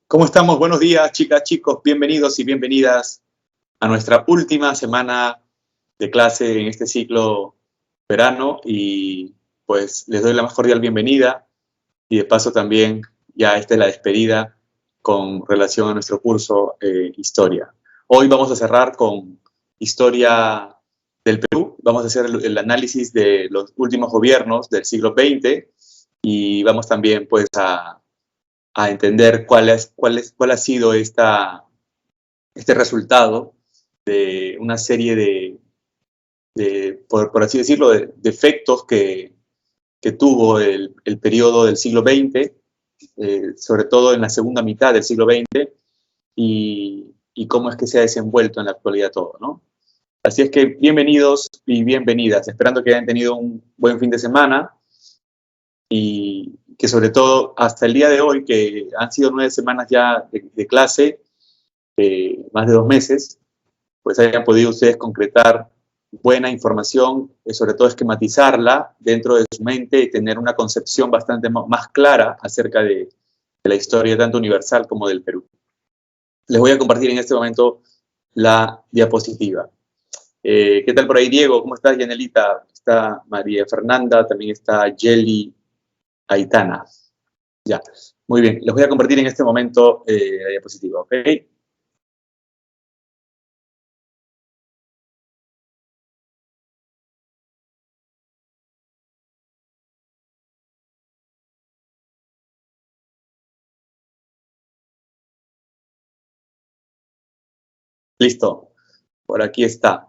¿Cómo estamos? Buenos días, chicas, chicos. Bienvenidos y bienvenidas a nuestra última semana de clase en este ciclo verano y pues les doy la más cordial bienvenida y de paso también ya esta es la despedida con relación a nuestro curso Historia. Hoy vamos a cerrar con Historia del Perú. Vamos a hacer el análisis de los últimos gobiernos del siglo XX y vamos también pues a entender cuál ha sido este resultado de una serie por así decirlo, de efectos que tuvo el periodo del siglo XX, sobre todo en la segunda mitad del siglo XX, y cómo es que se ha desenvuelto en la actualidad todo, ¿no? Así es que bienvenidos y bienvenidas, esperando que hayan tenido un buen fin de semana y que sobre todo hasta el día de hoy, que han sido 9 semanas ya de clase, más de 2 meses, pues hayan podido ustedes concretar buena información, sobre todo esquematizarla dentro de su mente y tener una concepción bastante más clara acerca de la historia tanto universal como del Perú. Les voy a compartir en este momento la diapositiva. ¿Qué tal por ahí, Diego? ¿Cómo estás, Yanelita? Está María Fernanda, también está Yeli Aitana. Ya, muy bien. Les voy a compartir en este momento la diapositiva, ¿ok? Listo. Por aquí está.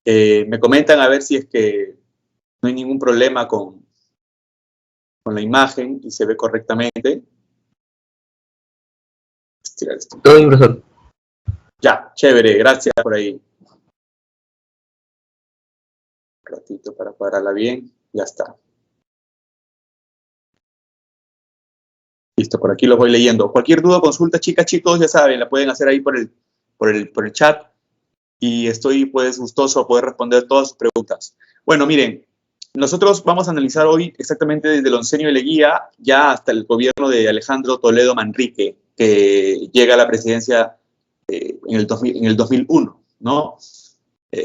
Me comentan a ver si es que no hay ningún problema con la imagen y se ve correctamente. Todo bien, profesor. Ya, chévere, gracias por ahí. Un ratito para cuadrarla bien, ya está. Listo, por aquí los voy leyendo. Cualquier duda o consulta, chicas, chicos, ya saben, la pueden hacer ahí por el chat y estoy pues gustoso de poder responder todas sus preguntas. Bueno, miren, nosotros vamos a analizar hoy exactamente desde el oncenio de Leguía ya hasta el gobierno de Alejandro Toledo Manrique, que llega a la presidencia en el 2001, ¿no?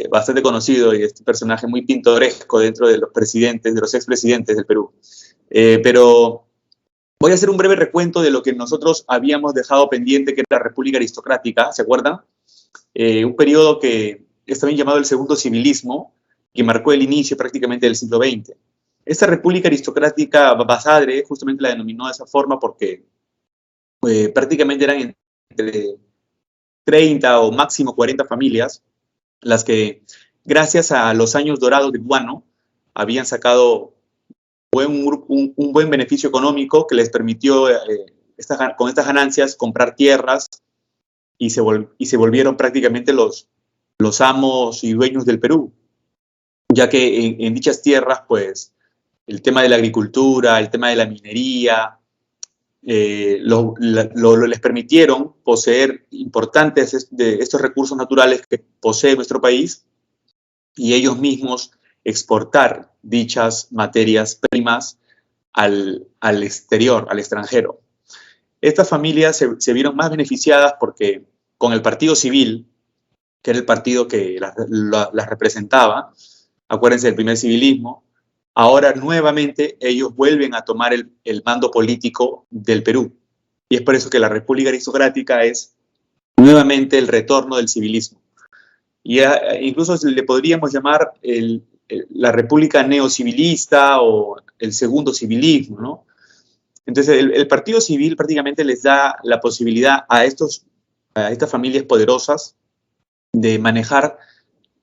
Bastante conocido y este personaje muy pintoresco dentro de los presidentes, de los expresidentes del Perú. Pero voy a hacer un breve recuento de lo que nosotros habíamos dejado pendiente, que era la República Aristocrática, ¿se acuerdan? Un periodo que es también llamado el Segundo Civilismo, que marcó el inicio prácticamente del siglo XX. Esta República Aristocrática, Basadre justamente la denominó de esa forma porque prácticamente eran entre 30 o máximo 40 familias las que, gracias a los años dorados de Guano, habían sacado un buen beneficio económico que les permitió, con estas ganancias, comprar tierras y se volvieron prácticamente los amos y dueños del Perú, ya que en dichas tierras, pues, el tema de la agricultura, el tema de la minería, les permitieron poseer importantes de estos recursos naturales que posee nuestro país y ellos mismos exportar dichas materias primas al exterior, al extranjero. Estas familias se vieron más beneficiadas porque con el Partido Civil, que era el partido que las representaba, acuérdense del primer civilismo, ahora nuevamente ellos vuelven a tomar el mando político del Perú. Y es por eso que la República Aristocrática es nuevamente el retorno del civilismo. Y incluso le podríamos llamar la República neocivilista o el segundo civilismo, ¿no? Entonces, el Partido Civil prácticamente les da la posibilidad a estas familias poderosas de manejar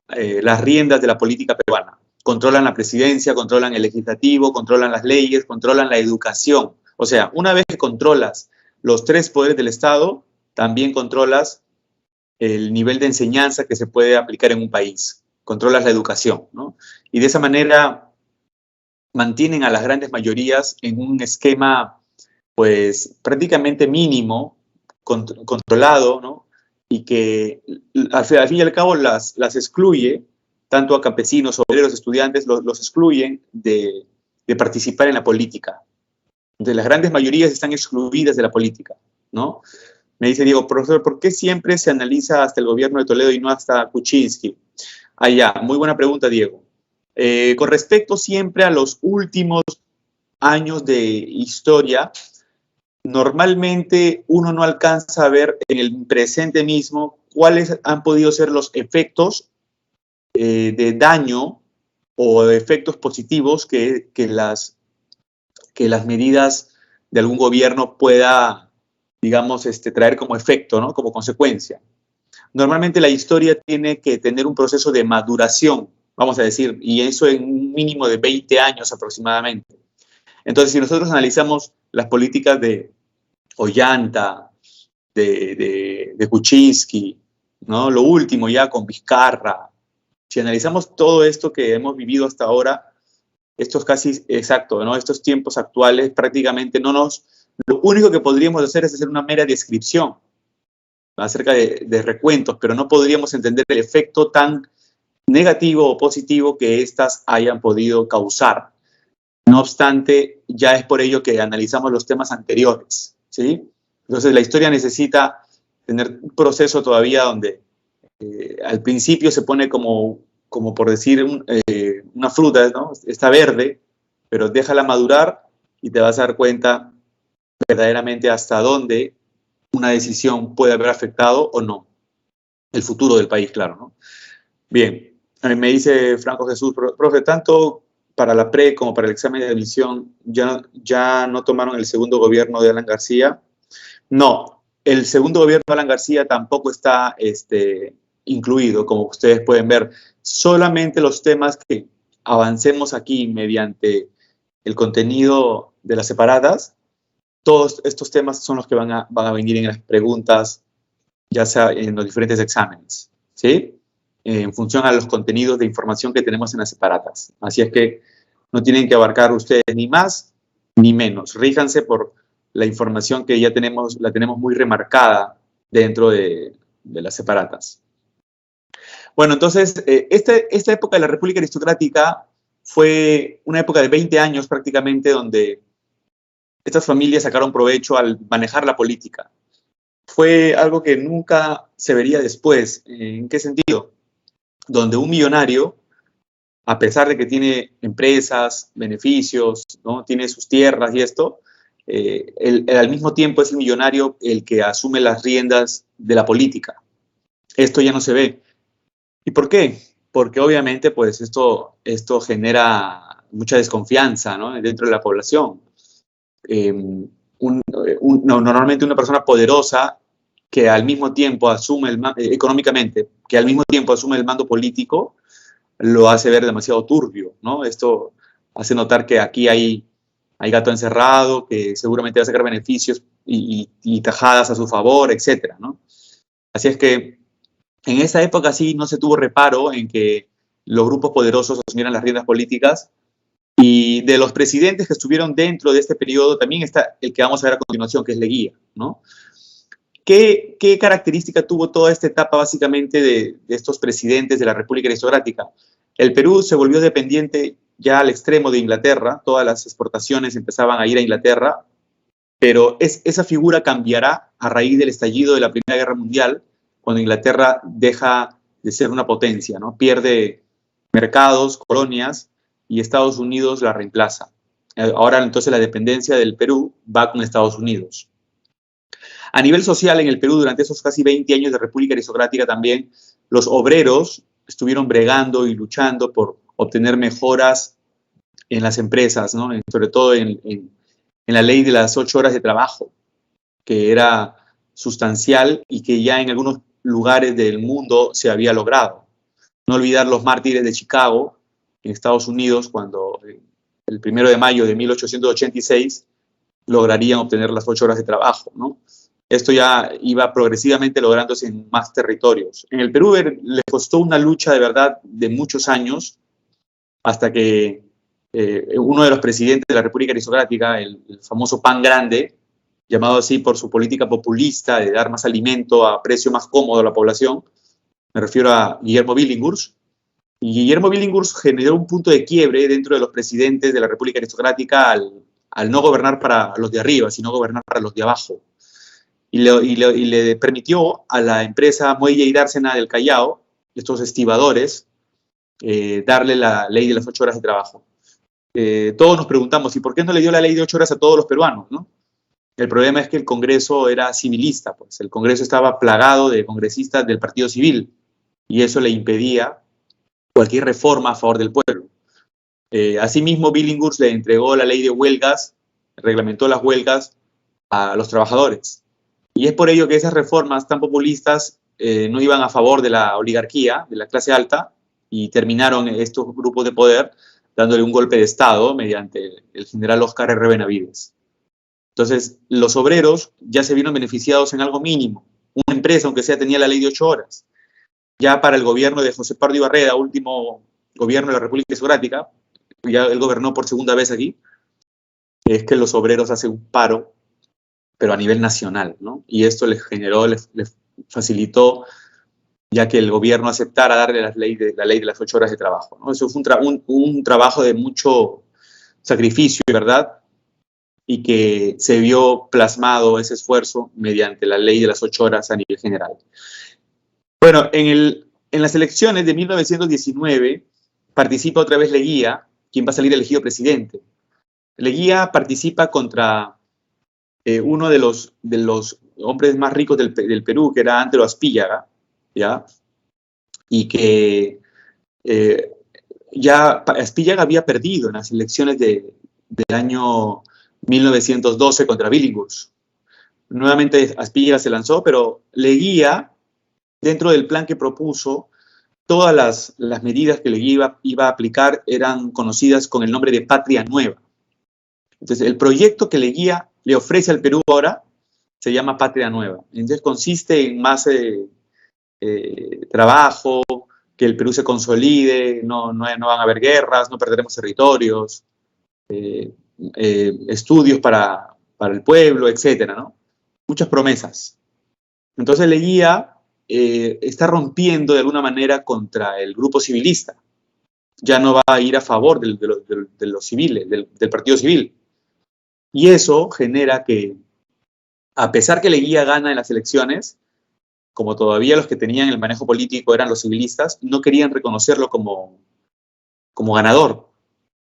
las riendas de la política peruana. Controlan la presidencia, controlan el legislativo, controlan las leyes, controlan la educación. O sea, una vez que controlas los 3 poderes del Estado, también controlas el nivel de enseñanza que se puede aplicar en un país. Controlas la educación, ¿no? Y de esa manera mantienen a las grandes mayorías en un esquema, pues, prácticamente mínimo, controlado, ¿no? Y que al fin y al cabo las excluye, tanto a campesinos, obreros, estudiantes, los excluyen de participar en la política. Entonces, las grandes mayorías están excluidas de la política, ¿no? Me dice Diego, profesor, ¿por qué siempre se analiza hasta el gobierno de Toledo y no hasta Kuczynski? Ah, ya, muy buena pregunta, Diego. Con respecto siempre a los últimos años de historia, normalmente uno no alcanza a ver en el presente mismo cuáles han podido ser los efectos de daño o de efectos positivos que las medidas de algún gobierno pueda, digamos, traer como efecto, ¿no? Como consecuencia. Normalmente la historia tiene que tener un proceso de maduración, vamos a decir, y eso en un mínimo de 20 años aproximadamente. Entonces, si nosotros analizamos las políticas de Ollanta, de Kuczynski, ¿no? Lo último ya con Vizcarra, si analizamos todo esto que hemos vivido hasta ahora, estos casi, exacto, ¿no? Estos tiempos actuales prácticamente lo único que podríamos hacer es hacer una mera descripción acerca de recuentos, pero no podríamos entender el efecto tan negativo o positivo que éstas hayan podido causar. No obstante, ya es por ello que analizamos los temas anteriores, ¿sí? Entonces, la historia necesita tener un proceso todavía donde al principio se pone como por decir, una fruta, ¿no? Está verde, pero déjala madurar y te vas a dar cuenta verdaderamente hasta dónde una decisión puede haber afectado o no el futuro del país, claro, ¿no? Bien, me dice Franco Jesús, profe, tanto para la pre como para el examen de admisión, ¿ya no tomaron el segundo gobierno de Alan García? No, el segundo gobierno de Alan García tampoco está incluido, como ustedes pueden ver. Solamente los temas que avancemos aquí mediante el contenido de las separadas, todos estos temas son los que van a venir en las preguntas, ya sea en los diferentes exámenes, ¿sí? En función a los contenidos de información que tenemos en las separadas. Así es que no tienen que abarcar ustedes ni más ni menos. Ríjanse por la información que ya la tenemos muy remarcada dentro de las separadas. Bueno, entonces, esta época de la República Aristocrática fue una época de 20 años prácticamente donde estas familias sacaron provecho al manejar la política. Fue algo que nunca se vería después. ¿En qué sentido? Donde un millonario, a pesar de que tiene empresas, beneficios, ¿no? Tiene sus tierras y esto, al mismo tiempo es el millonario el que asume las riendas de la política. Esto ya no se ve. ¿Y por qué? Porque obviamente pues esto genera mucha desconfianza, ¿no? Dentro de la población. Normalmente una persona poderosa que al mismo tiempo asume económicamente, que al mismo tiempo asume el mando político, lo hace ver demasiado turbio, ¿no? Esto hace notar que aquí hay gato encerrado, que seguramente va a sacar beneficios y tajadas a su favor, etcétera, ¿no? Así es que en esa época sí no se tuvo reparo en que los grupos poderosos asumieran las riendas políticas, y de los presidentes que estuvieron dentro de este periodo también está el que vamos a ver a continuación, que es Leguía, ¿no? ¿Qué característica tuvo toda esta etapa básicamente de estos presidentes de la República Aristocrática? El Perú se volvió dependiente ya al extremo de Inglaterra, todas las exportaciones empezaban a ir a Inglaterra, pero esa figura cambiará a raíz del estallido de la Primera Guerra Mundial, cuando Inglaterra deja de ser una potencia, ¿no? Pierde mercados, colonias, y Estados Unidos la reemplaza. Ahora entonces la dependencia del Perú va con Estados Unidos. A nivel social en el Perú, durante esos casi 20 años de República Aristocrática también, los obreros estuvieron bregando y luchando por obtener mejoras en las empresas, ¿no? Sobre todo en la ley de las 8 horas de trabajo, que era sustancial y que ya en algunos lugares del mundo se había logrado. No olvidar los mártires de Chicago, en Estados Unidos, cuando el 1 de mayo de 1886 lograrían obtener las 8 horas de trabajo, ¿no? Esto ya iba progresivamente lográndose en más territorios. En el Perú le costó una lucha de verdad de muchos años, hasta que uno de los presidentes de la República Aristocrática, el famoso Pan Grande, llamado así por su política populista de dar más alimento a precio más cómodo a la población, me refiero a Guillermo Billinghurst. Y Guillermo Billinghurst generó un punto de quiebre dentro de los presidentes de la República Aristocrática al no gobernar para los de arriba, sino gobernar para los de abajo. y le permitió a la empresa Muelle y Dársena del Callao, estos estibadores, darle la ley de las 8 horas de trabajo. Todos nos preguntamos, ¿y por qué no le dio la ley de 8 horas a todos los peruanos, ¿no? El problema es que el Congreso era civilista, pues el Congreso estaba plagado de congresistas del Partido Civil y eso le impedía cualquier reforma a favor del pueblo. Asimismo, Billinghurst le entregó la ley de huelgas, reglamentó las huelgas a los trabajadores. Y es por ello que esas reformas tan populistas no iban a favor de la oligarquía, de la clase alta, y terminaron estos grupos de poder dándole un golpe de Estado mediante el general Óscar R. Benavides. Entonces, los obreros ya se vieron beneficiados en algo mínimo. Una empresa, aunque sea, tenía la ley de 8 horas. Ya para el gobierno de José Pardo Ibarreda, último gobierno de la República Socrática, ya él gobernó por segunda vez aquí, es que los obreros hacen un paro, pero a nivel nacional, ¿no? Y esto les generó, les facilitó, ya que el gobierno aceptara darle la ley de las 8 horas de trabajo, ¿no? Eso fue un trabajo de mucho sacrificio, ¿verdad? Y que se vio plasmado ese esfuerzo mediante la ley de las 8 horas a nivel general. Bueno, en las elecciones de 1919 participa otra vez Leguía, quien va a salir elegido presidente. Leguía participa contra uno de los hombres más ricos del Perú, que era Antero Aspíllaga, ¿ya? Y que ya Aspíllaga había perdido en las elecciones del año 1912 contra Billinghurst. Nuevamente Aspíllaga se lanzó, pero Leguía, dentro del plan que propuso, todas las medidas que Leguía iba a aplicar eran conocidas con el nombre de Patria Nueva. Entonces, el proyecto que Leguía le ofrece al Perú ahora se llama Patria Nueva. Entonces, consiste en más trabajo, que el Perú se consolide, no van a haber guerras, no perderemos territorios, estudios para el pueblo, etcétera, ¿no? Muchas promesas. Entonces Leguía está rompiendo de alguna manera contra el grupo civilista. Ya no va a ir a favor de los civiles, del partido civil. Y eso genera que, a pesar que Leguía gana en las elecciones, como todavía los que tenían el manejo político eran los civilistas, no querían reconocerlo como ganador.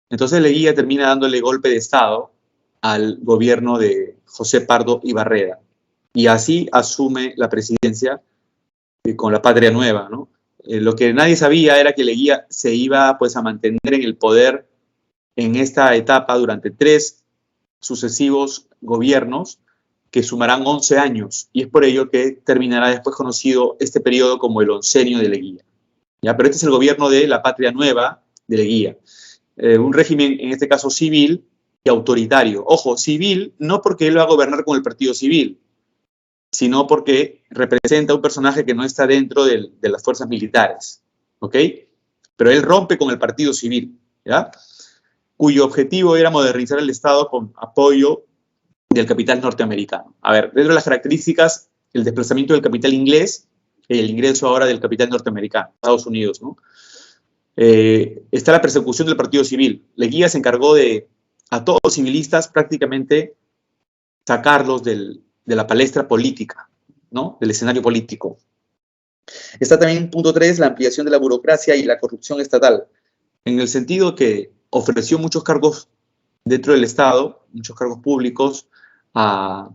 Entonces Leguía termina dándole golpe de Estado al gobierno de José Pardo Ibarreda. Y así asume la presidencia con la Patria Nueva, ¿no? Lo que nadie sabía era que Leguía se iba, pues, a mantener en el poder en esta etapa durante 3 sucesivos gobiernos que sumarán 11 años. Y es por ello que terminará después conocido este periodo como el oncenio de Leguía. ¿Ya? Pero este es el gobierno de la Patria Nueva de Leguía. Un régimen, en este caso, civil y autoritario. Ojo, civil, no porque él va a gobernar con el partido civil, sino porque representa un personaje que no está dentro de las fuerzas militares, ¿ok? Pero él rompe con el partido civil, ¿ya? Cuyo objetivo era modernizar el Estado con apoyo del capital norteamericano. A ver, dentro de las características, el desplazamiento del capital inglés y el ingreso ahora del capital norteamericano, Estados Unidos, ¿no? Está la persecución del partido civil. Leguía se encargó de, a todos los civilistas, prácticamente sacarlos de la palestra política, ¿no? Del escenario político. Está también, punto 3, la ampliación de la burocracia y la corrupción estatal, en el sentido que ofreció muchos cargos dentro del Estado, muchos cargos públicos, a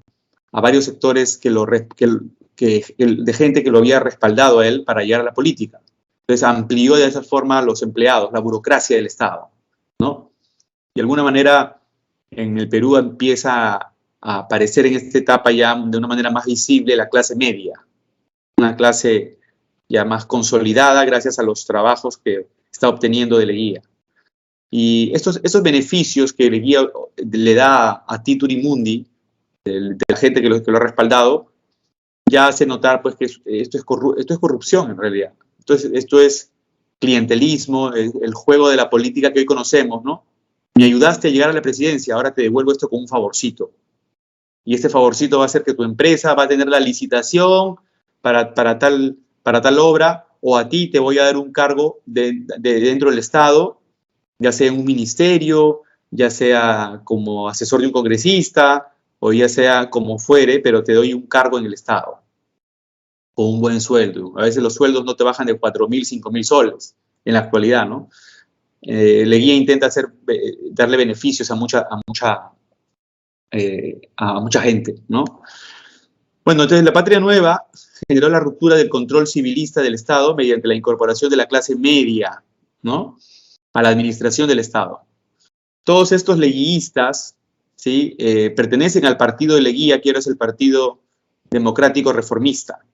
varios sectores de gente que lo había respaldado a él para llegar a la política. Entonces amplió de esa forma a los empleados, la burocracia del Estado, ¿no? De alguna manera, en el Perú empieza a aparecer en esta etapa ya de una manera más visible la clase media, una clase ya más consolidada gracias a los trabajos que está obteniendo de Leguía. Y estos beneficios que Leguía le da a Tituri Mundi, de la gente que lo ha respaldado, ya hace notar, pues, que esto es corrupción en realidad. Entonces, esto es clientelismo, el juego de la política que hoy conocemos, ¿no? Me ayudaste a llegar a la presidencia, ahora te devuelvo esto con un favorcito. Y este favorcito va a hacer que tu empresa va a tener la licitación para tal obra, o a ti te voy a dar un cargo de dentro del Estado, ya sea en un ministerio, ya sea como asesor de un congresista, o ya sea como fuere, pero te doy un cargo en el Estado, o un buen sueldo. A veces los sueldos no te bajan de 4.000, 5.000 soles en la actualidad, ¿no? Leguía intenta darle beneficios a mucha gente, ¿no? Bueno, entonces la Patria Nueva generó la ruptura del control civilista del Estado mediante la incorporación de la clase media, ¿no?, a la administración del Estado. Todos estos leguistas, ¿sí?, pertenecen al partido de Leguía, que ahora es el Partido Democrático Reformista.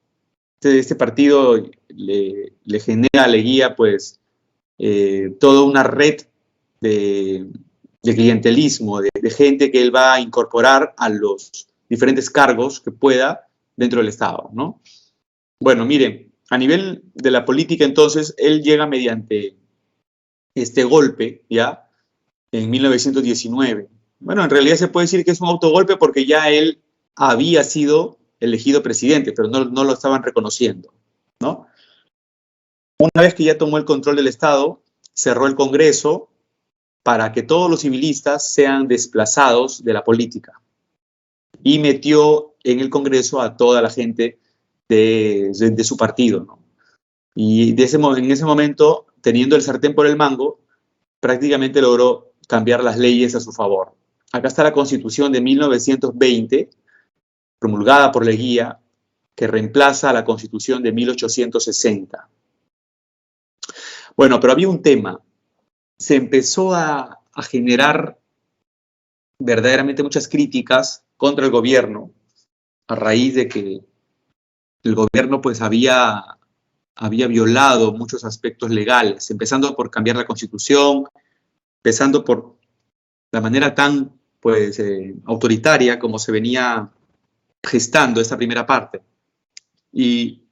Este partido le genera a Leguía, pues, toda una red de clientelismo, de gente que él va a incorporar a los diferentes cargos que pueda dentro del Estado, ¿no? Bueno, miren, a nivel de la política, entonces, él llega mediante este golpe, ¿ya?, en 1919. Bueno, en realidad se puede decir que es un autogolpe porque ya él había sido elegido presidente, pero no lo estaban reconociendo, ¿no? Una vez que ya tomó el control del Estado, cerró el Congreso para que todos los civilistas sean desplazados de la política y metió en el Congreso a toda la gente de su partido, ¿no? Y en ese momento, teniendo el sartén por el mango, prácticamente logró cambiar las leyes a su favor. Acá está la Constitución de 1920, promulgada por Leguía, que reemplaza a la Constitución de 1860. Bueno, pero había un tema. Se empezó a generar verdaderamente muchas críticas contra el gobierno a raíz de que el gobierno pues había violado muchos aspectos legales, empezando por cambiar la Constitución, empezando por la manera tan pues autoritaria como se venía gestando esta primera parte. Y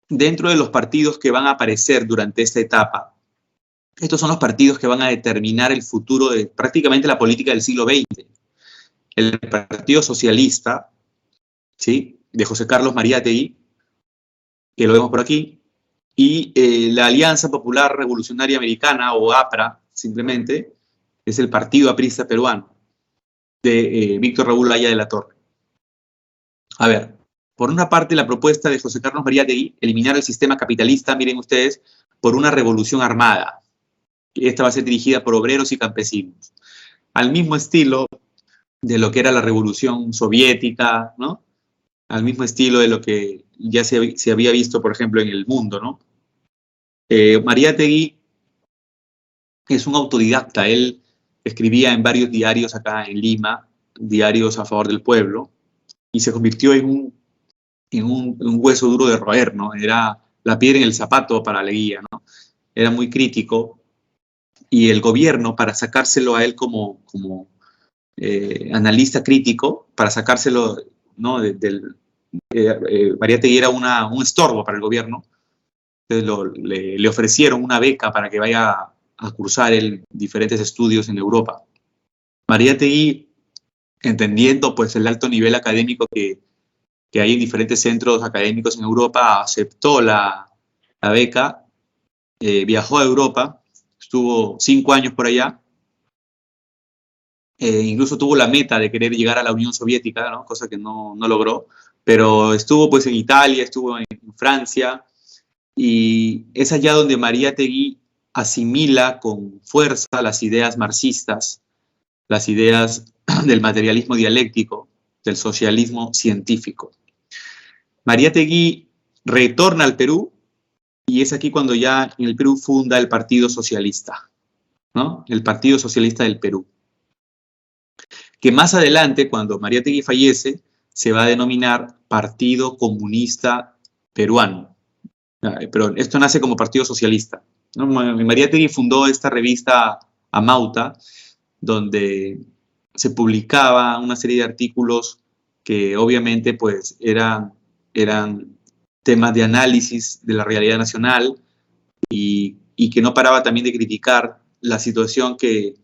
dentro de los partidos que van a aparecer durante esta etapa, estos son los partidos que van a determinar el futuro de prácticamente la política del siglo XX. El Partido Socialista, ¿sí?, de José Carlos Mariátegui, que lo vemos por aquí, y la Alianza Popular Revolucionaria Americana, o APRA, simplemente, es el Partido Aprista Peruano, de Víctor Raúl Haya de la Torre. A ver, por una parte, la propuesta de José Carlos Mariátegui, eliminar el sistema capitalista, miren ustedes, por una revolución armada. Esta va a ser dirigida por obreros y campesinos, al mismo estilo de lo que era la revolución soviética, ¿no?, al mismo estilo de lo que ya se había visto, por ejemplo, en el mundo, ¿no? Mariátegui es un autodidacta. Él escribía en varios diarios acá en Lima, diarios a favor del pueblo, y se convirtió en un hueso duro de roer, ¿no? Era la piedra en el zapato para Leguía, ¿no? Era muy crítico, y el gobierno, para sacárselo a él como analista crítico, para sacárselo, ¿no?, Mariátegui era un estorbo para el gobierno. Entonces le ofrecieron una beca para que vaya a cursar diferentes estudios en Europa. Mariátegui, entendiendo pues el alto nivel académico que hay en diferentes centros académicos en Europa, aceptó la beca, viajó a Europa, estuvo 5 años por allá, incluso tuvo la meta de querer llegar a la Unión Soviética, ¿no?, cosa que no logró, pero estuvo pues en Italia, estuvo en Francia, y es allá donde Mariátegui asimila con fuerza las ideas marxistas, las ideas del materialismo dialéctico, del socialismo científico. Mariátegui retorna al Perú, y es aquí cuando ya en el Perú funda el Partido Socialista, ¿no?, el Partido Socialista del Perú, que más adelante, cuando Mariátegui fallece, se va a denominar Partido Comunista Peruano. Pero esto nace como Partido Socialista, ¿no? Mariátegui fundó esta revista Amauta, donde se publicaba una serie de artículos que obviamente pues eran temas de análisis de la realidad nacional, y que no paraba también de criticar la situación que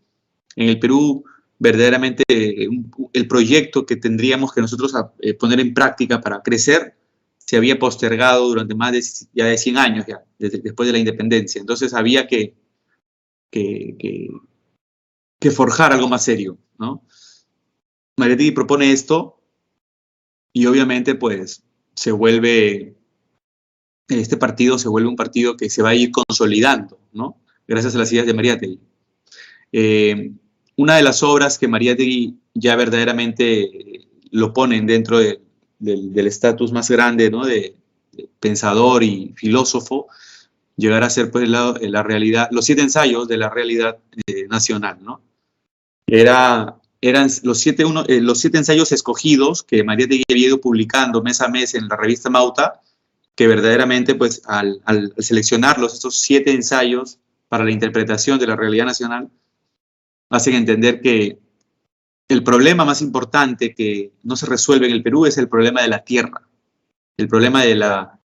en el Perú verdaderamente el proyecto que tendríamos que nosotros poner en práctica para crecer se había postergado durante más de 100 años ya, después de la independencia. Entonces había que forjar algo más serio, ¿no? Mariátegui propone esto y obviamente pues este partido se vuelve un partido que se va a ir consolidando, ¿no? Gracias a las ideas de Mariátegui. Una de las obras que Mariátegui ya verdaderamente lo ponen dentro del estatus más grande, ¿no? de pensador y filósofo, llegar a ser pues la realidad, los 7 ensayos de la realidad nacional, ¿no? Eran los 7 ensayos escogidos que Mariátegui había ido publicando mes a mes en la revista Mauta, que verdaderamente pues al seleccionarlos, estos 7 ensayos para la interpretación de la realidad nacional, hacen entender que el problema más importante que no se resuelve en el Perú es el problema de la tierra, el problema de la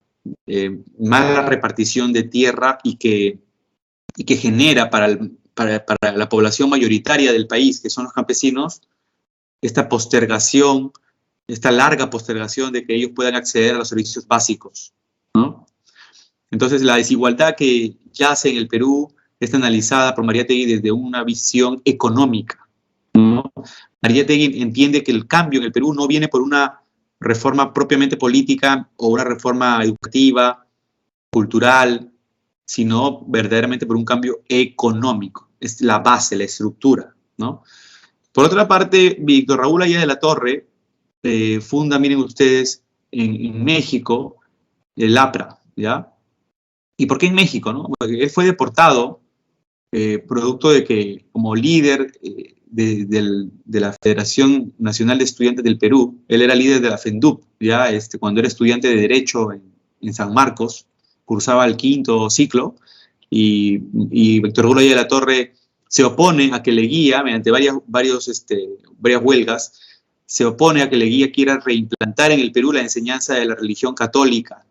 mala repartición de tierra y que genera para la población mayoritaria del país, que son los campesinos, esta postergación, esta larga postergación de que ellos puedan acceder a los servicios básicos, ¿no? Entonces, la desigualdad que yace en el Perú está analizada por Mariátegui desde una visión económica, ¿no? Mariátegui entiende que el cambio en el Perú no viene por una reforma propiamente política o una reforma educativa, cultural, sino verdaderamente por un cambio económico. Es la base, la estructura, ¿no? Por otra parte, Víctor Raúl Haya de la Torre funda, miren ustedes, en México, el APRA, ¿ya? ¿Y por qué en México, no? Porque él fue deportado producto de que, como líder de la Federación Nacional de Estudiantes del Perú, él era líder de la FENDUP, ya cuando era estudiante de Derecho en San Marcos, cursaba el 5º ciclo, y Víctor Raúl Haya de la Torre se opone a que Leguía, mediante varias huelgas, se opone a que Leguía quiera reimplantar en el Perú la enseñanza de la religión católica.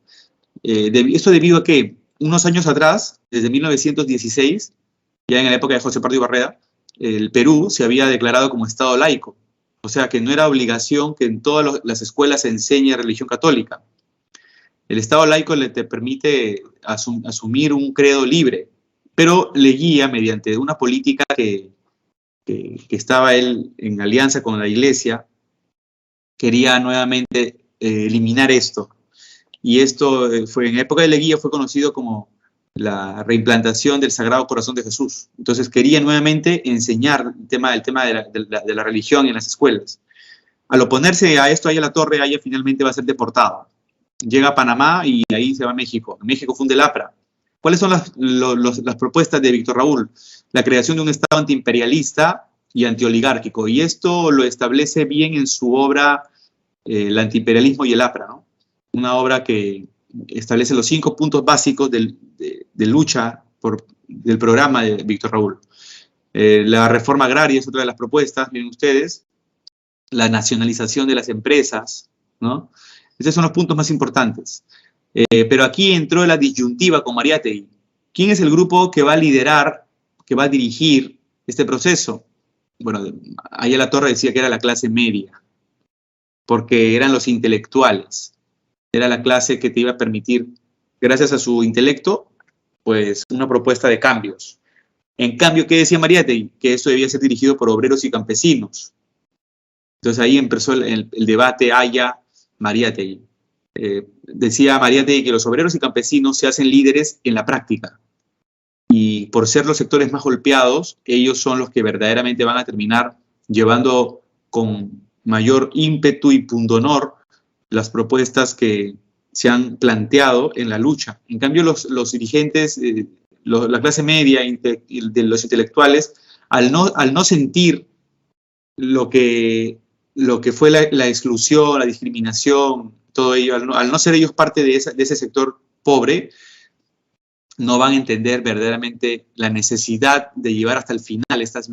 Esto debido a que unos años atrás, desde 1916, ya en la época de José Pardo Barreda, el Perú se había declarado como Estado laico. O sea que no era obligación que en todas las escuelas se enseñe religión católica. El Estado laico te permite asumir un credo libre, pero Leguía, mediante una política que estaba él en alianza con la Iglesia, quería nuevamente eliminar esto. Y esto en época de Leguía fue conocido como la reimplantación del Sagrado Corazón de Jesús. Entonces quería nuevamente enseñar el tema de la religión en las escuelas. Al oponerse a esto, Haya la Torre, Haya finalmente va a ser deportado. Llega a Panamá y ahí se va a México. En México funda el APRA. ¿Cuáles son las propuestas de Víctor Raúl? La creación de un Estado antiimperialista y antioligárquico. Y esto lo establece bien en su obra El antiimperialismo y el APRA, ¿no? Una obra que establece los 5 puntos básicos de lucha del programa de Víctor Raúl. La reforma agraria es otra de las propuestas, miren ustedes. La nacionalización de las empresas, ¿no? Esos son los puntos más importantes. Pero aquí entró la disyuntiva con Mariátegui. ¿Quién es el grupo que va a liderar, que va a dirigir este proceso? Bueno, Haya la Torre decía que era la clase media, porque eran los intelectuales. Era la clase que te iba a permitir, gracias a su intelecto, pues una propuesta de cambios. En cambio, ¿qué decía Mariátegui? Que esto debía ser dirigido por obreros y campesinos. Entonces ahí empezó el debate Haya-Mariátegui. Decía Mariátegui que los obreros y campesinos se hacen líderes en la práctica. Y por ser los sectores más golpeados, ellos son los que verdaderamente van a terminar llevando con mayor ímpetu y pundonor las propuestas que se han planteado en la lucha. En cambio, los dirigentes, la clase media de los intelectuales, al no sentir lo que fue la exclusión, la discriminación, todo ello, al no ser ellos parte de ese sector pobre, no van a entender verdaderamente la necesidad de llevar hasta el final estas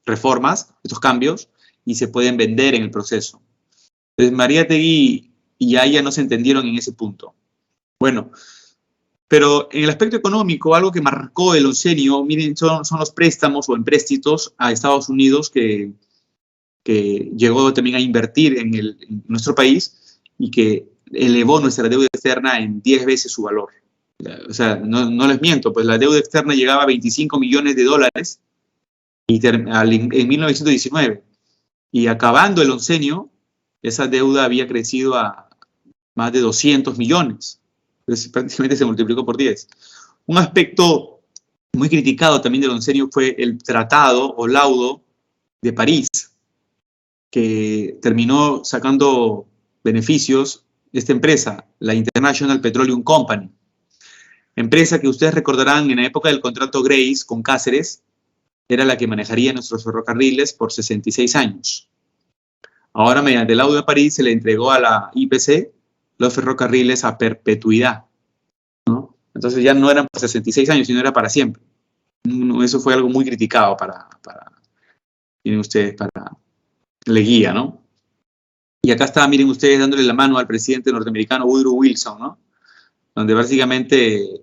reformas, estos cambios, y se pueden vender en el proceso. Entonces, Mariátegui y Haya no se entendieron en ese punto. Bueno, pero en el aspecto económico, algo que marcó el oncenio, miren, son los préstamos o empréstitos a Estados Unidos que llegó también a invertir en nuestro país y que elevó nuestra deuda externa en 10 veces su valor. O sea, no les miento, pues la deuda externa llegaba a $25 millones en 1919. Y acabando el oncenio, esa deuda había crecido a más de 200 millones. Entonces, prácticamente se multiplicó por 10. Un aspecto muy criticado también del oncenio fue el tratado o laudo de París, que terminó sacando beneficios de esta empresa, la International Petroleum Company. Empresa que ustedes recordarán en la época del contrato Grace con Cáceres, era la que manejaría nuestros ferrocarriles por 66 años. Ahora, mediante el laudo de París, se le entregó a la IPC los ferrocarriles a perpetuidad, ¿no? Entonces ya no eran por 66 años, sino era para siempre. Eso fue algo muy criticado miren ustedes, para Leguía, ¿no? Y acá está, miren ustedes, dándole la mano al presidente norteamericano Woodrow Wilson, ¿no? Donde básicamente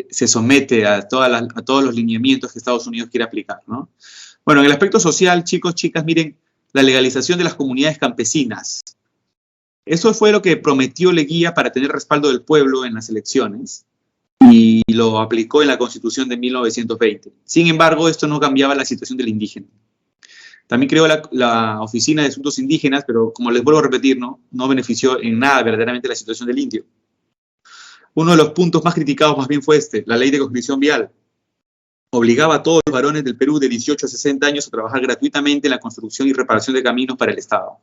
se somete a todos los lineamientos que Estados Unidos quiere aplicar, ¿no? Bueno, en el aspecto social, chicos, chicas, miren, la legalización de las comunidades campesinas. Eso fue lo que prometió Leguía para tener respaldo del pueblo en las elecciones y lo aplicó en la Constitución de 1920. Sin embargo, esto no cambiaba la situación del indígena. También creó la Oficina de Asuntos Indígenas, pero como les vuelvo a repetir, no benefició en nada verdaderamente la situación del indio. Uno de los puntos más criticados más bien fue la ley de conscripción vial. Obligaba a todos los varones del Perú de 18 a 60 años a trabajar gratuitamente en la construcción y reparación de caminos para el Estado.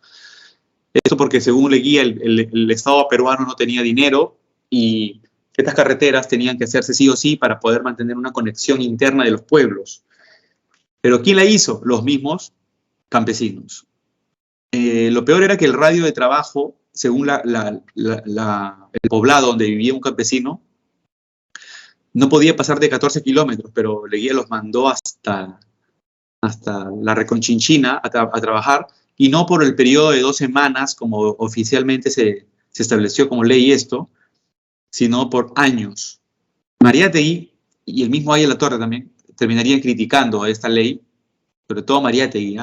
Esto porque, según Leguía, el Estado peruano no tenía dinero y estas carreteras tenían que hacerse sí o sí para poder mantener una conexión interna de los pueblos. ¿Pero quién la hizo? Los mismos campesinos. Lo peor era que el radio de trabajo, según el poblado donde vivía un campesino, no podía pasar de 14 kilómetros, pero Leguía los mandó hasta la Reconchinchina a trabajar, y no por el periodo de 2 semanas, como oficialmente se estableció como ley esto, sino por años. Mariátegui y el mismo Aya La Torre también terminarían criticando esta ley, sobre todo Mariátegui,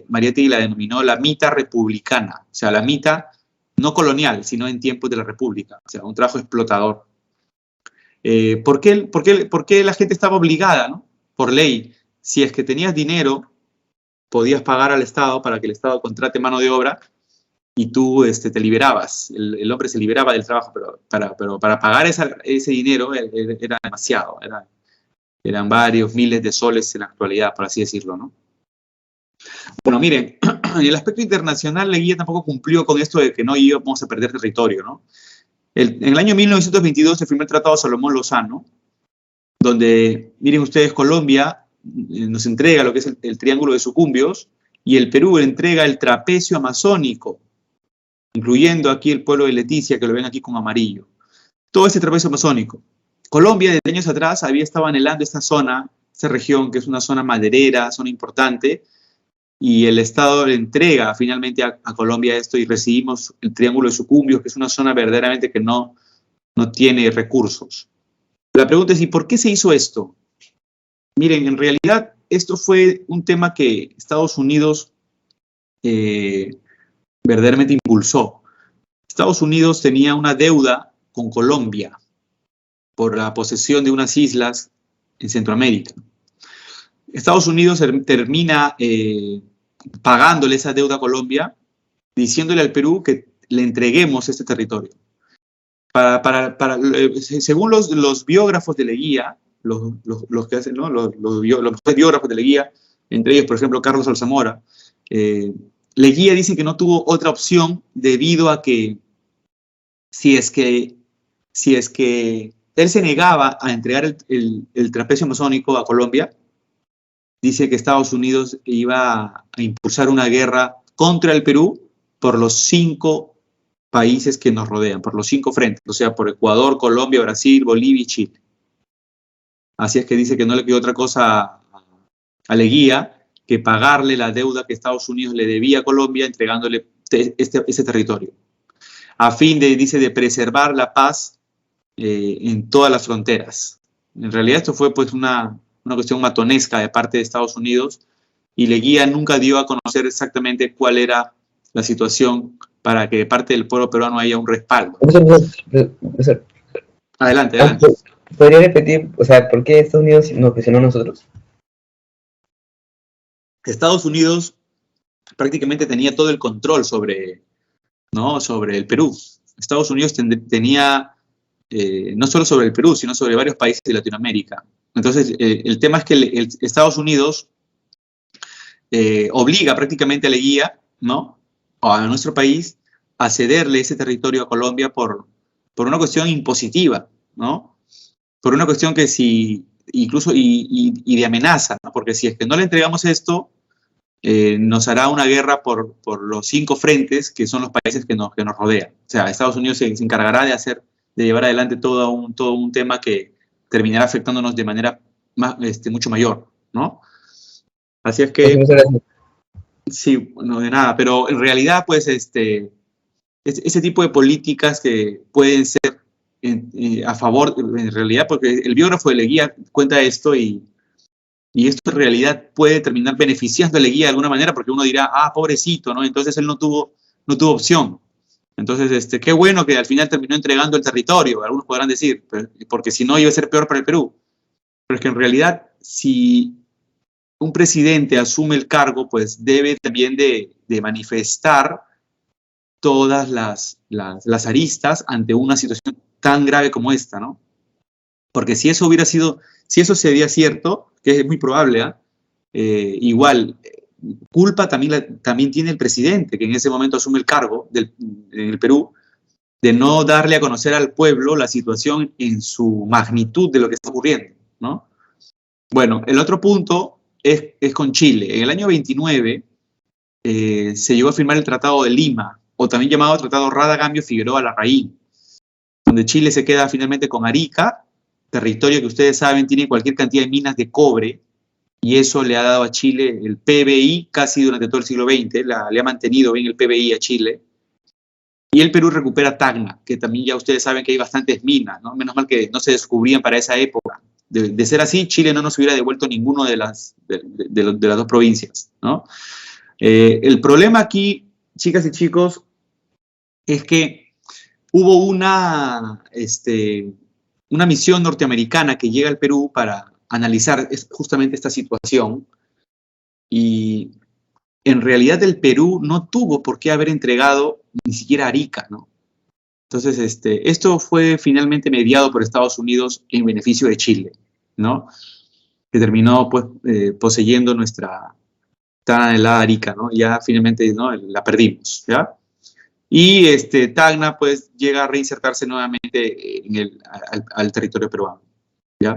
Mariátegui la denominó la mita republicana, o sea, la mita no colonial, sino en tiempos de la República, o sea, un trabajo explotador. ¿Por qué la gente estaba obligada, ¿no? Por ley? Si es que tenías dinero, podías pagar al Estado para que el Estado contrate mano de obra y tú te liberabas. El hombre se liberaba del trabajo, pero para pagar ese dinero era demasiado. Eran varios miles de soles en la actualidad, por así decirlo, ¿no? Bueno, miren, en el aspecto internacional, Leguía tampoco cumplió con esto de que no íbamos a perder territorio, ¿no? En el año 1922 se firmó el Tratado de Salomón-Lozano, donde, miren ustedes, Colombia nos entrega lo que es el Triángulo de Sucumbios y el Perú entrega el trapecio amazónico, incluyendo aquí el pueblo de Leticia, que lo ven aquí con amarillo. Todo ese trapecio amazónico. Colombia, desde años atrás, había estado anhelando esta zona, esta región, que es una zona maderera, zona importante, y el Estado le entrega finalmente a Colombia esto y recibimos el Triángulo de Sucumbios, que es una zona verdaderamente que no tiene recursos. La pregunta es, ¿y por qué se hizo esto? Miren, en realidad esto fue un tema que Estados Unidos verdaderamente impulsó. Estados Unidos tenía una deuda con Colombia por la posesión de unas islas en Centroamérica. Estados Unidos termina pagándole esa deuda a Colombia, diciéndole al Perú que le entreguemos este territorio. Según los biógrafos de Leguía, los que hacen, ¿no? los biógrafos de Leguía, entre ellos, por ejemplo, Carlos Alzamora, Leguía dice que no tuvo otra opción debido a que si es que él se negaba a entregar el trapecio amazónico a Colombia, dice que Estados Unidos iba a impulsar una guerra contra el Perú por los 5 países que nos rodean, por los 5 frentes, o sea, por Ecuador, Colombia, Brasil, Bolivia y Chile. Así es que dice que no le quedó otra cosa a Leguía que pagarle la deuda que Estados Unidos le debía a Colombia entregándole ese territorio, a fin de preservar la paz en todas las fronteras. En realidad esto fue pues una cuestión matonesca de parte de Estados Unidos y Leguía nunca dio a conocer exactamente cuál era la situación para que de parte del pueblo peruano haya un respaldo. Adelante. ¿Podría repetir, o sea, por qué Estados Unidos nos presionó a nosotros? Estados Unidos prácticamente tenía todo el control sobre, ¿no?, sobre el Perú. Estados Unidos tenía no solo sobre el Perú, sino sobre varios países de Latinoamérica. Entonces, el tema es que Estados Unidos obliga prácticamente a Leguía, ¿no?, a nuestro país, a cederle ese territorio a Colombia por una cuestión impositiva, ¿no? Por una cuestión que incluso de amenaza, ¿no? Porque si es que no le entregamos esto, nos hará una guerra por los 5 frentes que son los países que nos rodean. O sea, Estados Unidos se encargará de llevar adelante todo un tema que terminará afectándonos de manera mucho mayor, ¿no? Así es que, sí, no de nada, pero en realidad, pues, ese tipo de políticas que pueden ser a favor, en realidad, porque el biógrafo de Leguía cuenta esto y esto en realidad puede terminar beneficiando a Leguía de alguna manera, porque uno dirá, pobrecito, ¿no? Entonces él no tuvo opción. Entonces, qué bueno que al final terminó entregando el territorio, algunos podrán decir, porque si no iba a ser peor para el Perú. Pero es que en realidad, si un presidente asume el cargo, pues debe también de manifestar todas las aristas ante una situación tan grave como esta, ¿no? Porque si eso sería cierto, que es muy probable, igual, culpa también tiene el presidente, que en ese momento asume el cargo en el Perú, de no darle a conocer al pueblo la situación en su magnitud de lo que está ocurriendo, ¿no? Bueno, el otro punto es con Chile. En el año 29 se llegó a firmar el Tratado de Lima, o también llamado Tratado Rada-Gambio-Figueroa Larraín, donde Chile se queda finalmente con Arica, territorio que ustedes saben tiene cualquier cantidad de minas de cobre, y eso le ha dado a Chile el PBI casi durante todo el siglo XX, le ha mantenido bien el PBI a Chile. Y el Perú recupera Tacna, que también ya ustedes saben que hay bastantes minas, ¿no? Menos mal que no se descubrían para esa época. De ser así, Chile no nos hubiera devuelto ninguno de las 2 provincias, ¿no? El problema aquí, chicas y chicos, es que hubo una misión norteamericana que llega al Perú para analizar justamente esta situación, y en realidad el Perú no tuvo por qué haber entregado ni siquiera Arica, ¿no? Entonces, esto fue finalmente mediado por Estados Unidos en beneficio de Chile, ¿no? Que terminó, pues, poseyendo nuestra tan anhelada Arica, ¿no? Ya finalmente, ¿no?, la perdimos, ¿ya? Y Tacna, pues, llega a reinsertarse nuevamente al territorio peruano, ¿ya?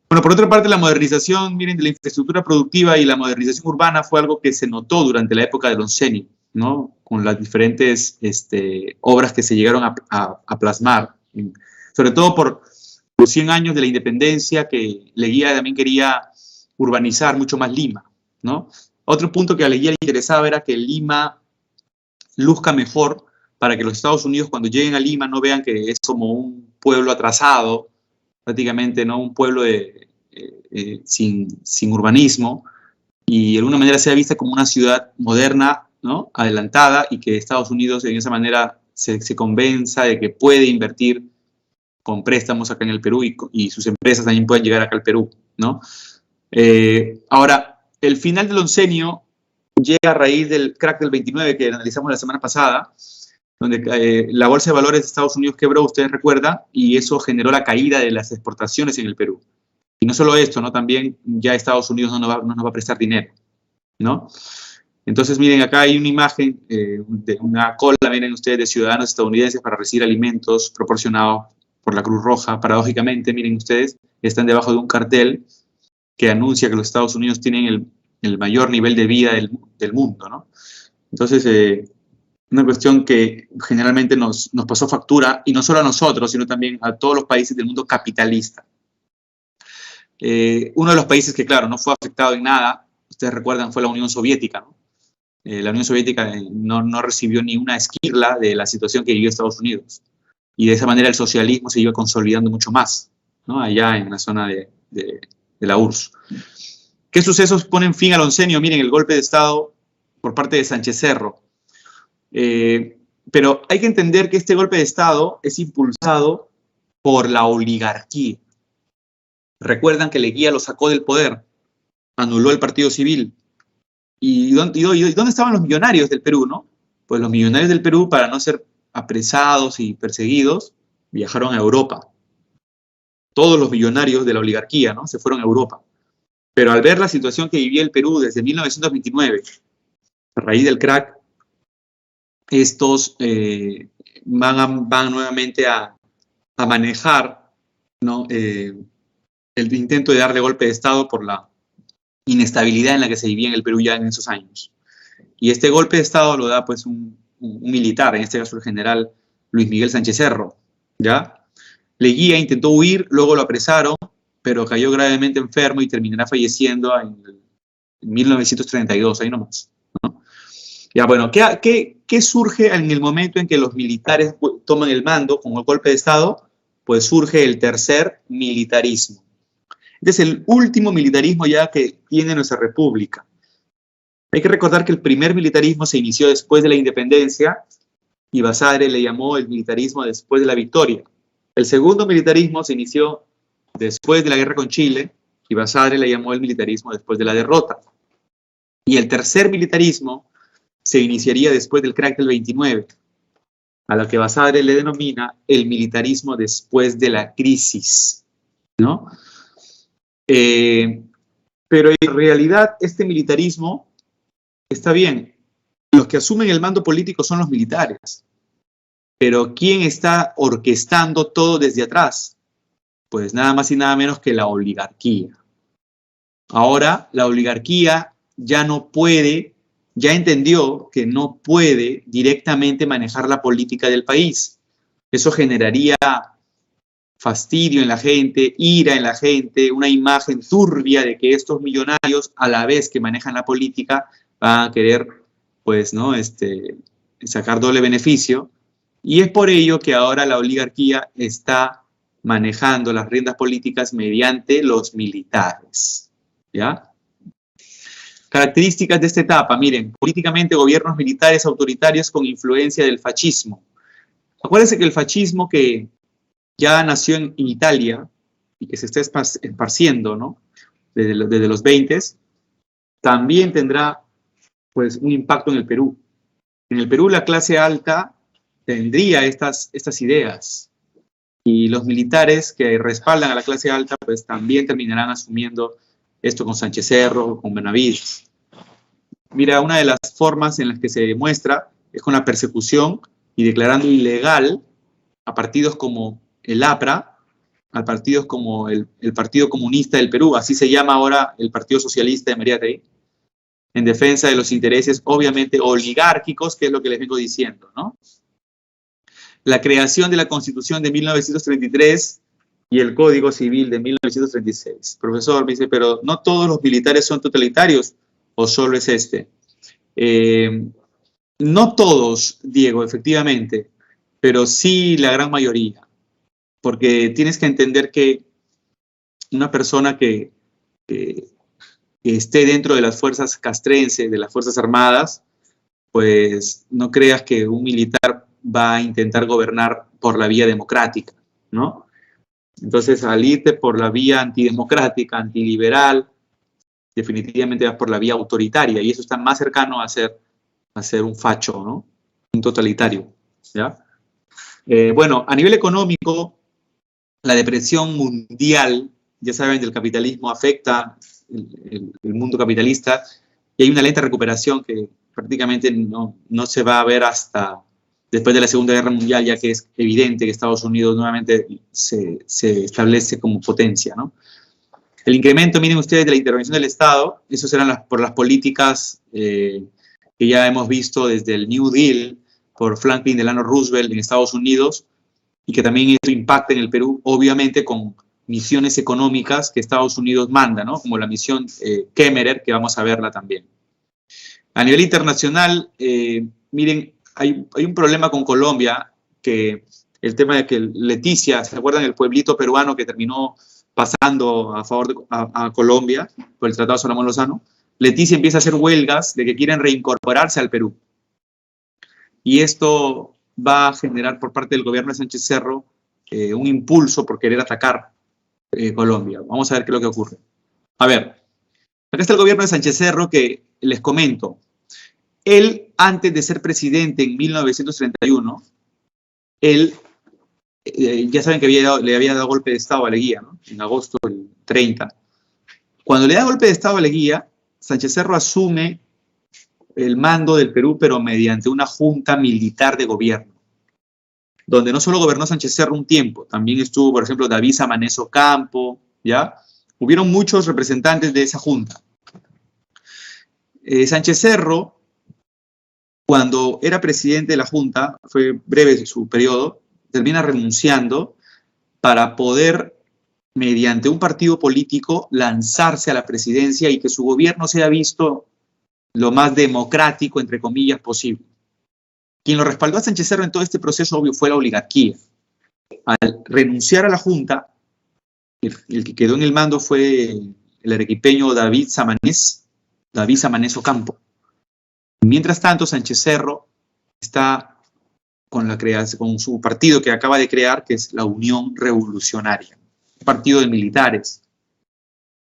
Bueno, por otra parte, la modernización, miren, de la infraestructura productiva y la modernización urbana fue algo que se notó durante la época del oncenio, ¿no? Con las diferentes obras que se llegaron a plasmar, sobre todo por los 100 años de la independencia, que Leguía también quería urbanizar mucho más Lima, ¿no? Otro punto que a Leguía le interesaba era que Lima luzca mejor, para que los Estados Unidos, cuando lleguen a Lima, no vean que es como un pueblo atrasado, prácticamente, ¿no?, un pueblo sin urbanismo, y de alguna manera sea vista como una ciudad moderna, ¿no?, adelantada, y que Estados Unidos en esa manera se convenza de que puede invertir con préstamos acá en el Perú, y sus empresas también pueden llegar acá al Perú, ¿no? Ahora, el final del oncenio llega a raíz del crack del 29 que analizamos la semana pasada, donde la bolsa de valores de Estados Unidos quebró, ustedes recuerdan, y eso generó la caída de las exportaciones en el Perú. Y no solo esto, ¿no?, también ya Estados Unidos no nos va a prestar dinero, ¿no? Entonces, miren, acá hay una imagen de una cola, miren ustedes, de ciudadanos estadounidenses para recibir alimentos proporcionados por la Cruz Roja. Paradójicamente, miren ustedes, están debajo de un cartel que anuncia que los Estados Unidos tienen el mayor nivel de vida del mundo, ¿no? Entonces, una cuestión que generalmente nos pasó factura, y no solo a nosotros, sino también a todos los países del mundo capitalista. Uno de los países que, claro, no fue afectado en nada, ustedes recuerdan, fue la Unión Soviética, ¿no? La Unión Soviética no recibió ni una esquirla de la situación que vivió Estados Unidos. Y de esa manera el socialismo se iba consolidando mucho más, ¿no?, allá en la zona de la URSS. ¿Qué sucesos ponen fin al oncenio? Miren, el golpe de Estado por parte de Sánchez Cerro. Pero hay que entender que este golpe de Estado es impulsado por la oligarquía. Recuerdan que Leguía lo sacó del poder, anuló el partido civil, ¿Y dónde estaban los millonarios del Perú, no? Pues los millonarios del Perú, para no ser apresados y perseguidos, viajaron a Europa. Todos los millonarios de la oligarquía, ¿no? Se fueron a Europa. Pero al ver la situación que vivía el Perú desde 1929, a raíz del crack, estos van nuevamente a manejar, ¿no? El intento de darle golpe de Estado por la inestabilidad en la que se vivía en el Perú ya en esos años. Y este golpe de Estado lo da pues un militar, en este caso el general Luis Miguel Sánchez Cerro, ¿ya? Leguía intentó huir, luego lo apresaron, pero cayó gravemente enfermo y terminará falleciendo en 1932, ahí nomás, ¿no? Ya, bueno, ¿qué surge en el momento en que los militares toman el mando con el golpe de Estado? Pues surge el tercer militarismo. Este es el último militarismo ya que tiene nuestra república. Hay que recordar que el primer militarismo se inició después de la independencia y Basadre le llamó el militarismo después de la victoria. El segundo militarismo se inició después de la guerra con Chile y Basadre le llamó el militarismo después de la derrota. Y el tercer militarismo se iniciaría después del crack del 29, a lo que Basadre le denomina el militarismo después de la crisis, ¿no? Pero en realidad este militarismo está bien. Los que asumen el mando político son los militares. Pero ¿quién está orquestando todo desde atrás? Pues nada más y nada menos que la oligarquía. Ahora la oligarquía ya no puede, ya entendió que no puede directamente manejar la política del país. Eso generaría fastidio en la gente, ira en la gente, una imagen turbia de que estos millonarios, a la vez que manejan la política, van a querer, pues, ¿no? Sacar doble beneficio. Y es por ello que ahora la oligarquía está manejando las riendas políticas mediante los militares, ¿ya? Características de esta etapa, miren, políticamente gobiernos militares autoritarios con influencia del fascismo. Acuérdense que el fascismo que ya nació en Italia y que se está esparciendo, ¿no? Desde los 20s, también tendrá pues un impacto en el Perú. En el Perú la clase alta tendría estas ideas y los militares que respaldan a la clase alta pues también terminarán asumiendo esto con Sánchez Cerro, con Benavides. Mira, una de las formas en las que se demuestra es con la persecución y declarando ilegal a partidos como el APRA, a partidos como el Partido Comunista del Perú, así se llama ahora el Partido Socialista de María Tey, en defensa de los intereses obviamente oligárquicos, que es lo que les vengo diciendo, ¿no? La creación de la Constitución de 1933 y el Código Civil de 1936. Profesor, me dice, pero ¿no todos los militares son totalitarios o solo es este? No todos, Diego, efectivamente, pero sí la gran mayoría. Porque tienes que entender que una persona que esté dentro de las fuerzas castrenses, de las Fuerzas Armadas, pues no creas que un militar va a intentar gobernar por la vía democrática, ¿no? Entonces, al irte por la vía antidemocrática, antiliberal, definitivamente vas por la vía autoritaria, y eso está más cercano a ser un facho, ¿no? Un totalitario, ¿ya? Bueno, a nivel económico, la depresión mundial, ya saben, del capitalismo afecta el mundo capitalista y hay una lenta recuperación que prácticamente no se va a ver hasta después de la Segunda Guerra Mundial, ya que es evidente que Estados Unidos nuevamente se establece como potencia, ¿no? El incremento, miren ustedes, de la intervención del Estado, eso serán por las políticas que ya hemos visto desde el New Deal por Franklin Delano Roosevelt en Estados Unidos, y que también eso impacta en el Perú, obviamente con misiones económicas que Estados Unidos manda, ¿no? Como la misión Kemmerer, que vamos a verla también. A nivel internacional, miren, hay un problema con Colombia, que el tema de que Leticia, ¿se acuerdan el pueblito peruano que terminó pasando a favor a Colombia por el Tratado Salomón Lozano? Leticia empieza a hacer huelgas de que quieren reincorporarse al Perú. Y esto va a generar por parte del gobierno de Sánchez Cerro un impulso por querer atacar Colombia. Vamos a ver qué es lo que ocurre. A ver, Acá está el gobierno de Sánchez Cerro que les comento. Él, antes de ser presidente en 1931, él, ya saben que le había dado golpe de Estado a Leguía, ¿no? En agosto del 30. Cuando le da golpe de Estado a Leguía, Sánchez Cerro asume el mando del Perú, pero mediante una junta militar de gobierno, donde no solo gobernó Sánchez Cerro un tiempo, también estuvo, por ejemplo, David Samanez Ocampo, ¿ya? Hubieron muchos representantes de esa junta. Sánchez Cerro, cuando era presidente de la junta, fue breve su periodo, termina renunciando para poder, mediante un partido político, lanzarse a la presidencia y que su gobierno sea visto lo más democrático, entre comillas, posible. Quien lo respaldó a Sánchez Cerro en todo este proceso, obvio, fue la oligarquía. Al renunciar a la junta, el que quedó en el mando fue el arequipeño David Samanez Ocampo. Mientras tanto, Sánchez Cerro está con su partido que acaba de crear, que es la Unión Revolucionaria, un partido de militares.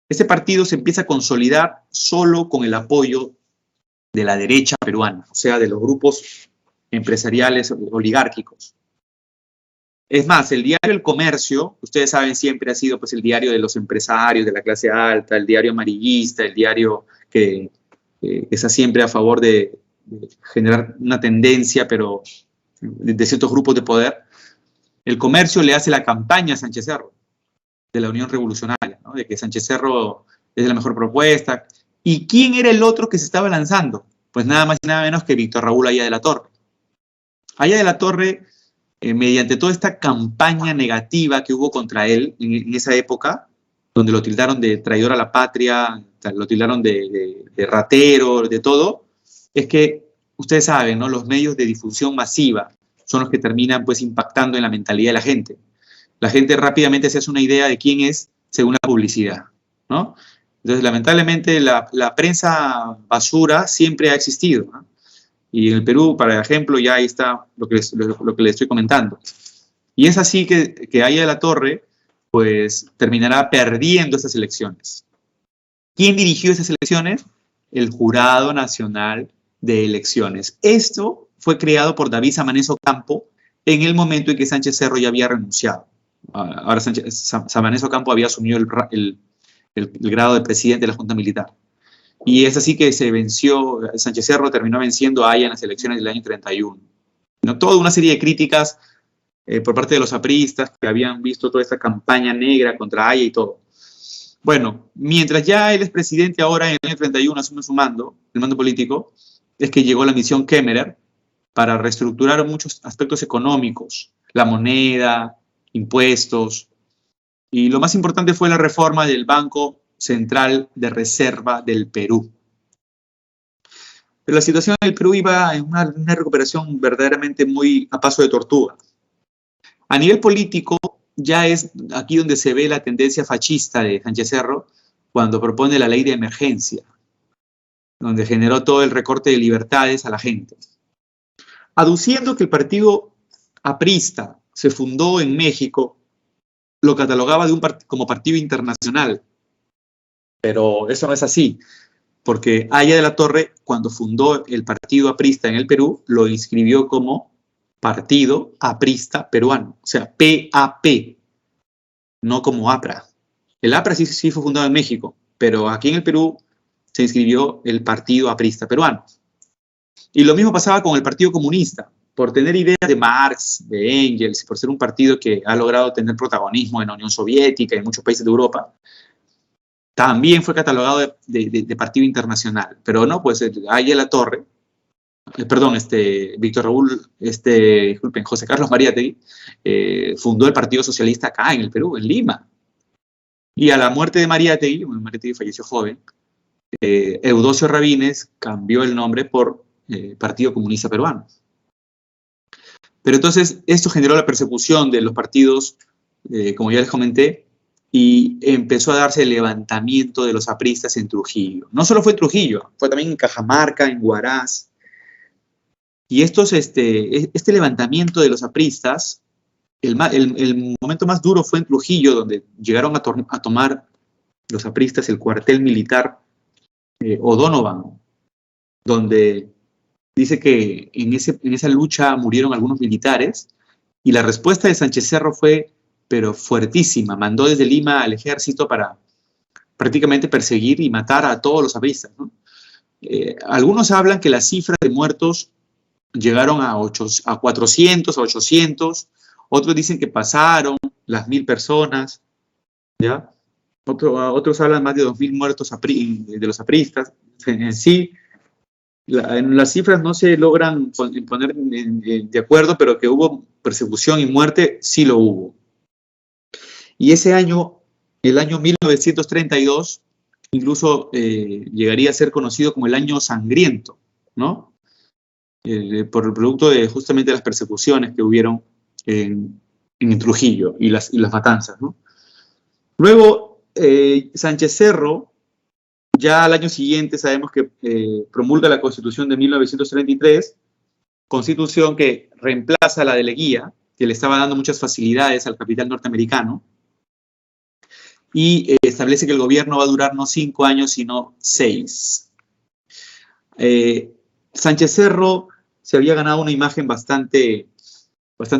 Este partido se empieza a consolidar solo con el apoyo de la derecha peruana, o sea, de los grupos empresariales oligárquicos. Es más, el diario El Comercio, ustedes saben, siempre ha sido pues, el diario de los empresarios, de la clase alta, el diario amarillista, el diario que está siempre a favor de generar una tendencia, pero de ciertos grupos de poder. El Comercio le hace la campaña a Sánchez Cerro, de la Unión Revolucionaria, ¿no? De que Sánchez Cerro es la mejor propuesta. ¿Y quién era el otro que se estaba lanzando? Pues nada más y nada menos que Víctor Raúl Haya de la Torre. Haya de la Torre, mediante toda esta campaña negativa que hubo contra él en esa época, donde lo tildaron de traidor a la patria, lo tildaron de ratero, de todo, es que ustedes saben, ¿no? Los medios de difusión masiva son los que terminan pues impactando en la mentalidad de la gente. La gente rápidamente se hace una idea de quién es según la publicidad, ¿no? Entonces, lamentablemente, la prensa basura siempre ha existido, ¿no? Y en el Perú, por ejemplo, ya ahí está lo que les estoy comentando. Y es así que Haya de la Torre, pues, terminará perdiendo esas elecciones. ¿Quién dirigió esas elecciones? El Jurado Nacional de Elecciones. Esto fue creado por David Samanez Ocampo en el momento en que Sánchez Cerro ya había renunciado. Ahora Samanez Ocampo había asumido el grado de presidente de la Junta Militar. Y es así que Sánchez Cerro terminó venciendo a Haya en las elecciones del año 31. ¿No? Toda una serie de críticas por parte de los apristas que habían visto toda esta campaña negra contra Haya y todo. Bueno, mientras ya él es presidente ahora en el año 31, asume su mando, el mando político, es que llegó la misión Kemmerer para reestructurar muchos aspectos económicos, la moneda, impuestos, y lo más importante fue la reforma del Banco Central de Reserva del Perú. Pero la situación del Perú iba en una recuperación verdaderamente muy a paso de tortuga. A nivel político, ya es aquí donde se ve la tendencia fascista de Sánchez Cerro cuando propone la ley de emergencia, donde generó todo el recorte de libertades a la gente. Aduciendo que el partido aprista se fundó en México, lo catalogaba como partido internacional. Pero eso no es así, porque Haya de la Torre, cuando fundó el partido aprista en el Perú, lo inscribió como Partido Aprista Peruano, o sea, PAP, no como APRA. El APRA sí fue fundado en México, pero aquí en el Perú se inscribió el Partido Aprista Peruano. Y lo mismo pasaba con el Partido Comunista. Por tener ideas de Marx, de Engels, por ser un partido que ha logrado tener protagonismo en la Unión Soviética y en muchos países de Europa, también fue catalogado de partido internacional. Pero no, pues Haya de la Torre, Víctor Raúl, disculpen, José Carlos Mariátegui, fundó el Partido Socialista acá en el Perú, en Lima. Y a la muerte de Mariátegui falleció joven, Eudosio Rabines cambió el nombre por Partido Comunista Peruano. Pero entonces esto generó la persecución de los partidos, como ya les comenté, y empezó a darse el levantamiento de los apristas en Trujillo. No solo fue en Trujillo, fue también en Cajamarca, en Huaraz. Y este levantamiento de los apristas, el momento más duro fue en Trujillo, donde llegaron a tomar los apristas el cuartel militar O'Donovan, donde dice que en esa lucha murieron algunos militares, y la respuesta de Sánchez Cerro fue, pero fuertísima. Mandó desde Lima al ejército para prácticamente perseguir y matar a todos los apristas, ¿no? Algunos hablan que las cifras de muertos llegaron a 400, a 800, otros dicen que pasaron las 1000 personas, ¿ya? Otros hablan más de 2000 muertos de los apristas. En sí, las cifras no se logran poner de acuerdo, pero que hubo persecución y muerte, sí lo hubo. Y ese año, el año 1932, incluso llegaría a ser conocido como el año sangriento, ¿no? Por el producto de justamente las persecuciones que hubieron en Trujillo y las matanzas, ¿no? Luego, Sánchez Cerro, ya al año siguiente sabemos que promulga la Constitución de 1933, Constitución que reemplaza la de Leguía, que le estaba dando muchas facilidades al capital norteamericano, y establece que el gobierno va a durar no 5 años, sino 6. Sánchez Cerro se había ganado una imagen bastante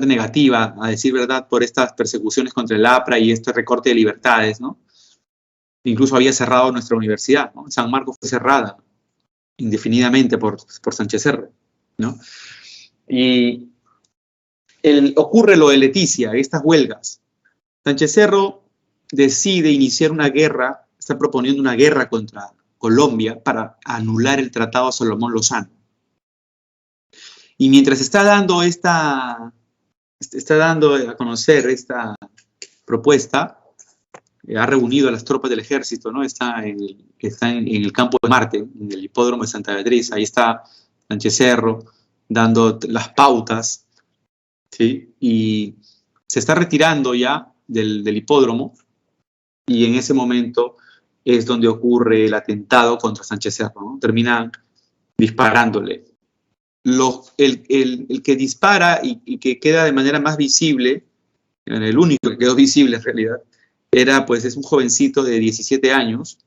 negativa, a decir verdad, por estas persecuciones contra el APRA y este recorte de libertades, ¿no? Incluso había cerrado nuestra universidad, ¿no? San Marcos fue cerrada indefinidamente por Sánchez Cerro, ¿no? Y ocurre lo de Leticia, estas huelgas. Sánchez Cerro decide iniciar una guerra, está proponiendo una guerra contra Colombia para anular el Tratado Salomón Lozano. Y mientras está dando a conocer esta propuesta, ha reunido a las tropas del ejército, ¿no? Está en el campo de Marte, en el hipódromo de Santa Beatriz. Ahí está Sánchez Cerro dando las pautas, ¿sí? Y se está retirando ya del hipódromo, y en ese momento es donde ocurre el atentado contra Sánchez Cerro, ¿no? Terminan disparándole. El que dispara y que queda de manera más visible, el único que quedó visible en realidad, es un jovencito de 17 años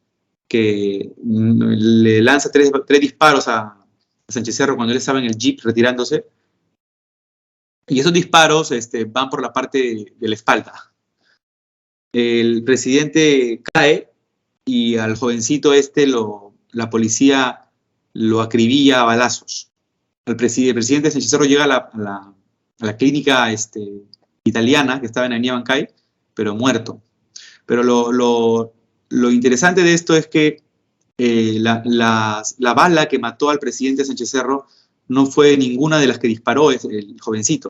que le lanza tres disparos a Sánchez Cerro cuando él estaba en el jeep retirándose, y esos disparos van por la parte de la espalda. El presidente cae y al jovencito la policía lo acribilla a balazos. El presidente Sánchez Cerro llega a la clínica italiana que estaba en Avenida Bancay, pero muerto. Pero lo interesante de esto es que la bala que mató al presidente Sánchez Cerro no fue ninguna de las que disparó el jovencito,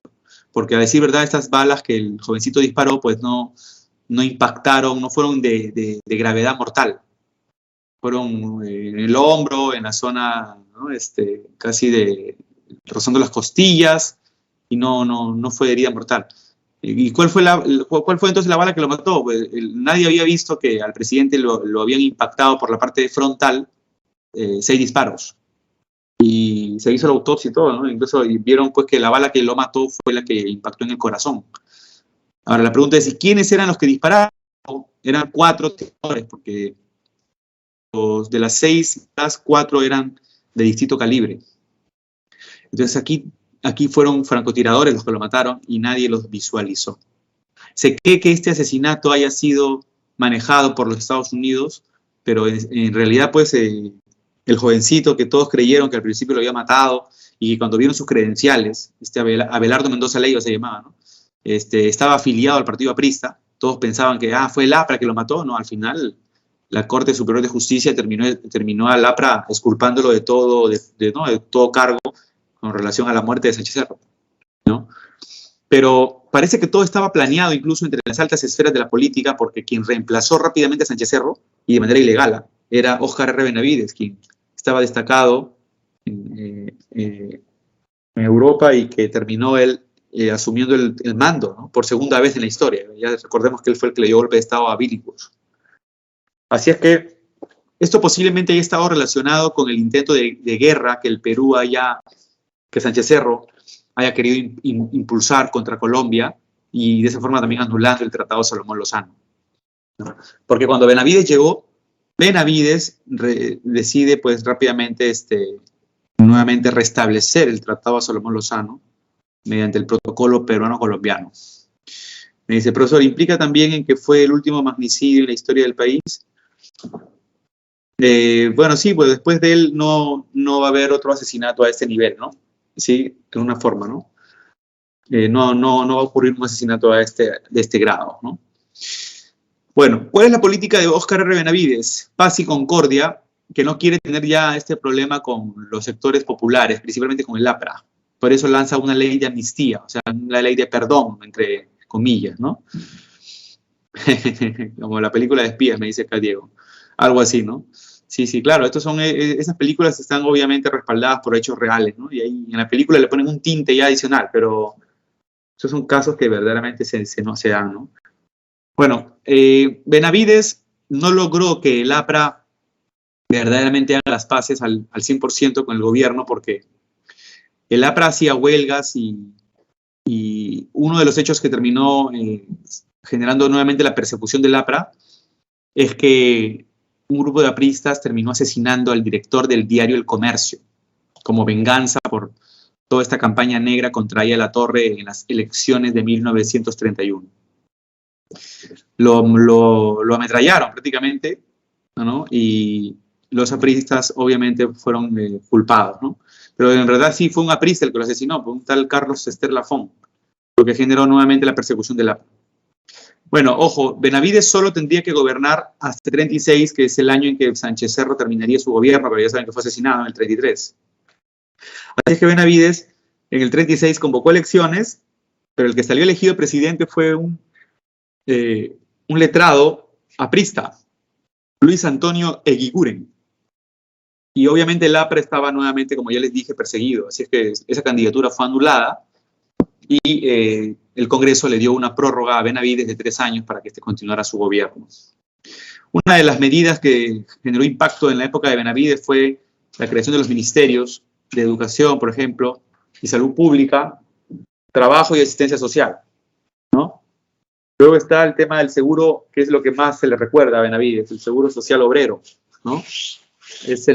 porque a decir verdad, estas balas que el jovencito disparó pues no impactaron, no fueron de gravedad mortal. Fueron en el hombro, en la zona, ¿no? Casi rozando las costillas, y no fue herida mortal. ¿Y cuál fue entonces la bala que lo mató? Pues, nadie había visto que al presidente lo habían impactado por la parte frontal 6 disparos. Y se hizo la autopsia y todo, ¿no? Incluso vieron pues que la bala que lo mató fue la que impactó en el corazón. Ahora la pregunta es, ¿quiénes eran los que dispararon? Eran 4 tiradores, porque de las 6, las 4 eran de distinto calibre. Entonces aquí fueron francotiradores los que lo mataron y nadie los visualizó. Se cree que este asesinato haya sido manejado por los Estados Unidos, pero en realidad pues el jovencito que todos creyeron que al principio lo había matado, y cuando vieron sus credenciales, Abelardo Mendoza Leiva se llamaba, ¿no? Estaba afiliado al partido aprista, todos pensaban que fue el APRA que lo mató. No, al final la Corte Superior de Justicia terminó al APRA exculpándolo de todo cargo con relación a la muerte de Sánchez Cerro, ¿no? Pero parece que todo estaba planeado incluso entre las altas esferas de la política, porque quien reemplazó rápidamente a Sánchez Cerro, y de manera ilegal, era Óscar R. Benavides, quien estaba destacado en Europa y que terminó él asumiendo el mando, ¿no? Por segunda vez en la historia. Ya recordemos que él fue el que le dio golpe de Estado a Billinghurst. Así es que esto posiblemente haya estado relacionado con el intento de guerra que Sánchez Cerro haya querido impulsar contra Colombia, y de esa forma también anulando el Tratado Salomón Lozano, ¿no? Porque cuando Benavides llegó, Benavides decide pues rápidamente nuevamente restablecer el Tratado de Salomón Lozano mediante el protocolo peruano-colombiano. Me dice, profesor, ¿implica también en que fue el último magnicidio en la historia del país? Bueno, sí, pues después de él no va a haber otro asesinato a este nivel, ¿no? Sí, de una forma, ¿no? No va a ocurrir un asesinato de este grado, ¿no? Bueno, ¿cuál es la política de Óscar R. Benavides? Paz y concordia, que no quiere tener ya este problema con los sectores populares, principalmente con el APRA. Por eso lanza una ley de amnistía, o sea, una ley de perdón, entre comillas, ¿no? Como la película de espías, me dice acá Diego. Algo así, ¿no? Sí, claro, esas películas están obviamente respaldadas por hechos reales, ¿no? Y ahí en la película le ponen un tinte ya adicional, pero esos son casos que verdaderamente no se dan, ¿no? Bueno, Benavides no logró que el APRA verdaderamente haga las paces al 100% con el gobierno, porque el APRA hacía huelgas y uno de los hechos que terminó generando nuevamente la persecución del APRA es que un grupo de apristas terminó asesinando al director del diario El Comercio como venganza por toda esta campaña negra contra Aya La Torre en las elecciones de 1931. Lo ametrallaron prácticamente, ¿no? Y los apristas obviamente fueron culpados, ¿no? Pero en verdad sí fue un aprista el que lo asesinó, un tal Carlos Ester Lafón, lo que generó nuevamente la persecución de la... Bueno, ojo, Benavides solo tendría que gobernar hasta el 36, que es el año en que Sánchez Cerro terminaría su gobierno, pero ya saben que fue asesinado en el 33. Así es que Benavides en el 36 convocó elecciones, pero el que salió elegido presidente fue un letrado aprista, Luis Antonio Eguiguren. Y obviamente el APRA estaba nuevamente, como ya les dije, perseguido. Así es que esa candidatura fue anulada y el Congreso le dio una prórroga a Benavides de 3 años para que continuara su gobierno. Una de las medidas que generó impacto en la época de Benavides fue la creación de los ministerios de Educación, por ejemplo, y Salud Pública, Trabajo y Asistencia Social, ¿no? Luego está el tema del seguro, que es lo que más se le recuerda a Benavides, el seguro social obrero, ¿no? Es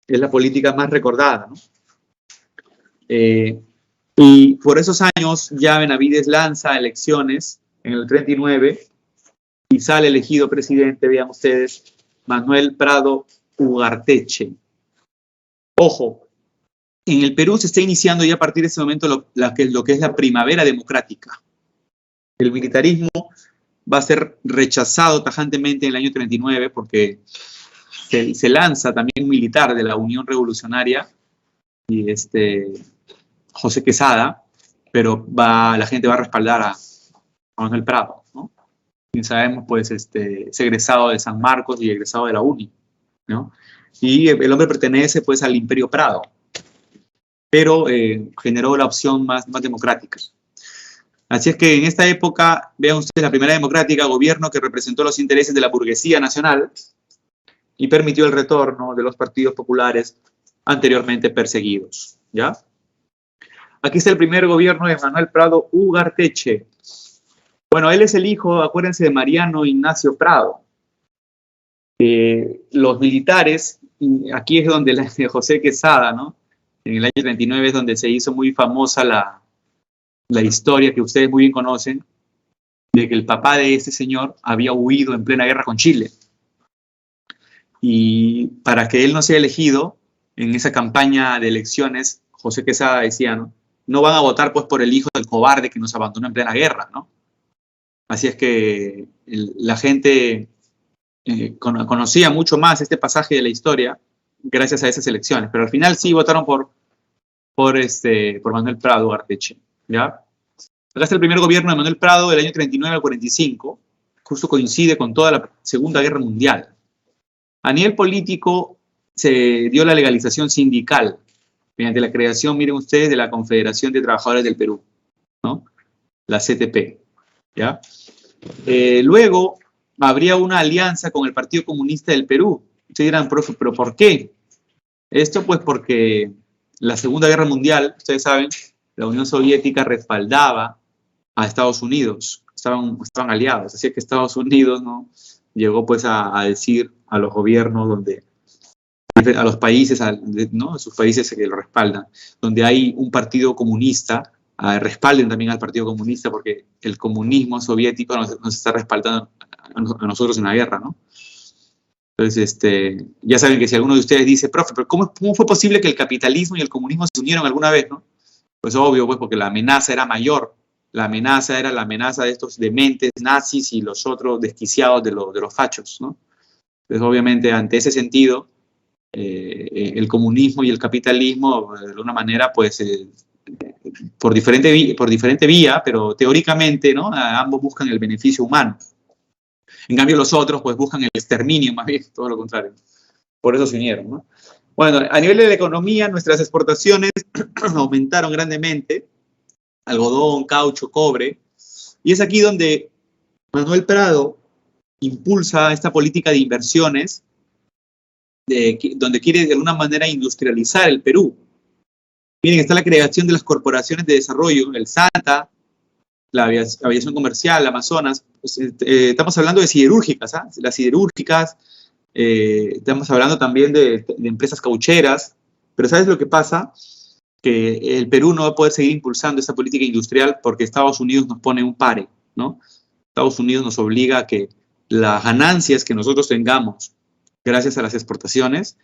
la política más recordada, ¿no? Y por esos años ya Benavides lanza elecciones en el 39 y sale elegido presidente, vean ustedes, Manuel Prado Ugarteche. Ojo, en el Perú se está iniciando ya a partir de ese momento lo que es la primavera democrática. El militarismo va a ser rechazado tajantemente en el año 39 porque se lanza también un militar de la Unión Revolucionaria y José Quesada, pero la gente va a respaldar a Manuel Prado, ¿no? Y sabemos, pues, es egresado de San Marcos y egresado de la UNI, ¿no? Y el hombre pertenece, pues, al Imperio Prado, pero generó la opción más democrática. Así es que en esta época, vean ustedes, la primera democrática, gobierno que representó los intereses de la burguesía nacional y permitió el retorno de los partidos populares anteriormente perseguidos, ¿ya? Aquí está el primer gobierno de Manuel Prado Ugarteche. Bueno, él es el hijo, acuérdense, de Mariano Ignacio Prado. Los militares, aquí es donde de José Quesada, ¿no? En el año 39 es donde se hizo muy famosa la historia que ustedes muy bien conocen, de que el papá de este señor había huido en plena guerra con Chile. Y para que él no sea elegido, en esa campaña de elecciones, José Quesada decía, ¿no? No van a votar pues por el hijo del cobarde que nos abandonó en plena guerra, ¿no? Así es que la gente conocía mucho más este pasaje de la historia gracias a esas elecciones, pero al final sí votaron por Manuel Prado Ugarteche, ¿ya? Acá está el primer gobierno de Manuel Prado del año 39 al 45, justo coincide con toda la Segunda Guerra Mundial. A nivel político se dio la legalización sindical mediante la creación, miren ustedes, de la Confederación de Trabajadores del Perú, ¿no? La CTP, ¿ya? Luego habría una alianza con el Partido Comunista del Perú. Ustedes dirán, profe, ¿pero por qué? Esto pues porque la Segunda Guerra Mundial, ustedes saben, la Unión Soviética respaldaba a Estados Unidos, estaban aliados, así que Estados Unidos, ¿no? Llegó pues a decir, a los gobiernos a los países, ¿no? A sus países que lo respaldan, donde hay un partido comunista, respalden también al partido comunista, porque el comunismo soviético nos está respaldando a nosotros en la guerra, ¿no? Entonces, ya saben que si alguno de ustedes dice, profe, pero ¿cómo fue posible que el capitalismo y el comunismo se unieron alguna vez, no? Pues obvio, pues porque la amenaza era mayor. La amenaza era la amenaza de estos dementes nazis y los otros desquiciados de los fachos, ¿no? Entonces, obviamente, ante ese sentido, el comunismo y el capitalismo, de alguna manera, pues, por diferente vía, pero teóricamente, ¿no? Ambos buscan el beneficio humano. En cambio, los otros, pues, buscan el exterminio, más bien, todo lo contrario. Por eso se unieron, ¿no? Bueno, a nivel de la economía, nuestras exportaciones aumentaron grandemente, algodón, caucho, cobre, y es aquí donde Manuel Prado impulsa esta política de inversiones, donde quiere de alguna manera industrializar el Perú. Miren, está la creación de las corporaciones de desarrollo, el SATA, la aviación comercial, Amazonas. Pues, estamos hablando de siderúrgicas, ¿ah? Las siderúrgicas, estamos hablando también de empresas caucheras, pero ¿sabes lo que pasa? Que el Perú no va a poder seguir impulsando esa política industrial porque Estados Unidos nos pone un pare, ¿no? Estados Unidos nos obliga a que las ganancias que nosotros tengamos gracias a las exportaciones,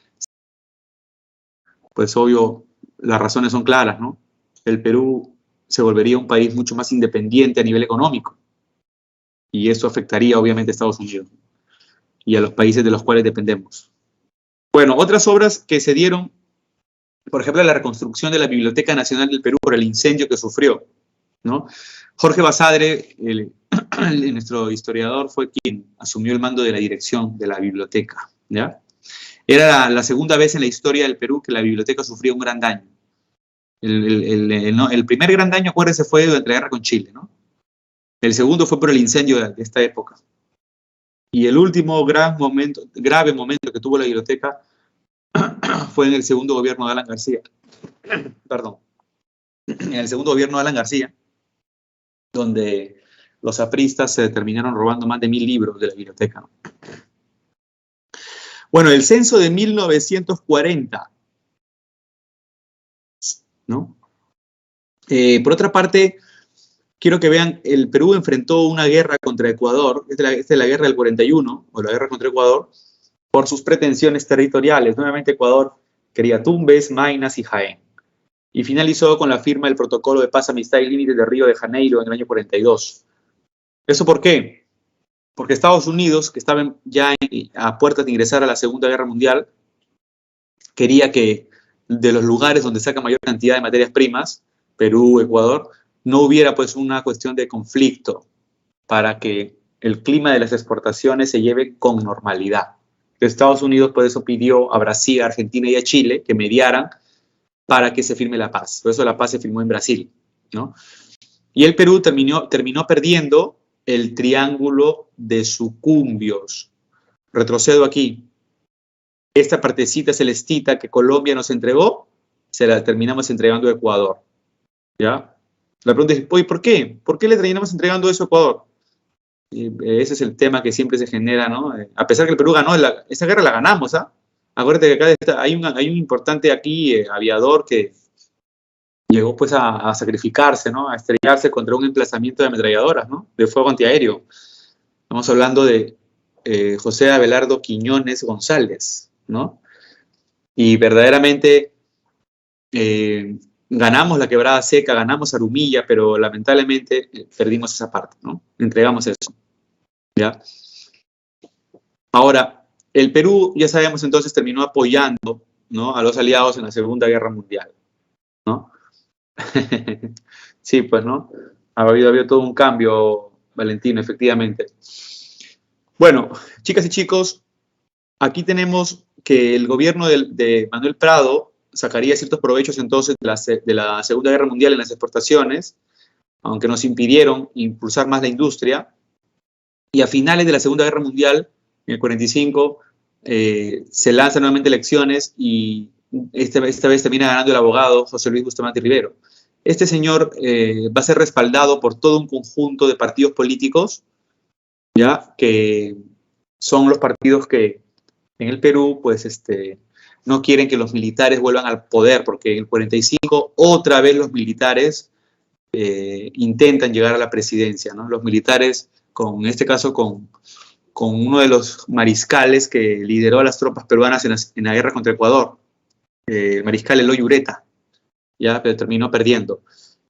pues obvio, las razones son claras, ¿no? El Perú se volvería un país mucho más independiente a nivel económico y eso afectaría obviamente a Estados Unidos y a los países de los cuales dependemos. Bueno, otras obras que se dieron, por ejemplo, la reconstrucción de la Biblioteca Nacional del Perú por el incendio que sufrió, ¿no? Jorge Basadre, nuestro historiador, fue quien asumió el mando de la dirección de la biblioteca, ¿ya? Era la segunda vez en la historia del Perú que la biblioteca sufría un gran daño. El primer gran daño, acuérdense, fue durante la guerra con Chile, ¿no? El segundo fue por el incendio de esta época. Y el último grave momento que tuvo la biblioteca fue en el segundo gobierno de Alan García. Perdón. En el segundo gobierno de Alan García, donde los apristas se terminaron robando más de 1000 libros de la biblioteca, ¿no? Bueno, el censo de 1940, ¿no? Por otra parte, quiero que vean, el Perú enfrentó una guerra contra Ecuador, esta es la guerra del 41, o la guerra contra Ecuador, por sus pretensiones territoriales. Nuevamente Ecuador quería Tumbes, Maynas y Jaén. Y finalizó con la firma del Protocolo de Paz, Amistad y Límites de Río de Janeiro en el año 42. ¿Eso por qué? Porque Estados Unidos, que estaba ya a puertas de ingresar a la Segunda Guerra Mundial, quería que de los lugares donde saca mayor cantidad de materias primas, Perú, Ecuador, no hubiera pues una cuestión de conflicto para que el clima de las exportaciones se lleve con normalidad. Estados Unidos por eso pidió a Brasil, a Argentina y a Chile que mediaran para que se firme la paz. Por eso la paz se firmó en Brasil, ¿no? Y el Perú terminó perdiendo el triángulo de Sucumbios. Retrocedo aquí. Esta partecita celestita que Colombia nos entregó, se la terminamos entregando a Ecuador, ¿ya? La pregunta es, oye, ¿por qué? ¿Por qué le terminamos entregando eso a Ecuador? Y ese es el tema que siempre se genera, ¿no? A pesar que el Perú ganó, esa guerra la ganamos, ¿ah? Acuérdate que acá hay un importante aquí aviador que llegó pues a sacrificarse, ¿no? A estrellarse contra un emplazamiento de ametralladoras, ¿no? De fuego antiaéreo. Estamos hablando de José Abelardo Quiñones González, ¿no? Y verdaderamente ganamos la Quebrada Seca, ganamos Arumilla, pero lamentablemente perdimos esa parte, ¿no? Entregamos eso, ¿ya? Ahora, el Perú, ya sabemos entonces, terminó apoyando, ¿no?, a los aliados en la Segunda Guerra Mundial, ¿no? Sí, pues, ¿no? Ha habido todo un cambio, Valentino, efectivamente. Bueno, chicas y chicos, aquí tenemos que el gobierno de Manuel Prado sacaría ciertos provechos entonces de la Segunda Guerra Mundial en las exportaciones, aunque nos impidieron impulsar más la industria. Y a finales de la Segunda Guerra Mundial, en el 45, se lanzan nuevamente elecciones y esta vez termina ganando el abogado José Luis Bustamante Rivero. Este señor va a ser respaldado por todo un conjunto de partidos políticos, ¿ya?, que son los partidos que en el Perú, pues no quieren que los militares vuelvan al poder, porque en el 45 otra vez los militares intentan llegar a la presidencia, ¿no? Los militares, en este caso con uno de los mariscales que lideró a las tropas peruanas en la guerra contra Ecuador, el mariscal Eloy Ureta, ya, pero terminó perdiendo.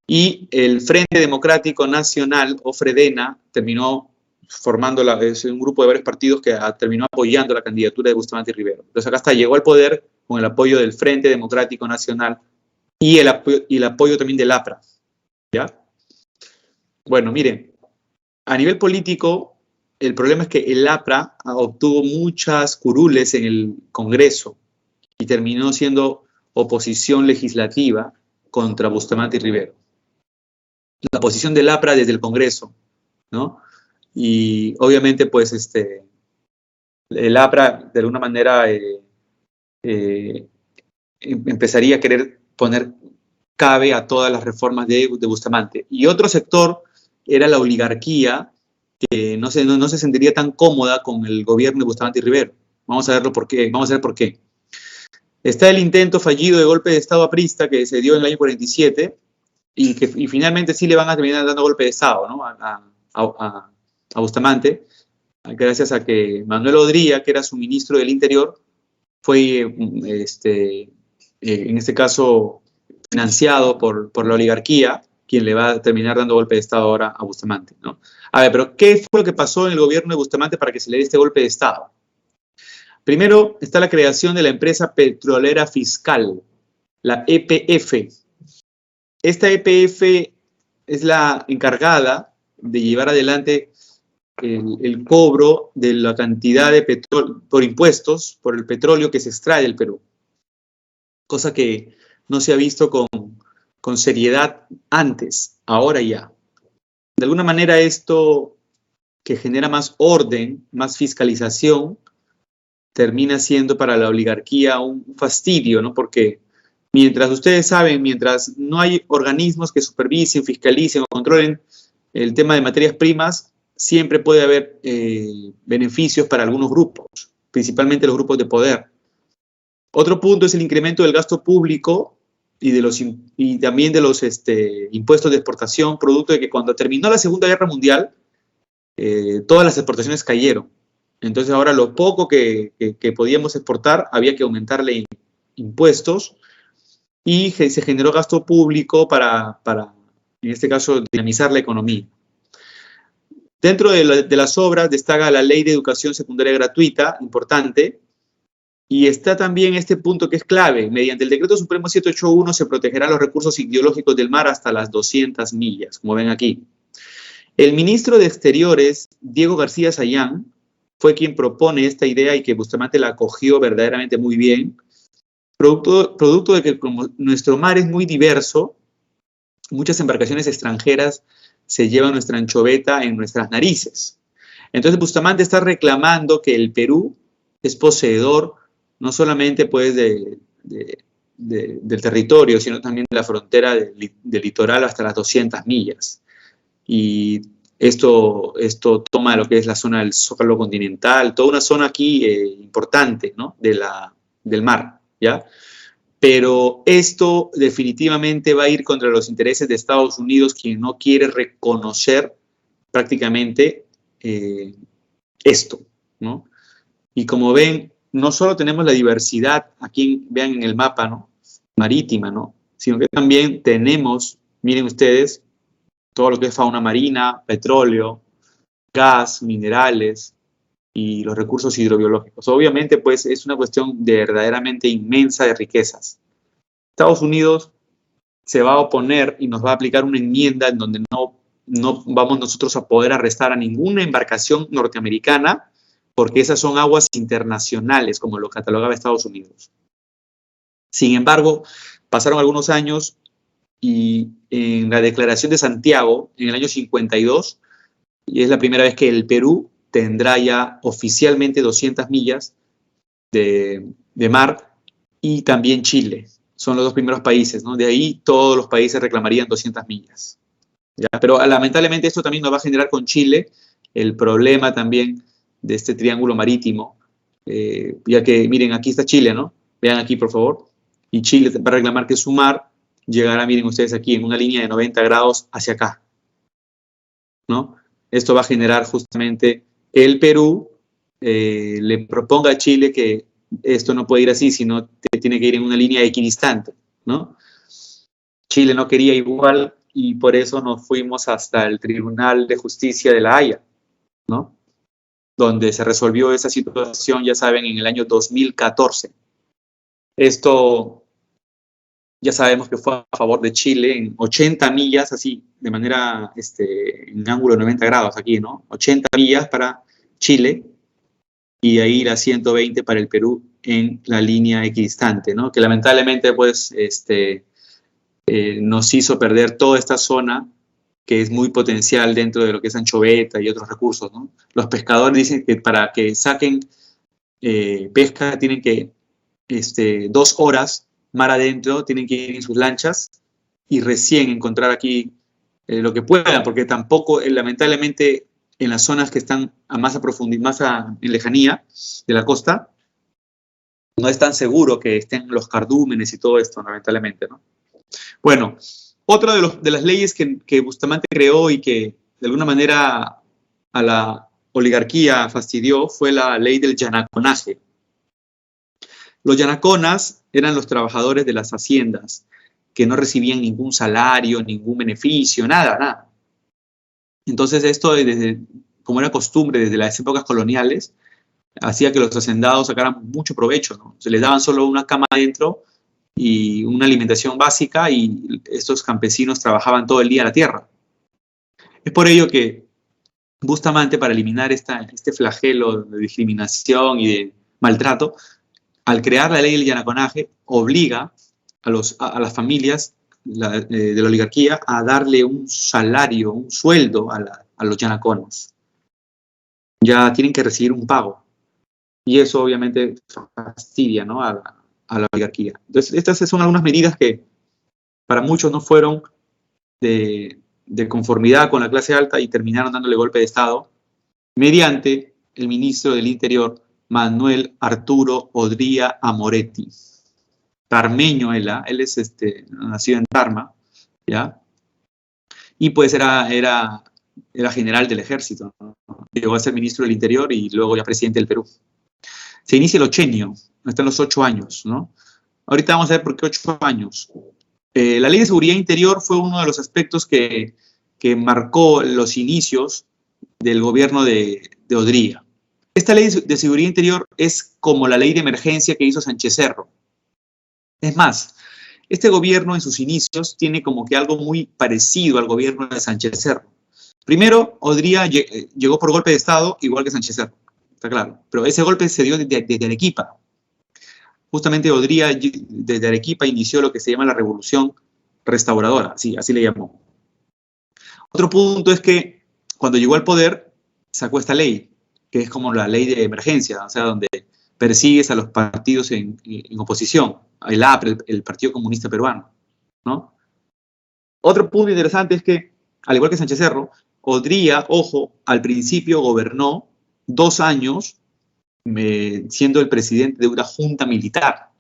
Y el Frente Democrático Nacional, o Fredena, terminó formando un grupo de varios partidos que terminó apoyando la candidatura de Bustamante Rivero. Entonces acá llegó al poder con el apoyo del Frente Democrático Nacional y el apoyo también del APRA, ¿ya? Bueno, miren, a nivel político, el problema es que el APRA obtuvo muchas curules en el Congreso y terminó siendo oposición legislativa contra Bustamante y Rivero. La posición del APRA desde el Congreso, ¿no? Y obviamente, pues, el APRA, de alguna manera, empezaría a querer poner cabe a todas las reformas de Bustamante. Y otro sector era la oligarquía, que no se sentiría tan cómoda con el gobierno de Bustamante y Rivero. Vamos a verlo por qué. Vamos a ver por qué. Está el intento fallido de golpe de Estado aprista que se dio en el año 47 y finalmente sí le van a terminar dando golpe de Estado, ¿no? a Bustamante, gracias a que Manuel Odría, que era su ministro del Interior, fue, en este caso, financiado por la oligarquía, quien le va a terminar dando golpe de Estado ahora a Bustamante, ¿no? A ver, pero ¿qué fue lo que pasó en el gobierno de Bustamante para que se le dé este golpe de Estado? Primero está la creación de la empresa petrolera fiscal, la EPF. Esta EPF es la encargada de llevar adelante el cobro de la cantidad de petróleo por impuestos por el petróleo que se extrae del Perú. Cosa que no se ha visto con seriedad antes, ahora ya. De alguna manera esto, que genera más orden, más fiscalización, termina siendo para la oligarquía un fastidio, ¿no? Porque mientras ustedes saben, mientras no hay organismos que supervisen, fiscalicen o controlen el tema de materias primas, siempre puede haber beneficios para algunos grupos, principalmente los grupos de poder. Otro punto es el incremento del gasto público y también de los impuestos de exportación, producto de que cuando terminó la Segunda Guerra Mundial, todas las exportaciones cayeron. Entonces ahora lo poco que podíamos exportar había que aumentarle impuestos y se generó gasto público para en este caso, dinamizar la economía. Dentro de las obras destaca la Ley de Educación Secundaria Gratuita, importante, y está también este punto que es clave. Mediante el Decreto Supremo 781 se protegerán los recursos ideológicos del mar hasta las 200 millas, como ven aquí. El ministro de Exteriores, Diego García Sayán, fue quien propone esta idea y que Bustamante la acogió verdaderamente muy bien, producto de que como nuestro mar es muy diverso, muchas embarcaciones extranjeras se llevan nuestra anchoveta en nuestras narices. Entonces Bustamante está reclamando que el Perú es poseedor no solamente pues del territorio, sino también de la frontera del litoral hasta las 200 millas. Y esto toma lo que es la zona del Zócalo continental, toda una zona aquí importante, ¿no? del mar, ¿ya? Pero esto definitivamente va a ir contra los intereses de Estados Unidos, quien no quiere reconocer prácticamente esto, ¿no? Y como ven, no solo tenemos la diversidad, aquí vean en el mapa, ¿no? Marítima, ¿no? Sino que también tenemos, miren ustedes, todo lo que es fauna marina, petróleo, gas, minerales y los recursos hidrobiológicos. Obviamente, pues, es una cuestión verdaderamente inmensa de riquezas. Estados Unidos se va a oponer y nos va a aplicar una enmienda en donde no vamos nosotros a poder arrestar a ninguna embarcación norteamericana porque esas son aguas internacionales, como lo catalogaba Estados Unidos. Sin embargo, pasaron algunos años y en la Declaración de Santiago, en el año 52, y es la primera vez que el Perú tendrá ya oficialmente 200 millas de mar, y también Chile. Son los dos primeros países, ¿no? De ahí todos los países reclamarían 200 millas. ¿Ya? Pero lamentablemente esto también nos va a generar con Chile el problema también de este triángulo marítimo ya que, miren, aquí está Chile, ¿no? Vean aquí, por favor. Y Chile va a reclamar que su mar llegará, miren ustedes aquí, en una línea de 90 grados hacia acá, ¿no? Esto va a generar justamente que el Perú le proponga a Chile que esto no puede ir así, sino que tiene que ir en una línea equidistante, ¿no? Chile no quería igual y por eso nos fuimos hasta el Tribunal de Justicia de La Haya, ¿no? Donde se resolvió esa situación, ya saben, en el año 2014. Esto ya sabemos que fue a favor de Chile en 80 millas, así, de manera, en ángulo de 90 grados aquí, ¿no? 80 millas para Chile y ahí la 120 para el Perú en la línea equidistante, ¿no? Que lamentablemente, pues, nos hizo perder toda esta zona que es muy potencial dentro de lo que es anchoveta y otros recursos, ¿no? Los pescadores dicen que para que saquen pesca tienen que 2 horas mar adentro, tienen que ir en sus lanchas y recién encontrar aquí lo que puedan, porque tampoco, lamentablemente, en las zonas que están más a profundidad, en lejanía de la costa, no es tan seguro que estén los cardúmenes y todo esto, lamentablemente, ¿no? Bueno, otra de las leyes que Bustamante creó y que de alguna manera a la oligarquía fastidió fue la ley del yanaconaje. Los yanaconas eran los trabajadores de las haciendas que no recibían ningún salario, ningún beneficio, nada, nada. Entonces esto, como era costumbre desde las épocas coloniales, hacía que los hacendados sacaran mucho provecho, ¿no? Se les daban solo una cama adentro y una alimentación básica y estos campesinos trabajaban todo el día la tierra. Es por ello que Bustamante, para eliminar este flagelo de discriminación y de maltrato, al crear la ley del yanaconaje, obliga a las familias de la oligarquía a darle un salario, un sueldo a los yanaconos. Ya tienen que recibir un pago. Y eso obviamente fastidia, ¿no?, a la oligarquía. Entonces, estas son algunas medidas que para muchos no fueron de conformidad con la clase alta y terminaron dándole golpe de Estado mediante el ministro del Interior, Manuel Arturo Odría Amoretti. Tarmeño él es nacido en Tarma, ¿ya? Y pues era general del ejército, ¿no? Llegó a ser ministro del Interior y luego ya presidente del Perú. Se inicia el ochenio, están los 8 años, ¿no? Ahorita vamos a ver por qué 8 años. La Ley de Seguridad Interior fue uno de los aspectos que marcó los inicios del gobierno de Odría. Esta Ley de Seguridad Interior es como la ley de emergencia que hizo Sánchez Cerro. Es más, este gobierno en sus inicios tiene como que algo muy parecido al gobierno de Sánchez Cerro. Primero, Odría llegó por golpe de Estado, igual que Sánchez Cerro, está claro. Pero ese golpe se dio desde Arequipa. Justamente Odría, desde Arequipa, inició lo que se llama la Revolución Restauradora, así le llamó. Otro punto es que cuando llegó al poder, sacó esta ley, que es como la ley de emergencia, o sea, donde persigues a los partidos en oposición, el APRE, el Partido Comunista Peruano, ¿no? Otro punto interesante es que, al igual que Sánchez Cerro, Odría, ojo, al principio gobernó 2 años siendo el presidente de una junta militar.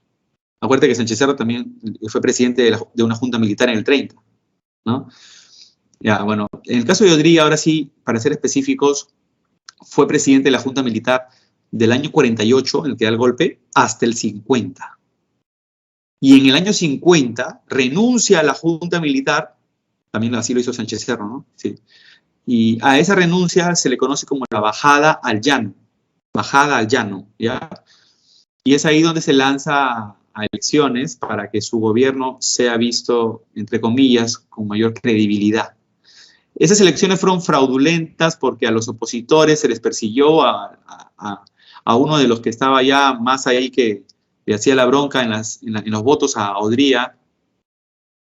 Acuérdate que Sánchez Cerro también fue presidente de una junta militar en el 30, ¿no? Ya, bueno, en el caso de Odría, ahora sí, para ser específicos, fue presidente de la junta militar del año 48, en el que da el golpe, hasta el 50. Y en el año 50 renuncia a la junta militar, también así lo hizo Sánchez Cerro, ¿no? Sí. Y a esa renuncia se le conoce como la bajada al llano, ¿ya? Y es ahí donde se lanza a elecciones para que su gobierno sea visto, entre comillas, con mayor credibilidad. Esas elecciones fueron fraudulentas porque a los opositores se les persiguió, a uno de los que estaba ya más ahí que le hacía la bronca en los votos a Odría,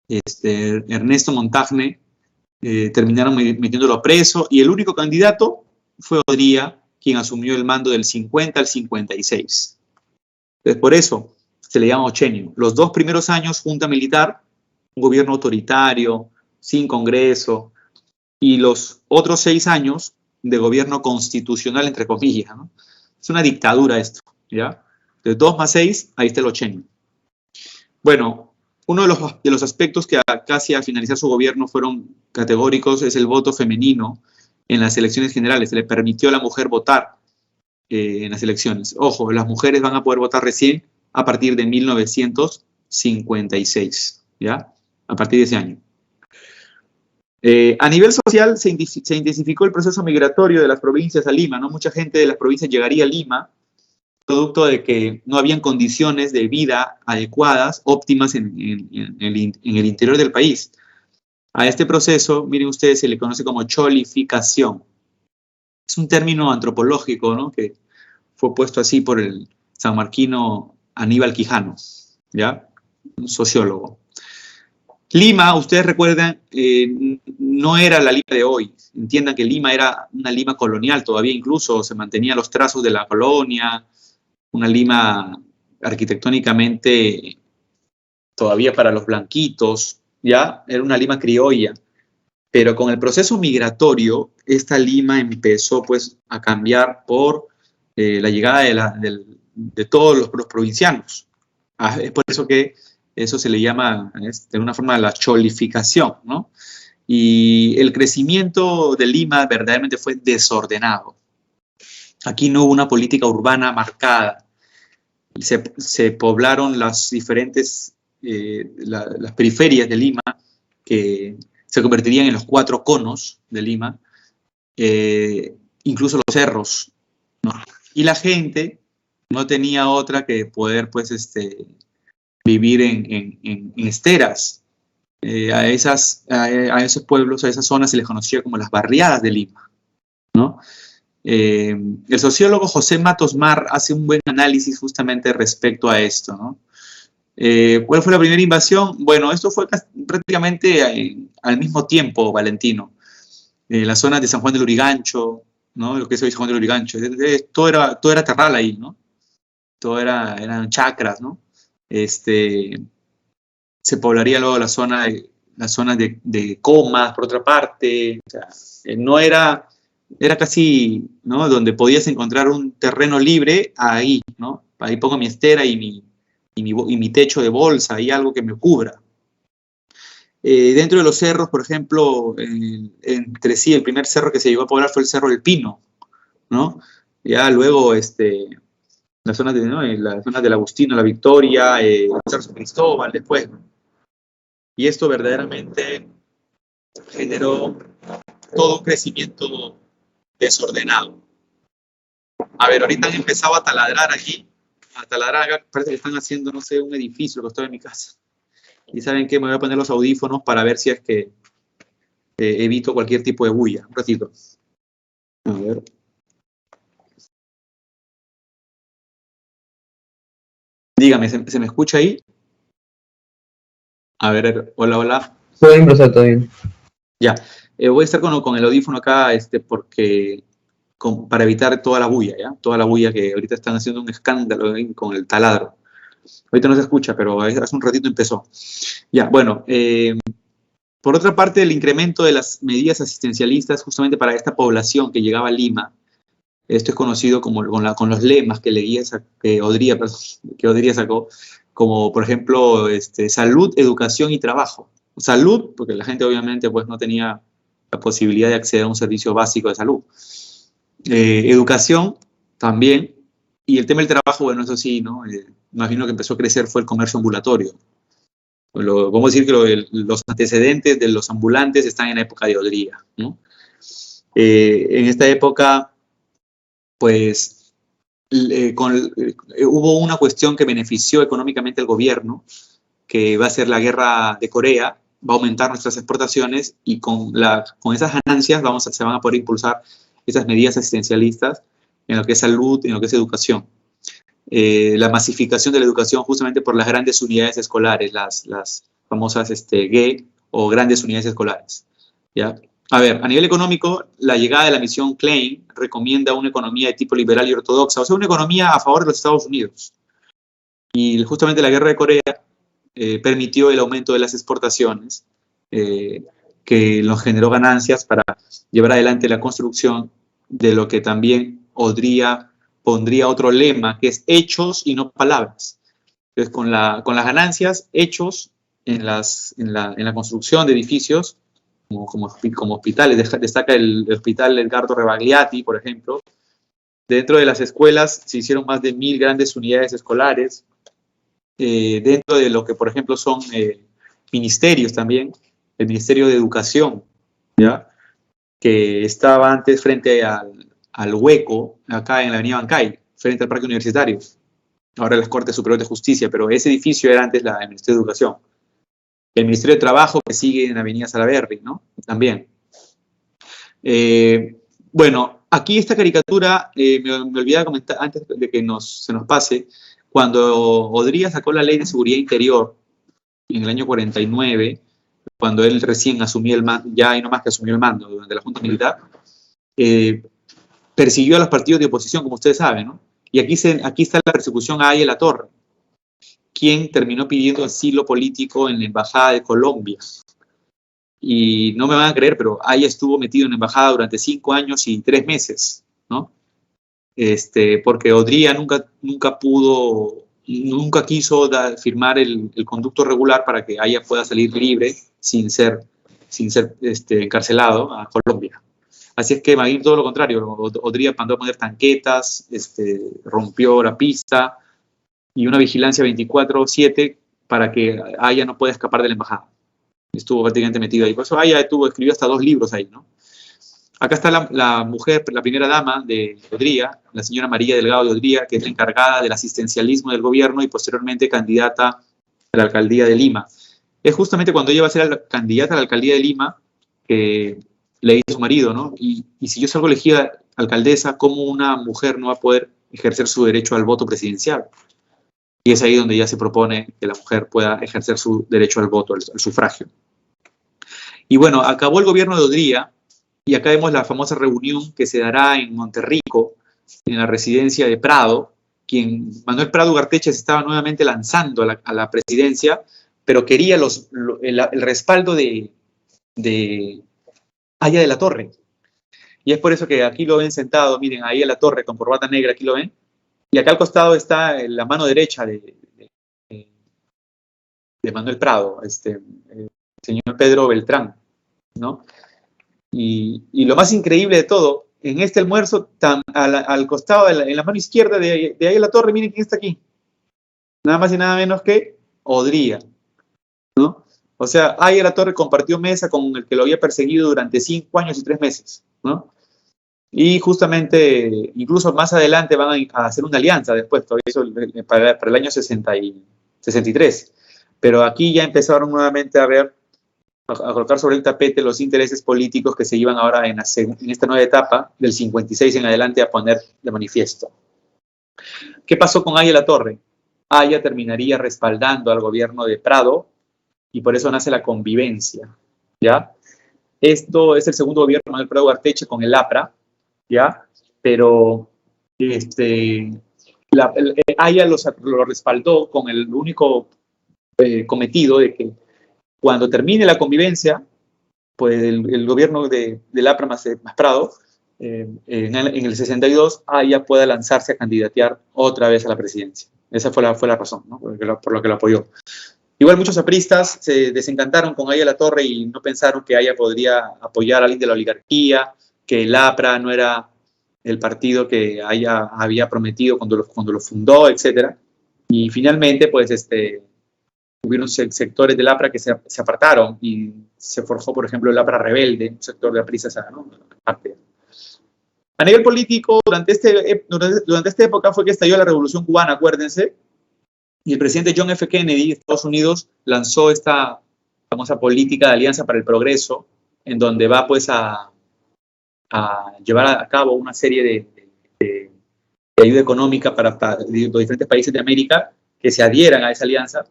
Ernesto Montagne, terminaron metiéndolo preso y el único candidato fue Odría, quien asumió el mando del 50 al 56. Entonces, por eso se le llama ochenio. Los 2 primeros años, junta militar, un gobierno autoritario, sin congreso, y los otros 6 años de gobierno constitucional, entre comillas, ¿no? Es una dictadura esto. ¿ya? De 2 más 6, ahí está el 80. Bueno, uno de los aspectos que casi al finalizar su gobierno fueron categóricos es el voto femenino en las elecciones generales. Se le permitió a la mujer votar en las elecciones. Ojo, las mujeres van a poder votar recién a partir de 1956, ¿ya? A partir de ese año. A nivel social se intensificó el proceso migratorio de las provincias a Lima, ¿no? Mucha gente de las provincias llegaría a Lima, producto de que no habían condiciones de vida adecuadas, óptimas en el interior del país. A este proceso, miren ustedes, se le conoce como cholificación. Es un término antropológico, ¿no? Que fue puesto así por el sanmarquino Aníbal Quijano, ¿ya? Un sociólogo. Lima, ustedes recuerdan, no era la Lima de hoy. Entiendan que Lima era una Lima colonial, todavía incluso se mantenían los trazos de la colonia, una Lima arquitectónicamente todavía para los blanquitos, ¿ya? Era una Lima criolla. Pero con el proceso migratorio, esta Lima empezó pues a cambiar por la llegada de todos los provincianos. Es por eso que eso se le llama, de una forma, la cholificación, ¿no? Y el crecimiento de Lima verdaderamente fue desordenado. Aquí no hubo una política urbana marcada. Se poblaron las diferentes, las periferias de Lima, que se convertirían en los 4 conos de Lima, incluso los cerros, ¿no? Y la gente no tenía otra que poder, pues, vivir en esteras. A esos pueblos, a esas zonas se les conocía como las barriadas de Lima, ¿no? El sociólogo José Matos Mar hace un buen análisis justamente respecto a esto, ¿no? ¿Cuál fue la primera invasión? Bueno, esto fue prácticamente al mismo tiempo, Valentino. Las zonas de San Juan del Lurigancho, ¿no? Lo que es hoy San Juan del Lurigancho. Todo era terral ahí, ¿no? Todo eran chacras, ¿no? Se poblaría luego las zonas de Comas, por otra parte. O sea, no era casi, ¿no? Donde podías encontrar un terreno libre, ahí, ¿no? Ahí pongo mi estera y mi techo de bolsa, hay algo que me cubra. Dentro de los cerros, por ejemplo, entre sí, el primer cerro que se llegó a poblar fue el Cerro del Pino, ¿no? Ya luego, las zonas del Agustino, la Victoria, el Cerro San Cristóbal, después, ¿no? Y esto verdaderamente generó todo un crecimiento desordenado. A ver, ahorita han empezado a taladrar aquí, acá, parece que están haciendo, no sé, un edificio que está en mi casa. Y ¿saben qué? Me voy a poner los audífonos para ver si es que evito cualquier tipo de bulla. Un ratito. A ver. Dígame, ¿se me escucha ahí? A ver, hola, hola. Todo bien, profesor, todo bien. Ya, voy a estar con el audífono acá, porque para evitar toda la bulla, ¿ya? Toda la bulla que ahorita están haciendo un escándalo con el taladro. Ahorita no se escucha, pero hace un ratito empezó. Ya, bueno, por otra parte, el incremento de las medidas asistencialistas justamente para esta población que llegaba a Lima, esto es conocido como con los lemas que Odría sacó, como por ejemplo, salud, educación y trabajo. Salud, porque la gente obviamente pues no tenía la posibilidad de acceder a un servicio básico de salud. Educación también, y el tema del trabajo, bueno, eso sí, ¿no? Más bien lo que empezó a crecer fue el comercio ambulatorio. Vamos a decir que los antecedentes de los ambulantes están en la época de Odría, ¿no? En esta época, pues, hubo una cuestión que benefició económicamente al gobierno, que va a ser la guerra de Corea, va a aumentar nuestras exportaciones y con esas ganancias se van a poder impulsar esas medidas asistencialistas en lo que es salud, en lo que es educación. La masificación de la educación justamente por las grandes unidades escolares, las famosas GE o grandes unidades escolares, ¿ya? A ver, a nivel económico, la llegada de la misión Klein recomienda una economía de tipo liberal y ortodoxa, o sea, una economía a favor de los Estados Unidos. Y justamente la guerra de Corea permitió el aumento de las exportaciones, que nos generó ganancias para llevar adelante la construcción de lo que también Odría pondría otro lema, que es hechos y no palabras. Entonces, con las ganancias, hechos en la construcción de edificios, como hospitales, destaca el Hospital Edgardo Rebagliati, por ejemplo. Dentro de las escuelas se hicieron más de 1000 grandes unidades escolares. Dentro de lo que, por ejemplo, son ministerios también, el Ministerio de Educación, ¿ya?, que estaba antes frente al Hueco, acá en la avenida Bancay, frente al Parque Universitario. Ahora las Cortes Superiores de Justicia, pero ese edificio era antes el Ministerio de Educación. El Ministerio de Trabajo, que sigue en la avenida Salaberry, ¿no?, también. Bueno, aquí esta caricatura, me olvidaba comentar antes de que se nos pase, cuando Odría sacó la Ley de Seguridad Interior en el año 49, cuando él recién asumió el mando, ya y no más que asumió el mando durante la Junta Militar, persiguió a los partidos de oposición, como ustedes saben, ¿no? Y aquí está la persecución a Aya La Torre, quien terminó pidiendo asilo político en la Embajada de Colombia. Y no me van a creer, pero Aya estuvo metido en la embajada durante 5 años y 3 meses, ¿no? Porque Odría nunca quiso firmar el conducto regular para que Aya pueda salir libre sin ser encarcelado a Colombia. Así es que va a ir todo lo contrario. Odría mandó a poner tanquetas, rompió la pista y una vigilancia 24/7 para que Aya no pueda escapar de la embajada. Estuvo prácticamente metido ahí. Por eso Aya escribió hasta 2 libros ahí, ¿no? Acá está la mujer, la primera dama de Odría, la señora María Delgado de Odría, que es la encargada del asistencialismo del gobierno y posteriormente candidata a la alcaldía de Lima. Es justamente cuando ella va a ser candidata a la alcaldía de Lima que le dice a su marido, ¿no? Y si yo salgo elegida alcaldesa, ¿cómo una mujer no va a poder ejercer su derecho al voto presidencial? Y es ahí donde ya se propone que la mujer pueda ejercer su derecho al voto, al sufragio. Y bueno, acabó el gobierno de Odría, y acá vemos la famosa reunión que se dará en Monterrico, en la residencia de Prado, quien Manuel Prado Ugarteche se estaba nuevamente lanzando a la presidencia, pero quería el respaldo de Aya de la Torre. Y es por eso que aquí lo ven sentado, miren, ahí a la Torre con corbata negra, aquí lo ven. Y acá al costado está la mano derecha de Manuel Prado, el señor Pedro Beltrán, ¿no? Y lo más increíble de todo, en este almuerzo, al costado, en la mano izquierda de ahí a la Torre, miren quién está aquí. Nada más y nada menos que Odría, ¿no? O sea, ahí a la Torre compartió mesa con el que lo había perseguido durante 5 años y 3 meses, ¿no? Y justamente, incluso más adelante van a hacer una alianza después, todavía eso para el año 63. Pero aquí ya empezaron nuevamente a colocar sobre el tapete los intereses políticos que se iban ahora en esta nueva etapa, del 56 en adelante, a poner de manifiesto. ¿Qué pasó con Aya La Torre? Aya terminaría respaldando al gobierno de Prado y por eso nace la convivencia, ¿ya? Esto es el segundo gobierno de Manuel Prado Ugarteche con el APRA, ¿ya? Pero Aya lo respaldó con el único cometido de que cuando termine la convivencia, pues el gobierno del APRA más Prado, en el 62, Aya pueda lanzarse a candidatear otra vez a la presidencia. Esa fue la razón, ¿no? Por lo que lo apoyó. Igual muchos apristas se desencantaron con Aya La Torre y no pensaron que Aya podría apoyar a alguien de la oligarquía, que el APRA no era el partido que Aya había prometido cuando lo fundó, etc. Y finalmente, pues, hubieron sectores del APRA que se apartaron y se forjó, por ejemplo, el APRA Rebelde, un sector de apristas, ¿no? A nivel político, durante esta época fue que estalló la Revolución Cubana, acuérdense, y el presidente John F. Kennedy de Estados Unidos lanzó esta famosa política de Alianza para el Progreso, en donde va pues a llevar a cabo una serie de ayuda económica para los diferentes países de América que se adhieran a esa alianza.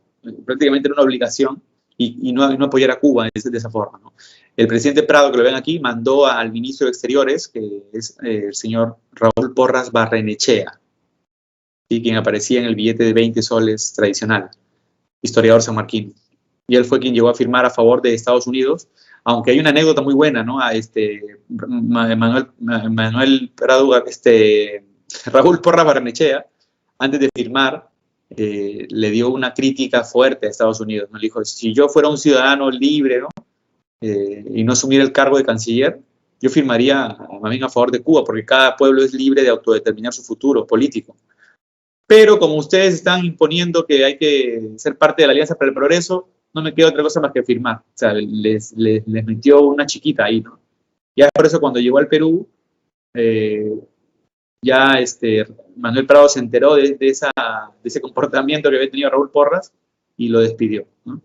Prácticamente era una obligación y no apoyar a Cuba de esa forma, ¿no? El presidente Prado, que lo ven aquí, mandó al ministro de Exteriores, que es el señor Raúl Porras Barrenechea, ¿sí? Quien aparecía en el billete de 20 soles tradicional, historiador sanmarquino. Y él fue quien llegó a firmar a favor de Estados Unidos, aunque hay una anécdota muy buena, ¿no? Manuel Prado Raúl Porras Barrenechea, antes de firmar, le dio una crítica fuerte a Estados Unidos, ¿no? Le dijo, si yo fuera un ciudadano libre, ¿no? Y no asumiera el cargo de canciller, yo firmaría más bien a favor de Cuba, porque cada pueblo es libre de autodeterminar su futuro político. Pero como ustedes están imponiendo que hay que ser parte de la Alianza para el Progreso, no me queda otra cosa más que firmar. O sea, les metió una chiquita ahí, ¿no? Ya por eso cuando llegó al Perú, ya Manuel Prado se enteró de ese comportamiento que había tenido Raúl Porras y lo despidió, ¿no?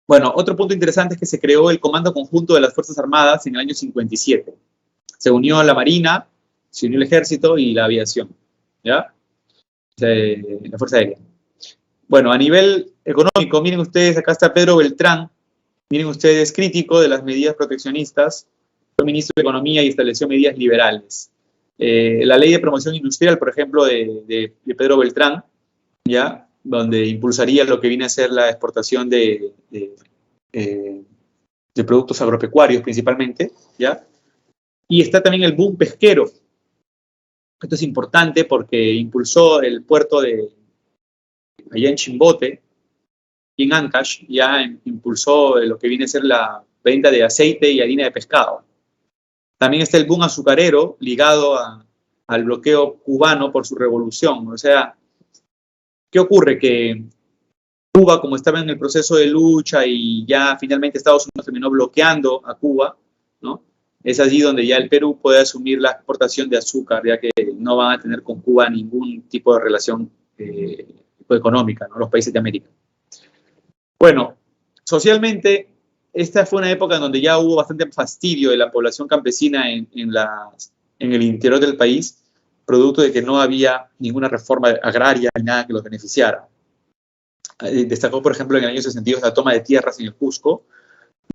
Bueno, otro punto interesante es que se creó el Comando Conjunto de las Fuerzas Armadas en el año 57. Se unió la Marina, se unió el Ejército y la Aviación, ¿ya? La Fuerza Aérea. Bueno, a nivel económico, miren ustedes, acá está Pedro Beltrán, miren ustedes, crítico de las medidas proteccionistas, fue ministro de Economía y estableció medidas liberales. La ley de promoción industrial, por ejemplo, de Pedro Beltrán, ¿ya? Donde impulsaría lo que viene a ser la exportación de productos agropecuarios principalmente, ¿ya? Y está también el boom pesquero. Esto es importante porque impulsó el puerto de allá en Chimbote y en Ancash, ya impulsó lo que viene a ser la venta de aceite y harina de pescado. También está el boom azucarero ligado al bloqueo cubano por su revolución. O sea, ¿qué ocurre? Que Cuba, como estaba en el proceso de lucha y ya finalmente Estados Unidos terminó bloqueando a Cuba, ¿no? Es allí donde ya el Perú puede asumir la exportación de azúcar, ya que no van a tener con Cuba ningún tipo de relación económica, ¿no? Los países de América. Bueno, socialmente, esta fue una época en donde ya hubo bastante fastidio de la población campesina en el interior del país, producto de que no había ninguna reforma agraria ni nada que los beneficiara. Destacó, por ejemplo, en el año 62 la toma de tierras en el Cusco,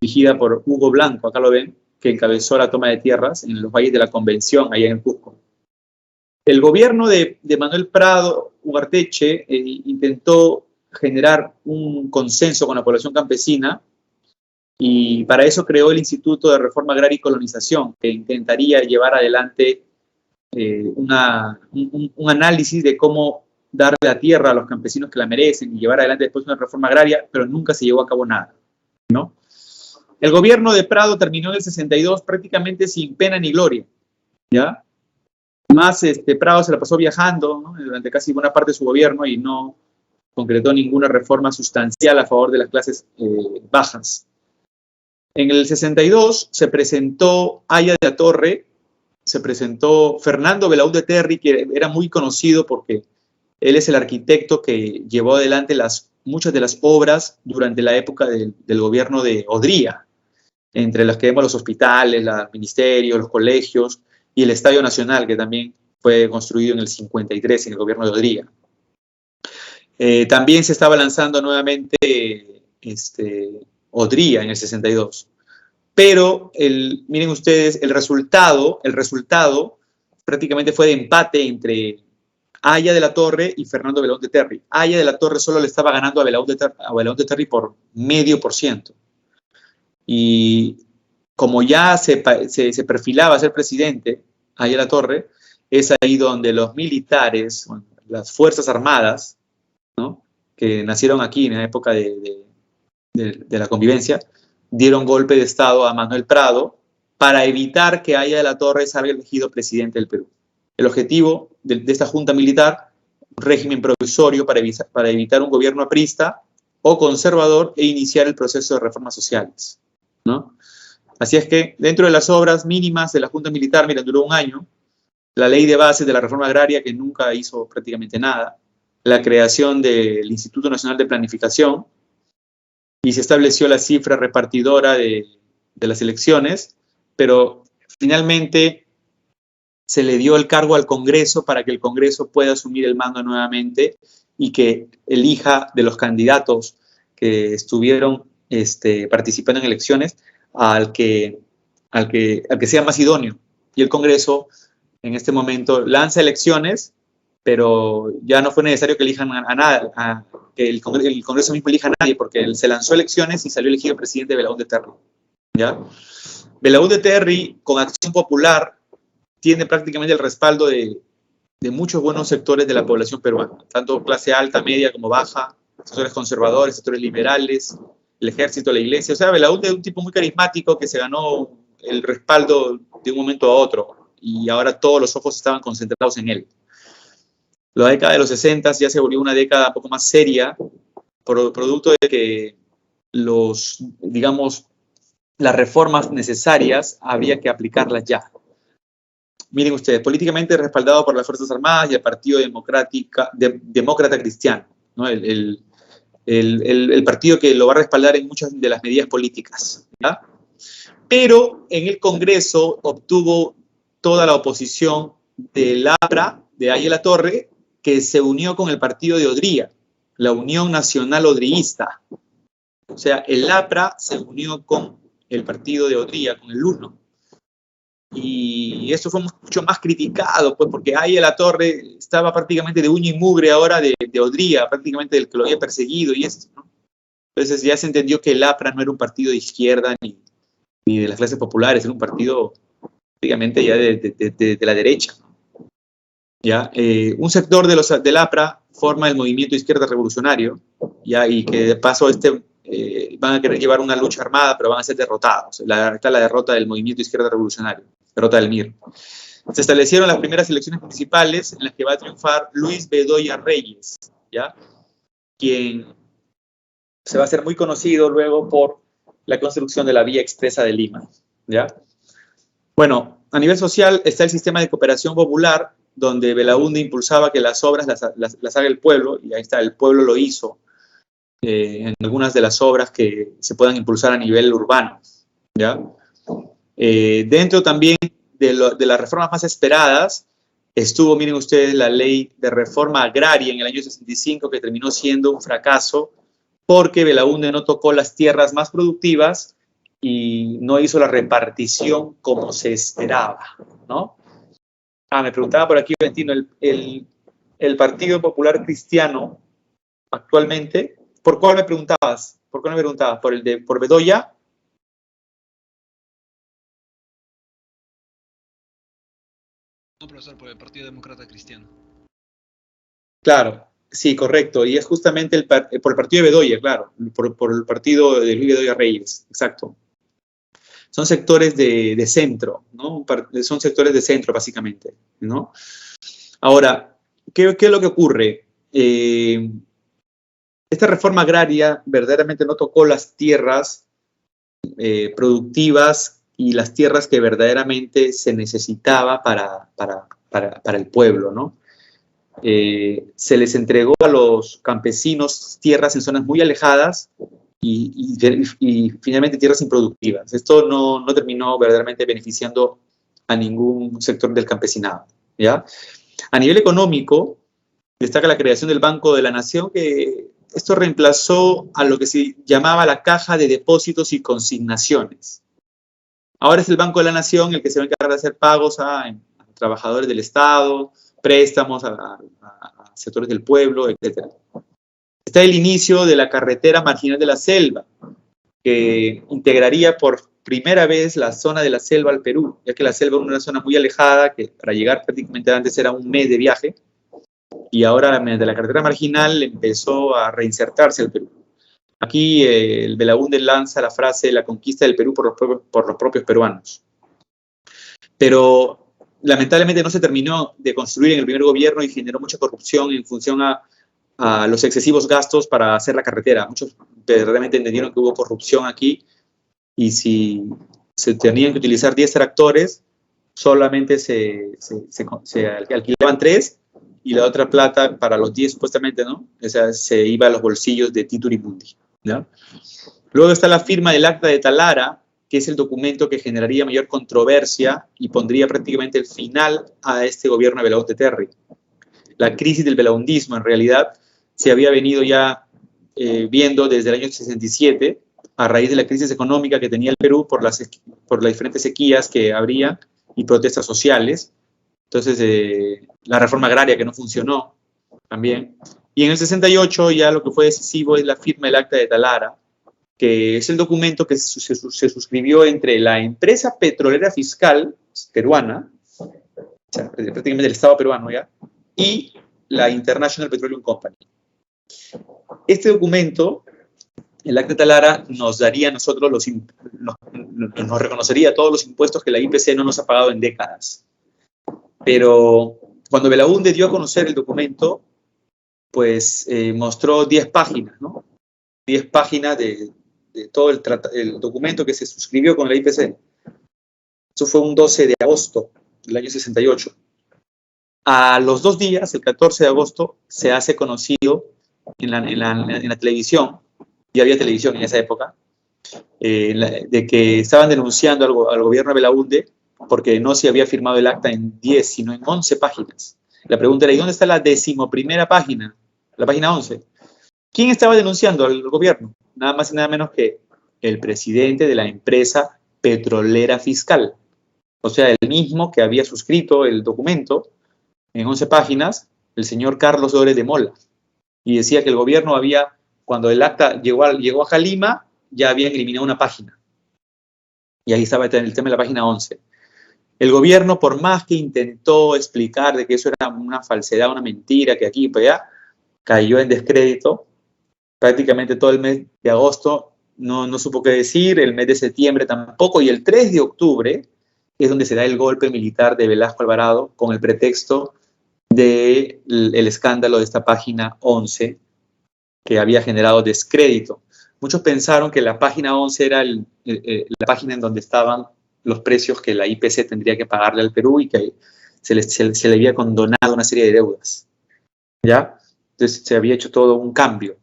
dirigida por Hugo Blanco, acá lo ven, que encabezó la toma de tierras en los valles de la Convención, allá en el Cusco. El gobierno de Manuel Prado Ugarteche intentó generar un consenso con la población campesina y para eso creó el Instituto de Reforma Agraria y Colonización, que intentaría llevar adelante un análisis de cómo darle la tierra a los campesinos que la merecen y llevar adelante después una reforma agraria, pero nunca se llevó a cabo nada, ¿no? El gobierno de Prado terminó en el 62 prácticamente sin pena ni gloria, ¿ya? Más Prado se la pasó viajando, ¿no? Durante casi buena parte de su gobierno y no concretó ninguna reforma sustancial a favor de las clases bajas. En el 62 se presentó Aya de la Torre, se presentó Fernando Belaúnde Terry, que era muy conocido porque él es el arquitecto que llevó adelante muchas de las obras durante la época del gobierno de Odría, entre las que vemos los hospitales, los ministerios, los colegios y el Estadio Nacional, que también fue construido en el 53 en el gobierno de Odría. También se estaba lanzando nuevamente Odría en el 62. Pero, miren ustedes, el resultado prácticamente fue de empate entre Aya de la Torre y Fernando Belaúnde Terry. Aya de la Torre solo le estaba ganando a Belaúnde Terry por 0,5%. Y como ya se perfilaba a ser presidente, Aya de la Torre, es ahí donde los militares, las Fuerzas Armadas, ¿no? Que nacieron aquí en la época de la convivencia, dieron golpe de Estado a Manuel Prado para evitar que Aya de la Torre salga elegido presidente del Perú. El objetivo de esta junta militar, un régimen provisorio para evitar un gobierno aprista o conservador e iniciar el proceso de reformas sociales, ¿no? Así es que dentro de las obras mínimas de la junta militar, mira, duró un año, la ley de bases de la reforma agraria, que nunca hizo prácticamente nada, la creación del Instituto Nacional de Planificación, y se estableció la cifra repartidora de las elecciones, pero finalmente se le dio el cargo al Congreso para que el Congreso pueda asumir el mando nuevamente y que elija de los candidatos que estuvieron participando en elecciones al que sea más idóneo. Y el Congreso en este momento lanza elecciones, pero ya no fue necesario que elijan a nadie, que el Congreso mismo elija a nadie, porque se lanzó elecciones y salió elegido presidente Belaúnde Terry, ¿ya? Belaúnde Terry, con Acción Popular, tiene prácticamente el respaldo de de muchos buenos sectores de la población peruana, tanto clase alta, media como baja, sectores conservadores, sectores liberales, el ejército, la iglesia. O sea, Belaúnde es un tipo muy carismático que se ganó el respaldo de un momento a otro y ahora todos los ojos estaban concentrados en él. La década de los 60 ya se volvió una década un poco más seria, producto de que digamos, las reformas necesarias había que aplicarlas ya. Miren ustedes, políticamente respaldado por las Fuerzas Armadas y el Partido Demócrata Cristiano, ¿no? El partido que lo va a respaldar en muchas de las medidas políticas, ¿ya? Pero en el Congreso obtuvo toda la oposición del APRA, de Ayala Torre, que se unió con el partido de Odría, la Unión Nacional Odriísta. O sea, el APRA se unió con el partido de Odría, con el UNO. Y eso fue mucho más criticado, pues, porque Ayala Torre estaba prácticamente de uña y mugre ahora de Odría, prácticamente del que lo había perseguido y esto, ¿no? Entonces ya se entendió que el APRA no era un partido de izquierda ni de las clases populares, era un partido prácticamente ya de la derecha, ¿no? ¿Ya? Un sector del APRA forma el movimiento izquierda revolucionario, ¿ya? Y que de paso van a querer llevar una lucha armada, pero van a ser derrotados. Está la derrota del movimiento izquierda revolucionario, derrota del MIR. Se establecieron las primeras elecciones municipales en las que va a triunfar Luis Bedoya Reyes, ¿ya? Quien se va a hacer muy conocido luego por la construcción de la Vía Expresa de Lima, ¿ya? Bueno, a nivel social está el sistema de cooperación popular, donde Belaúnde impulsaba que las obras las haga el pueblo, y ahí está, el pueblo lo hizo en algunas de las obras que se puedan impulsar a nivel urbano, ¿ya? Dentro también de las reformas más esperadas estuvo, miren ustedes, la ley de reforma agraria en el año 65, que terminó siendo un fracaso porque Belaúnde no tocó las tierras más productivas y no hizo la repartición como se esperaba, ¿no? Me preguntaba por aquí, Valentino, el Partido Popular Cristiano actualmente, ¿por cuál me preguntabas? ¿Por cuál me preguntabas? ¿Por Bedoya? No, profesor, por el Partido Demócrata Cristiano. Claro, sí, correcto. Y es justamente por el partido de Bedoya, claro, por el partido de Luis Bedoya Reyes, exacto. Son sectores de centro, ¿no? Son sectores de centro, básicamente, ¿no? Ahora, ¿qué es lo que ocurre? Esta reforma agraria verdaderamente no tocó las tierras productivas y las tierras que verdaderamente se necesitaba para el pueblo, ¿no? Se les entregó a los campesinos tierras en zonas muy alejadas y finalmente tierras improductivas. Esto no terminó verdaderamente beneficiando a ningún sector del campesinado, ¿ya? A nivel económico, destaca la creación del Banco de la Nación, que esto reemplazó a lo que se llamaba la Caja de Depósitos y Consignaciones. Ahora es el Banco de la Nación el que se va a encargar de hacer pagos a trabajadores del Estado, préstamos a sectores del pueblo, etc. Está el inicio de la carretera marginal de la selva, que integraría por primera vez la zona de la selva al Perú, ya que la selva era una zona muy alejada, que para llegar prácticamente antes era un mes de viaje, y ahora mediante la carretera marginal empezó a reinsertarse el Perú. Aquí el Belaúnde lanza la frase la conquista del Perú por los propios peruanos. Pero lamentablemente no se terminó de construir en el primer gobierno y generó mucha corrupción en función a los excesivos gastos para hacer la carretera. Muchos verdaderamente entendieron que hubo corrupción aquí y si se tenían que utilizar 10 tractores, solamente se alquilaban 3 y la otra plata para los 10 supuestamente, ¿no? O sea, se iba a los bolsillos de Tito Urimundi, ¿no? Luego está la firma del Acta de Talara, que es el documento que generaría mayor controversia y pondría prácticamente el final a este gobierno de Belaúnde Terry. La crisis del belaundismo, en realidad, se había venido ya viendo desde el año 67, a raíz de la crisis económica que tenía el Perú por las diferentes sequías que habría y protestas sociales. Entonces, la reforma agraria que no funcionó también. Y en el 68 ya lo que fue decisivo es la firma del Acta de Talara, que es el documento que se suscribió entre la empresa petrolera fiscal peruana, o sea, prácticamente el Estado peruano ya, y la International Petroleum Company. Este documento, el Acta Talara, nos daría a nosotros, nos reconocería todos los impuestos que la IPC no nos ha pagado en décadas. Pero cuando Belaúnde dio a conocer el documento, pues mostró 10 páginas, ¿no? 10 páginas de todo el documento que se suscribió con la IPC. Eso fue un 12 de agosto del año 68. A los 2 días, el 14 de agosto, se hace conocido en la televisión, ya había televisión en esa época, de que estaban denunciando al gobierno de Belaúnde porque no se había firmado el acta en 10, sino en 11 páginas. La pregunta era, ¿y dónde está la 11ª página? La página 11. ¿Quién estaba denunciando al gobierno? Nada más y nada menos que el presidente de la empresa petrolera fiscal. O sea, el mismo que había suscrito el documento en 11 páginas, el señor Carlos Dores de Mola. Y decía que el gobierno había, cuando el acta llegó a Jalima, ya habían eliminado una página. Y ahí estaba el tema de la página 11. El gobierno, por más que intentó explicar de que eso era una falsedad, una mentira, que aquí y allá, cayó en descrédito. Prácticamente todo el mes de agosto no supo qué decir, el mes de septiembre tampoco, y el 3 de octubre es donde se da el golpe militar de Velasco Alvarado con el pretexto del escándalo de esta página 11 que había generado descrédito. Muchos pensaron que la página 11 era la página en donde estaban los precios que la IPC tendría que pagarle al Perú y que se le había condonado una serie de deudas. ¿Ya? Entonces se había hecho todo un cambio.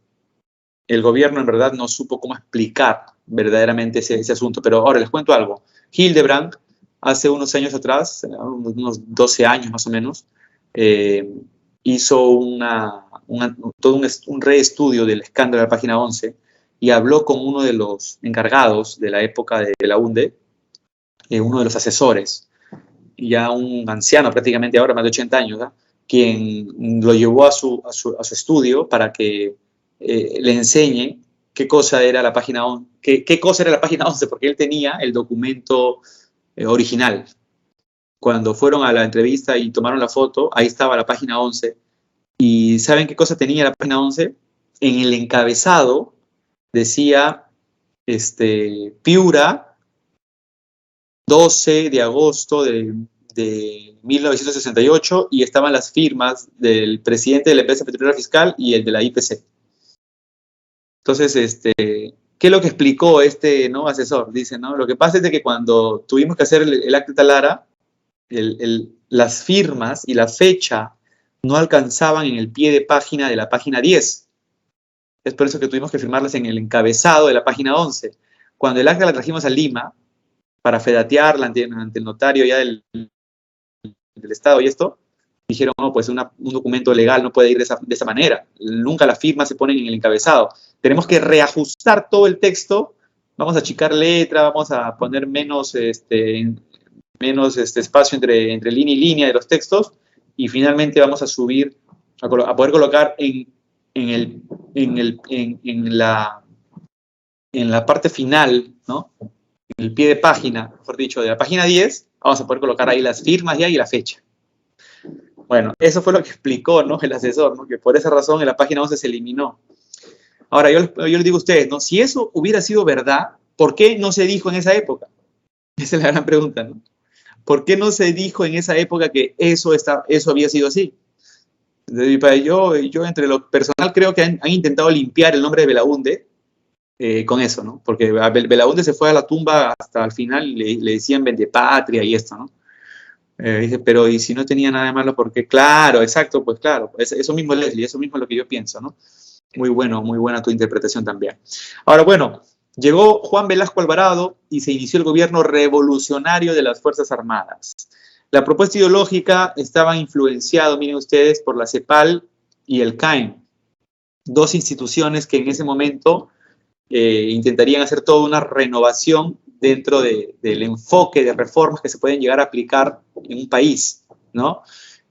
El gobierno en verdad no supo cómo explicar verdaderamente ese asunto. Pero ahora les cuento algo. Hildebrand, hace unos años atrás, unos 12 años más o menos, hizo todo un reestudio del escándalo de la página 11 y habló con uno de los encargados de la época de Belaúnde, uno de los asesores, ya un anciano prácticamente ahora, más de 80 años, ¿no? Quien lo llevó a su estudio para que le enseñe qué cosa era la página 11, qué cosa era la página 11, porque él tenía el documento original. Cuando fueron a la entrevista y tomaron la foto, ahí estaba la página 11. ¿Y saben qué cosa tenía la página 11? En el encabezado decía Piura, 12 de agosto de 1968, y estaban las firmas del presidente de la empresa petrolera fiscal y el de la IPC. Entonces, ¿qué es lo que explicó ¿no? asesor? Dice, ¿no? Lo que pasa es de que cuando tuvimos que hacer el acta Talara, las firmas y la fecha no alcanzaban en el pie de página de la página 10. Es por eso que tuvimos que firmarlas en el encabezado de la página 11. Cuando el acta la trajimos a Lima para fedatearla ante el notario ya del Estado y esto, dijeron, no, pues un documento legal no puede ir de esa manera. Nunca las firmas se ponen en el encabezado. Tenemos que reajustar todo el texto, vamos a achicar letra, vamos a poner menos espacio entre línea y línea de los textos, y finalmente vamos a subir, a poder colocar en la parte final, ¿no? En el pie de página, mejor dicho, de la página 10, vamos a poder colocar ahí las firmas ya y la fecha. Bueno, eso fue lo que explicó, ¿no? El asesor, ¿no? Que por esa razón en la página 11 se eliminó. Ahora, yo les digo a ustedes, ¿no? Si eso hubiera sido verdad, ¿por qué no se dijo en esa época? Esa es la gran pregunta, ¿no? ¿Por qué no se dijo en esa época que eso había sido así? Yo entre lo personal creo que han intentado limpiar el nombre de Belaúnde con eso, ¿no? Porque Belaúnde se fue a la tumba hasta el final, le decían vendepatria y esto, ¿no? Dice, pero ¿y si no tenía nada de malo? Porque claro, exacto, pues claro, eso mismo, Leslie, eso mismo es lo que yo pienso, ¿no? Muy buena tu interpretación también. Ahora, bueno, llegó Juan Velasco Alvarado y se inició el gobierno revolucionario de las Fuerzas Armadas. La propuesta ideológica estaba influenciada, miren ustedes, por la CEPAL y el CAEM, dos instituciones que en ese momento intentarían hacer toda una renovación dentro del enfoque de reformas que se pueden llegar a aplicar en un país, ¿no?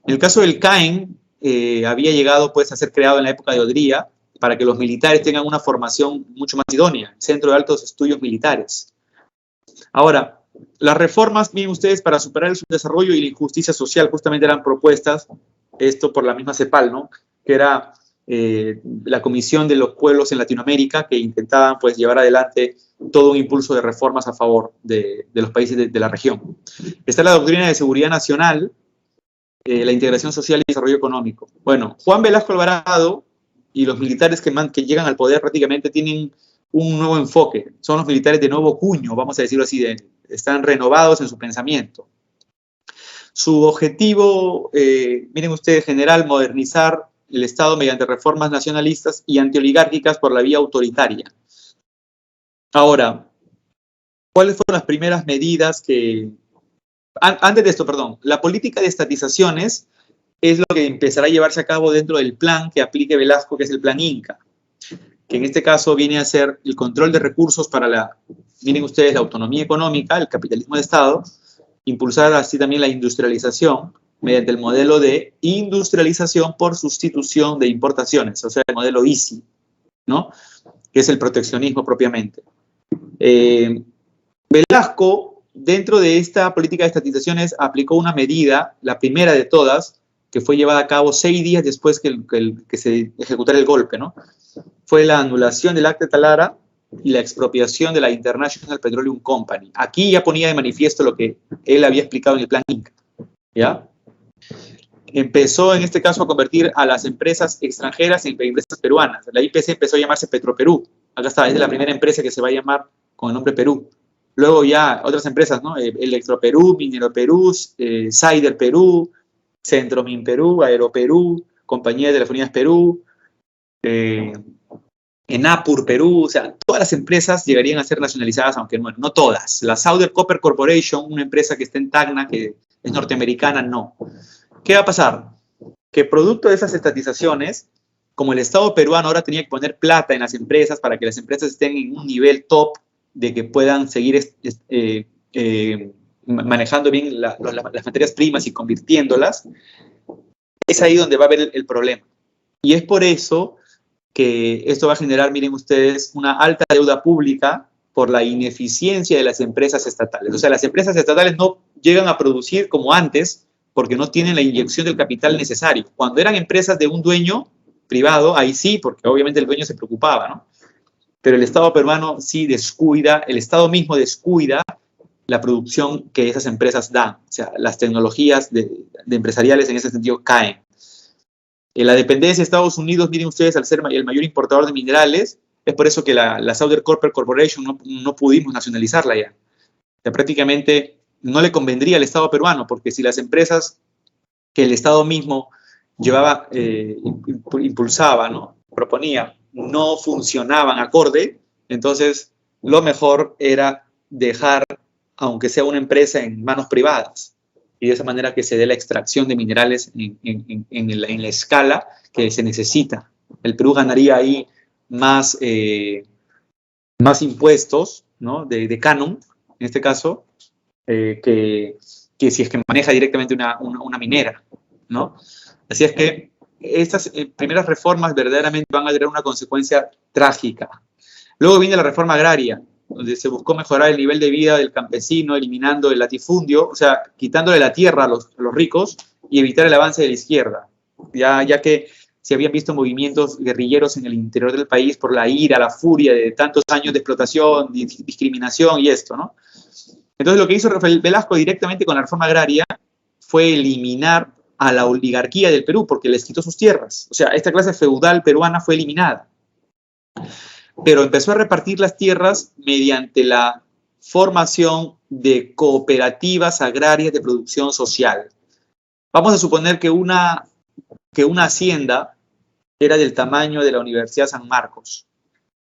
En el caso del CAEM, había llegado pues, a ser creado en la época de Odría para que los militares tengan una formación mucho más idónea, Centro de Altos Estudios Militares. Ahora, las reformas, miren ustedes, para superar el subdesarrollo y la injusticia social justamente eran propuestas esto por la misma CEPAL, ¿no? Que era la Comisión de los Pueblos en Latinoamérica, que intentaban pues llevar adelante todo un impulso de reformas a favor de los países de la región. Está la doctrina de seguridad nacional, la integración social y desarrollo económico. Bueno, Juan Velasco Alvarado y los militares que llegan al poder prácticamente tienen un nuevo enfoque. Son los militares de nuevo cuño, vamos a decirlo así, están renovados en su pensamiento. Su objetivo, miren ustedes, general, modernizar el Estado mediante reformas nacionalistas y antioligárquicas por la vía autoritaria. Ahora, ¿cuáles fueron las primeras medidas que... Antes de esto, perdón, la política de estatizaciones es lo que empezará a llevarse a cabo dentro del plan que aplique Velasco, que es el plan Inca, que en este caso viene a ser el control de recursos para miren ustedes, la autonomía económica, el capitalismo de Estado, impulsar así también la industrialización mediante el modelo de industrialización por sustitución de importaciones, o sea, el modelo ISI, ¿no? Que es el proteccionismo propiamente. Velasco, dentro de esta política de estatizaciones, aplicó una medida, la primera de todas, que fue llevada a cabo 6 días después que se ejecutara el golpe, ¿no? Fue la anulación del Acta de Talara y la expropiación de la International Petroleum Company. Aquí ya ponía de manifiesto lo que él había explicado en el plan Inca, ¿ya? Empezó en este caso a convertir a las empresas extranjeras en empresas peruanas. La IPC empezó a llamarse Petroperú. Acá está, es la primera empresa que se va a llamar con el nombre Perú. Luego ya otras empresas, ¿no? Electroperú, Minero Perú, Cider Perú, Centromin Perú, Aeroperú, Compañía de Telefonías Perú, Enapur Perú, o sea, todas las empresas llegarían a ser nacionalizadas, aunque no todas. La Southern Copper Corporation, una empresa que está en Tacna, que es norteamericana, no. ¿Qué va a pasar? Que producto de esas estatizaciones, como el Estado peruano ahora tenía que poner plata en las empresas para que las empresas estén en un nivel top de que puedan seguir manejando bien las materias primas y convirtiéndolas, es ahí donde va a haber el problema. Y es por eso que esto va a generar, miren ustedes, una alta deuda pública por la ineficiencia de las empresas estatales. O sea, las empresas estatales no llegan a producir como antes porque no tienen la inyección del capital necesario. Cuando eran empresas de un dueño privado, ahí sí, porque obviamente el dueño se preocupaba, ¿no? Pero el Estado peruano sí descuida, el Estado mismo descuida la producción que esas empresas dan. O sea, las tecnologías de empresariales en ese sentido caen. La dependencia de Estados Unidos, miren ustedes, al ser el mayor importador de minerales, es por eso que la Southern Copper Corporation no pudimos nacionalizarla ya. O sea, prácticamente no le convendría al Estado peruano, porque si las empresas que el Estado mismo llevaba, impulsaba, ¿no? Proponía, no funcionaban acorde, entonces lo mejor era dejar, aunque sea una empresa, en manos privadas, y de esa manera que se dé la extracción de minerales en la escala que se necesita. El Perú ganaría ahí más impuestos, ¿no? de canon, en este caso, que si es que maneja directamente una minera, ¿no? Así es que estas primeras reformas verdaderamente van a tener una consecuencia trágica. Luego viene la reforma agraria, donde se buscó mejorar el nivel de vida del campesino, eliminando el latifundio, o sea, quitándole la tierra a los ricos y evitar el avance de la izquierda, ya que se habían visto movimientos guerrilleros en el interior del país por la ira, la furia de tantos años de explotación, discriminación y esto, ¿no? Entonces lo que hizo Rafael Velasco directamente con la reforma agraria fue eliminar a la oligarquía del Perú porque les quitó sus tierras. O sea, esta clase feudal peruana fue eliminada. Pero empezó a repartir las tierras mediante la formación de cooperativas agrarias de producción social. Vamos a suponer que una hacienda era del tamaño de la Universidad San Marcos.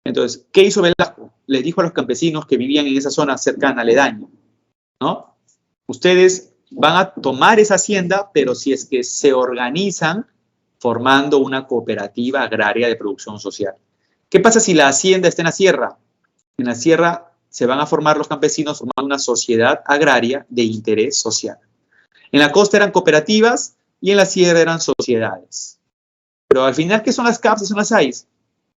Entonces, ¿qué hizo Velasco? Le dijo a los campesinos que vivían en esa zona cercana, aledaña, ¿no? Ustedes van a tomar esa hacienda, pero si es que se organizan formando una cooperativa agraria de producción social. ¿Qué pasa si la hacienda está en la sierra? En la sierra se van a formar los campesinos formando una sociedad agraria de interés social. En la costa eran cooperativas y en la sierra eran sociedades. Pero al final, ¿qué son las CAPs y son las AIS?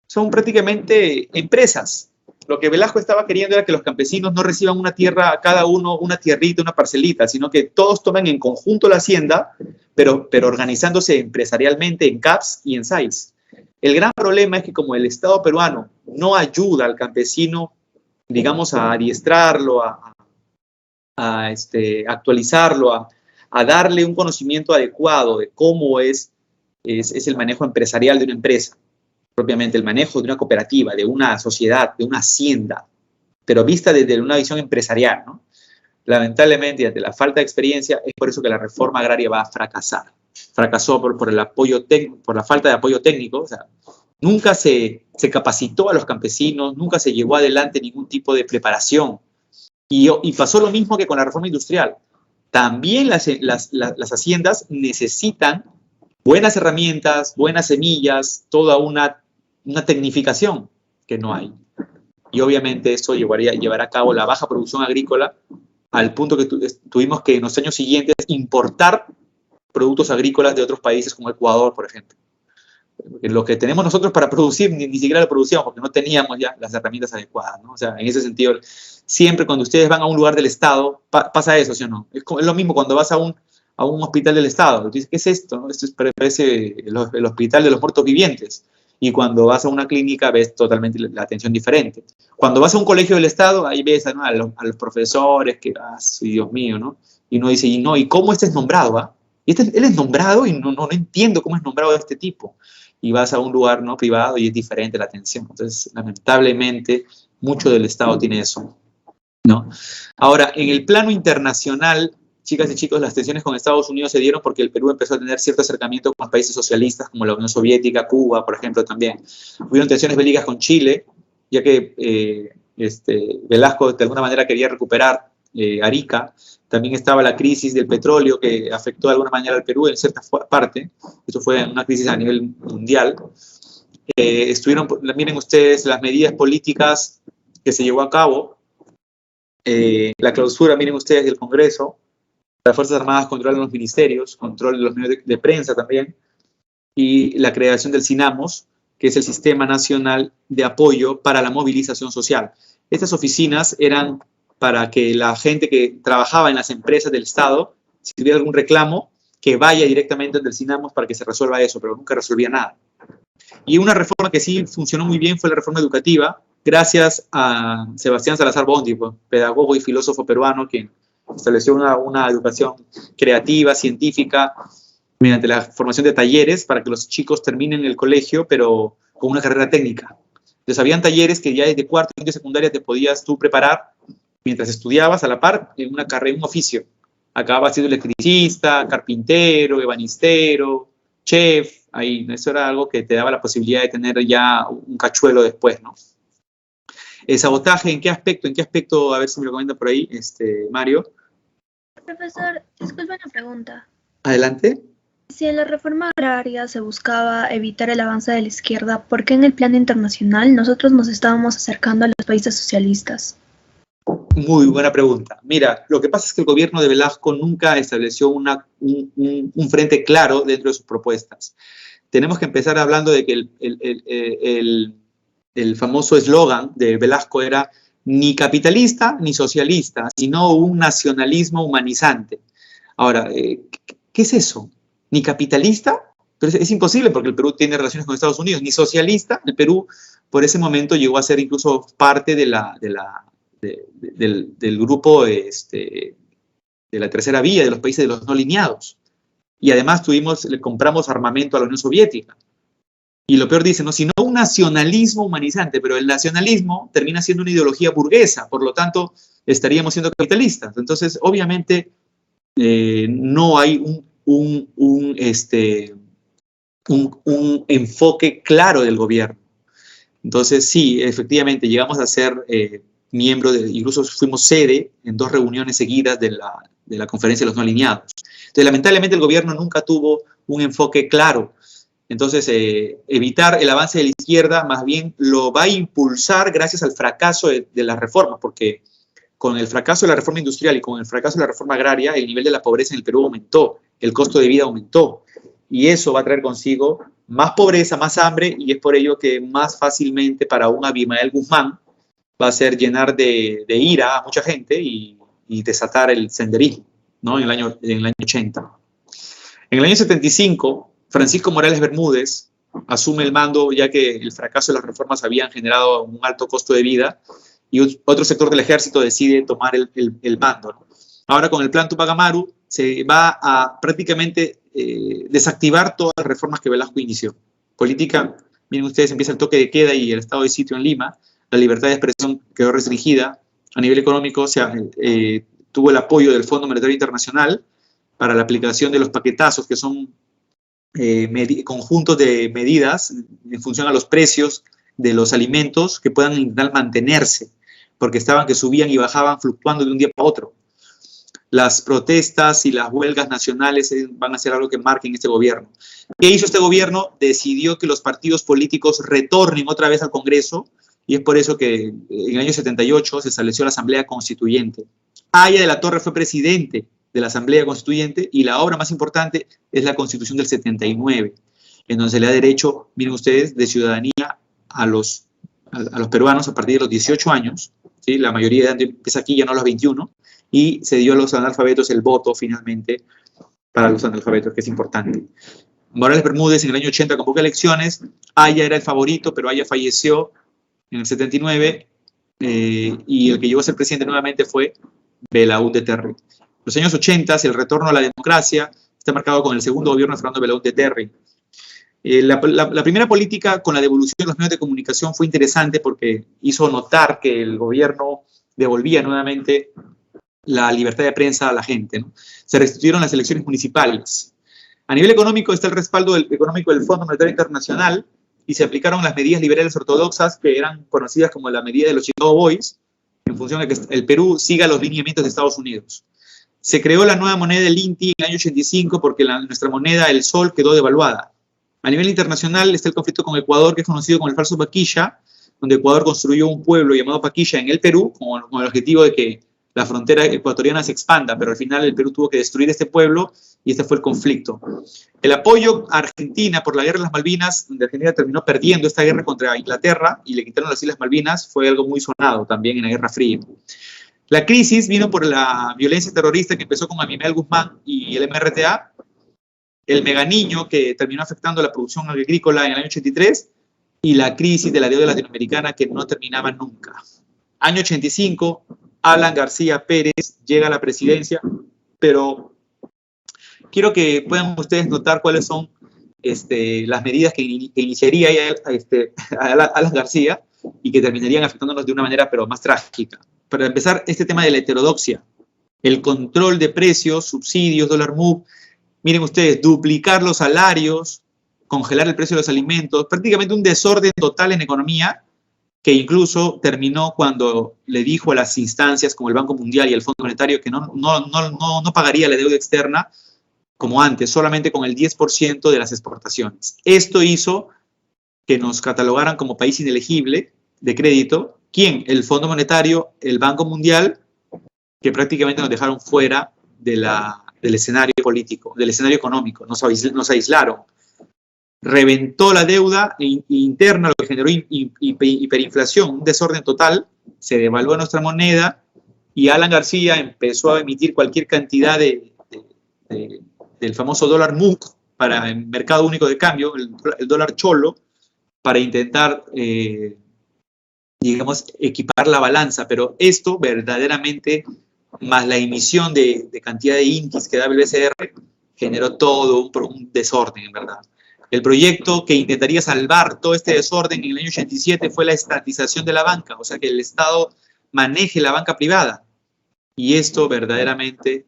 Son prácticamente empresas. Lo que Velasco estaba queriendo era que los campesinos no reciban una tierra, cada uno una tierrita, una parcelita, sino que todos tomen en conjunto la hacienda pero organizándose empresarialmente en CAPS y en SAIS. El gran problema es que como el Estado peruano no ayuda al campesino, digamos, a adiestrarlo, a actualizarlo, a darle un conocimiento adecuado de cómo es el manejo empresarial de una empresa, propiamente el manejo de una cooperativa, de una sociedad, de una hacienda, pero vista desde una visión empresarial, ¿no? Lamentablemente, ante la falta de experiencia, es por eso que la reforma agraria va a fracasar. Fracasó por la falta de apoyo técnico, o sea, nunca se capacitó a los campesinos, nunca se llevó adelante ningún tipo de preparación. Y pasó lo mismo que con la reforma industrial. También las haciendas necesitan buenas herramientas, buenas semillas, toda una tecnificación que no hay. Y obviamente eso llevará a cabo la baja producción agrícola al punto que tuvimos que en los años siguientes importar productos agrícolas de otros países como Ecuador, por ejemplo. Lo que tenemos nosotros para producir ni siquiera lo producíamos porque no teníamos ya las herramientas adecuadas, ¿no? O sea, en ese sentido, siempre cuando ustedes van a un lugar del Estado, pasa eso, ¿sí o no? Es lo mismo cuando vas a un hospital del Estado. Tú dices, ¿qué es esto? Esto parece el hospital de los muertos vivientes. Y cuando vas a una clínica ves totalmente la atención diferente. Cuando vas a un colegio del Estado, ahí ves, ¿no?, a los profesores que, Dios mío, ¿no? Y uno dice, ¿y cómo este es nombrado? ¿Ah? Y él es nombrado y no entiendo cómo es nombrado este tipo. Y vas a un lugar, ¿no?, privado y es diferente la atención. Entonces, lamentablemente, mucho del Estado tiene eso, ¿no? Ahora, en el plano internacional, chicas y chicos, las tensiones con Estados Unidos se dieron porque el Perú empezó a tener cierto acercamiento con los países socialistas como la Unión Soviética, Cuba, por ejemplo, también. Hubieron tensiones bélicas con Chile, ya que Velasco de alguna manera quería recuperar Arica. También estaba la crisis del petróleo que afectó de alguna manera al Perú en cierta parte. Esto fue una crisis a nivel mundial. Miren ustedes las medidas políticas que se llevó a cabo. La clausura, miren ustedes, del Congreso. Las Fuerzas Armadas controlan los ministerios, controlan los medios de prensa también, y la creación del SINAMOS, que es el Sistema Nacional de Apoyo para la Movilización Social. Estas oficinas eran para que la gente que trabajaba en las empresas del Estado, si tuviera algún reclamo, que vaya directamente del SINAMOS para que se resuelva eso, pero nunca resolvía nada. Y una reforma que sí funcionó muy bien fue la reforma educativa, gracias a Sebastián Salazar Bondi, pedagogo y filósofo peruano, quien estableció una educación creativa, científica, mediante la formación de talleres para que los chicos terminen el colegio, pero con una carrera técnica. Entonces, habían talleres que ya desde cuarto y quinto de secundaria te podías tú preparar mientras estudiabas a la par en una carrera, un oficio. Acababas siendo electricista, carpintero, ebanistero, chef. Ahí, eso era algo que te daba la posibilidad de tener ya un cachuelo después, ¿no? El sabotaje, ¿en qué aspecto? ¿En qué aspecto? A ver si me lo comenta por ahí, Mario. Profesor, disculpe una pregunta. Adelante. Si en la reforma agraria se buscaba evitar el avance de la izquierda, ¿por qué en el plano internacional nosotros nos estábamos acercando a los países socialistas? Muy buena pregunta. Mira, lo que pasa es que el gobierno de Velasco nunca estableció un frente claro dentro de sus propuestas. Tenemos que empezar hablando de que el famoso eslogan de Velasco era ni capitalista ni socialista, sino un nacionalismo humanizante. Ahora, ¿qué es eso? ¿Ni capitalista? Pero es imposible porque el Perú tiene relaciones con Estados Unidos. Ni socialista, el Perú por ese momento llegó a ser incluso parte del grupo de la tercera vía, de los países de los no alineados. Y además le compramos armamento a la Unión Soviética. Y lo peor dice, ¿no?, sino un nacionalismo humanizante, pero el nacionalismo termina siendo una ideología burguesa, por lo tanto estaríamos siendo capitalistas. Entonces, obviamente, no hay un enfoque claro del gobierno. Entonces, sí, efectivamente, llegamos a ser miembro incluso fuimos sede en 2 reuniones seguidas de la Conferencia de los No Alineados. Entonces, lamentablemente, el gobierno nunca tuvo un enfoque claro. Entonces, evitar el avance de la izquierda más bien lo va a impulsar gracias al fracaso de las reformas, porque con el fracaso de la reforma industrial y con el fracaso de la reforma agraria, el nivel de la pobreza en el Perú aumentó, el costo de vida aumentó, y eso va a traer consigo más pobreza, más hambre, y es por ello que más fácilmente para un Abimael Guzmán va a ser llenar de ira a mucha gente y desatar el senderismo, ¿no?, en el año 80. En el año 75, Francisco Morales Bermúdez asume el mando, ya que el fracaso de las reformas habían generado un alto costo de vida, y otro sector del ejército decide tomar el mando, ¿no? Ahora, con el plan Tupac Amaru, se va a prácticamente desactivar todas las reformas que Velasco inició. Política, miren ustedes, empieza el toque de queda y el estado de sitio en Lima, la libertad de expresión quedó restringida. A nivel económico, tuvo el apoyo del Fondo Monetario Internacional para la aplicación de los paquetazos, que son conjuntos de medidas en función a los precios de los alimentos que puedan intentar mantenerse, porque estaban que subían y bajaban fluctuando de un día para otro. Las protestas y las huelgas nacionales van a ser algo que marquen este gobierno. ¿Qué hizo este gobierno? Decidió que los partidos políticos retornen otra vez al Congreso, y es por eso que en el año 78 se estableció la Asamblea Constituyente. Aya de la Torre fue presidente de la Asamblea Constituyente, y la obra más importante es la Constitución del 79, en donde se le da derecho, miren ustedes, de ciudadanía a los peruanos a partir de los 18 años, ¿sí? La mayoría de edad empieza aquí, ya no a los 21, y se dio a los analfabetos el voto finalmente para los analfabetos, que es importante. Morales Bermúdez en el año 80 convoca elecciones. Aya era el favorito, pero Aya falleció en el 79, y el que llegó a ser presidente nuevamente fue Belaúnde Terry. Los años 80, el retorno a la democracia está marcado con el segundo gobierno de Fernando Belaúnde Terry. La primera política con la devolución de los medios de comunicación fue interesante porque hizo notar que el gobierno devolvía nuevamente la libertad de prensa a la gente, ¿no? Se restituyeron las elecciones municipales. A nivel económico está el respaldo económico del Fondo Monetario Internacional, y se aplicaron las medidas liberales ortodoxas, que eran conocidas como la medida de los Chicago Boys, en función de que el Perú siga los lineamientos de Estados Unidos. Se creó la nueva moneda del INTI en el año 85 porque nuestra moneda, el sol, quedó devaluada. A nivel internacional está el conflicto con Ecuador, que es conocido como el falso Paquilla, donde Ecuador construyó un pueblo llamado Paquilla en el Perú con el objetivo de que la frontera ecuatoriana se expanda, pero al final el Perú tuvo que destruir este pueblo, y este fue el conflicto. El apoyo a Argentina por la guerra de las Malvinas, donde Argentina terminó perdiendo esta guerra contra Inglaterra y le quitaron las Islas Malvinas, fue algo muy sonado también en la Guerra Fría. La crisis vino por la violencia terrorista que empezó con Abimel Guzmán y el MRTA, el Meganiño, que terminó afectando la producción agrícola en el año 83, y la crisis de la deuda latinoamericana, que no terminaba nunca. Año 85, Alan García Pérez llega a la presidencia, pero quiero que puedan ustedes notar cuáles son las medidas que iniciaría Alan García y que terminarían afectándonos de una manera pero más trágica. Para empezar, este tema de la heterodoxia, el control de precios, subsidios, dólar MUV, miren ustedes, duplicar los salarios, congelar el precio de los alimentos, prácticamente un desorden total en economía, que incluso terminó cuando le dijo a las instancias como el Banco Mundial y el Fondo Monetario que no pagaría la deuda externa como antes, solamente con el 10% de las exportaciones. Esto hizo que nos catalogaran como país inelegible de crédito. ¿Quién? El Fondo Monetario, el Banco Mundial, que prácticamente nos dejaron fuera del escenario político, del escenario económico, nos aislaron. Reventó la deuda interna, lo que generó hiperinflación, un desorden total, se devaluó nuestra moneda, y Alan García empezó a emitir cualquier cantidad del famoso dólar MUC para el mercado único de cambio, el dólar cholo, para intentar, digamos, equipar la balanza. Pero esto verdaderamente, más la emisión de cantidad de INTIs que daba el BCR, generó todo un desorden, en verdad. El proyecto que intentaría salvar todo este desorden en el año 87 fue la estatización de la banca, o sea, que el Estado maneje la banca privada. Y esto verdaderamente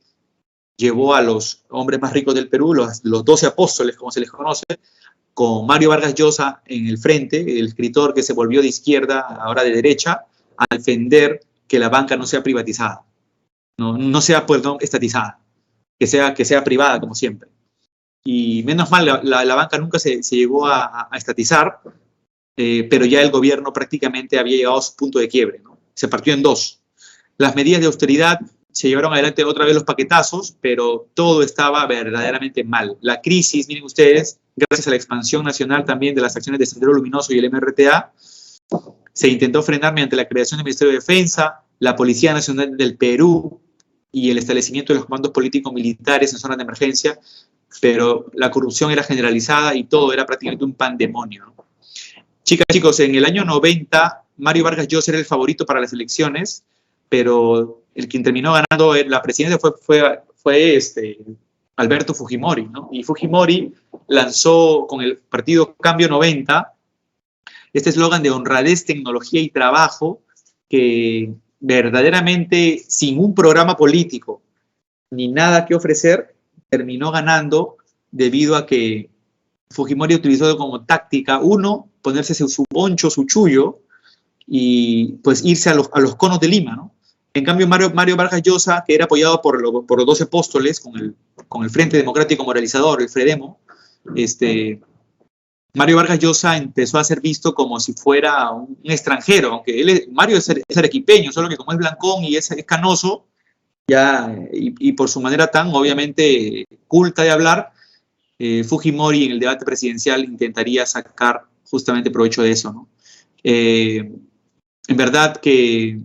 llevó a los hombres más ricos del Perú, los 12 apóstoles, como se les conoce, con Mario Vargas Llosa en el frente, el escritor que se volvió de izquierda, ahora de derecha, a defender que la banca no sea privatizada, no sea, perdón, estatizada, que sea privada, como siempre. Y menos mal, la banca nunca se llegó a estatizar, pero ya el gobierno prácticamente había llegado a su punto de quiebre, ¿no? Se partió en dos. Las medidas de austeridad se llevaron adelante otra vez los paquetazos, pero todo estaba verdaderamente mal. La crisis, miren ustedes, gracias a la expansión nacional también de las acciones de Sendero Luminoso y el MRTA, se intentó frenar mediante la creación del Ministerio de Defensa, la Policía Nacional del Perú y el establecimiento de los comandos políticos militares en zonas de emergencia. pero la corrupción era generalizada y todo era prácticamente un pandemonio, ¿no? Chicas, chicos, en el año 90, Mario Vargas Llosa era el favorito para las elecciones, pero el quien terminó ganando la presidencia fue Alberto Fujimori, ¿no? Y Fujimori lanzó con el partido Cambio 90 este eslogan de honradez, tecnología y trabajo, que verdaderamente sin un programa político ni nada que ofrecer, terminó ganando debido a que Fujimori utilizó como táctica, uno, ponerse su poncho, su chullo, y pues irse a los conos de Lima, ¿no? En cambio, Mario Vargas Llosa, que era apoyado por los 12 apóstoles, con el Frente Democrático Moralizador, el FREDEMO, Mario Vargas Llosa empezó a ser visto como si fuera un extranjero, aunque Mario es arequipeño, solo que como es blancón y es canoso, ya, y por su manera tan obviamente culta de hablar, Fujimori en el debate presidencial intentaría sacar justamente provecho de eso, ¿no? En verdad que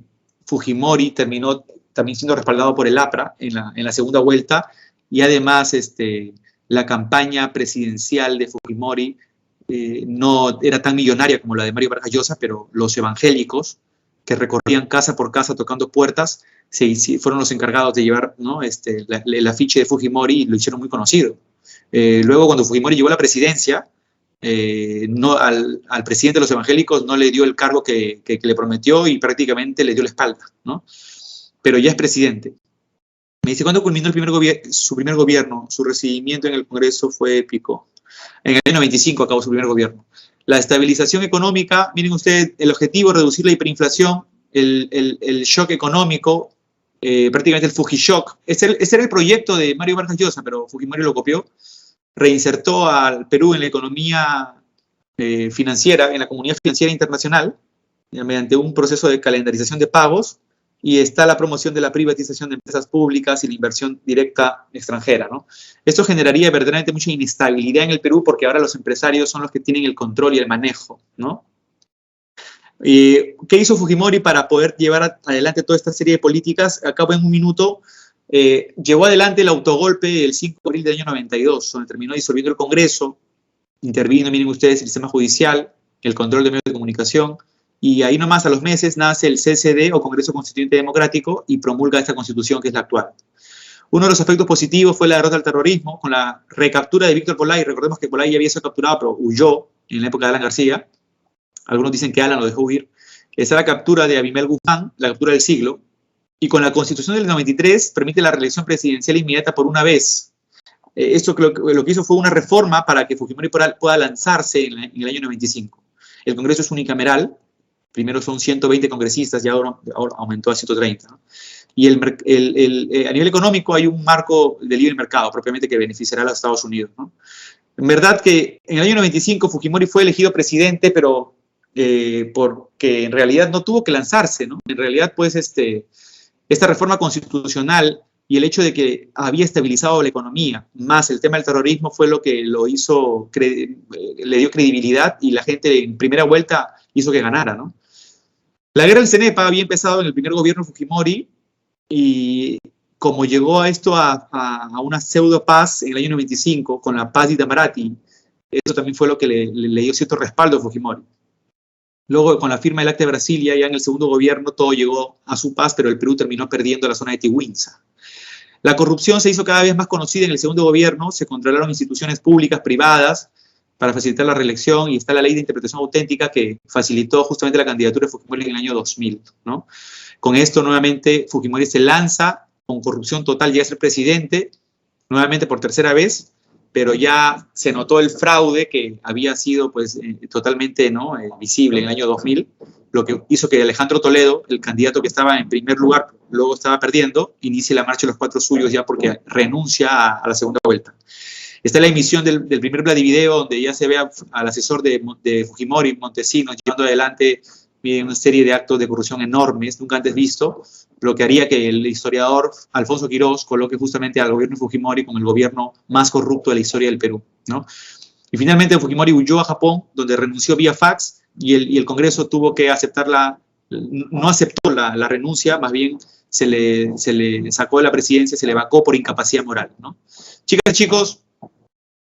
Fujimori terminó también siendo respaldado por el APRA en la segunda vuelta, y además la campaña presidencial de Fujimori no era tan millonaria como la de Mario Vargas Llosa, pero los evangélicos que recorrían casa por casa tocando puertas fueron los encargados de llevar, ¿no? el afiche de Fujimori, y lo hicieron muy conocido. Luego, cuando Fujimori llegó a la presidencia, al presidente de los evangélicos no le dio el cargo que le prometió y prácticamente le dio la espalda, ¿no? Pero ya es presidente. Me dice, ¿cuándo culminó su primer gobierno? Su recibimiento en el Congreso fue épico. En el año 95 acabó su primer gobierno. La estabilización económica, miren ustedes, el objetivo, reducir la hiperinflación, el shock económico, prácticamente el Fujishock. Ese era el proyecto de Mario Vargas Llosa, pero Fujimori lo copió. Reinsertó al Perú en la economía financiera, en la comunidad financiera internacional, mediante un proceso de calendarización de pagos, y está la promoción de la privatización de empresas públicas y la inversión directa extranjera, ¿no? Esto generaría verdaderamente mucha inestabilidad en el Perú, porque ahora los empresarios son los que tienen el control y el manejo, ¿no? ¿Qué hizo Fujimori para poder llevar adelante toda esta serie de políticas? Acabo en un minuto. Llevó adelante el autogolpe el 5 de abril del año 92, donde terminó disolviendo el Congreso, intervino, miren ustedes, el sistema judicial, el control de medios de comunicación, y ahí nomás a los meses nace el CCD, o Congreso Constituyente Democrático, y promulga esta constitución que es la actual. Uno de los aspectos positivos fue la derrota del terrorismo, con la recaptura de Víctor Polay. Recordemos que Polay ya había sido capturado, pero huyó en la época de Alan García. Algunos dicen que Alan lo dejó huir. Está la captura de Abimel Guzmán, la captura del siglo, y con la Constitución del 93 permite la reelección presidencial inmediata por una vez. Esto lo que hizo fue una reforma para que Fujimori pueda lanzarse en el año 95. El Congreso es unicameral, primero son 120 congresistas, y ahora aumentó a 130, ¿no? Y a nivel económico hay un marco de libre mercado, propiamente, que beneficiará a los Estados Unidos, ¿no? En verdad que en el año 95 Fujimori fue elegido presidente, pero porque en realidad no tuvo que lanzarse, ¿no? En realidad, pues, esta reforma constitucional y el hecho de que había estabilizado la economía, más el tema del terrorismo, fue lo que lo hizo, le dio credibilidad, y la gente en primera vuelta hizo que ganara, ¿no? La guerra del CENEPA había empezado en el primer gobierno de Fujimori, y como llegó a esto a una pseudo paz en el año 95 con la paz de Itamaraty, eso también fue lo que le dio cierto respaldo a Fujimori. Luego, con la firma del Acta de Brasilia, ya en el segundo gobierno todo llegó a su paz, pero el Perú terminó perdiendo la zona de Tihuinza. La corrupción se hizo cada vez más conocida en el segundo gobierno, se controlaron instituciones públicas, privadas, para facilitar la reelección, y está la ley de interpretación auténtica que facilitó justamente la candidatura de Fujimori en el año 2000, ¿no? Con esto, nuevamente, Fujimori se lanza con corrupción total, llega a ser presidente, nuevamente por tercera vez, pero ya se notó el fraude que había sido, pues, totalmente, ¿no? Visible en el año 2000, lo que hizo que Alejandro Toledo, el candidato que estaba en primer lugar, luego estaba perdiendo, inicie la marcha de los 4 suyos, ya porque renuncia a la segunda vuelta. Está la emisión del primer Vladivideo, donde ya se ve al asesor de Fujimori, Montesinos, llevando adelante una serie de actos de corrupción enormes, nunca antes visto, lo que haría que el historiador Alfonso Quirós coloque justamente al gobierno de Fujimori como el gobierno más corrupto de la historia del Perú, ¿no? Y finalmente Fujimori huyó a Japón, donde renunció vía fax, y el Congreso tuvo que no aceptó la renuncia, más bien se le sacó de la presidencia, se le vacó por incapacidad moral, ¿no? Chicas y chicos,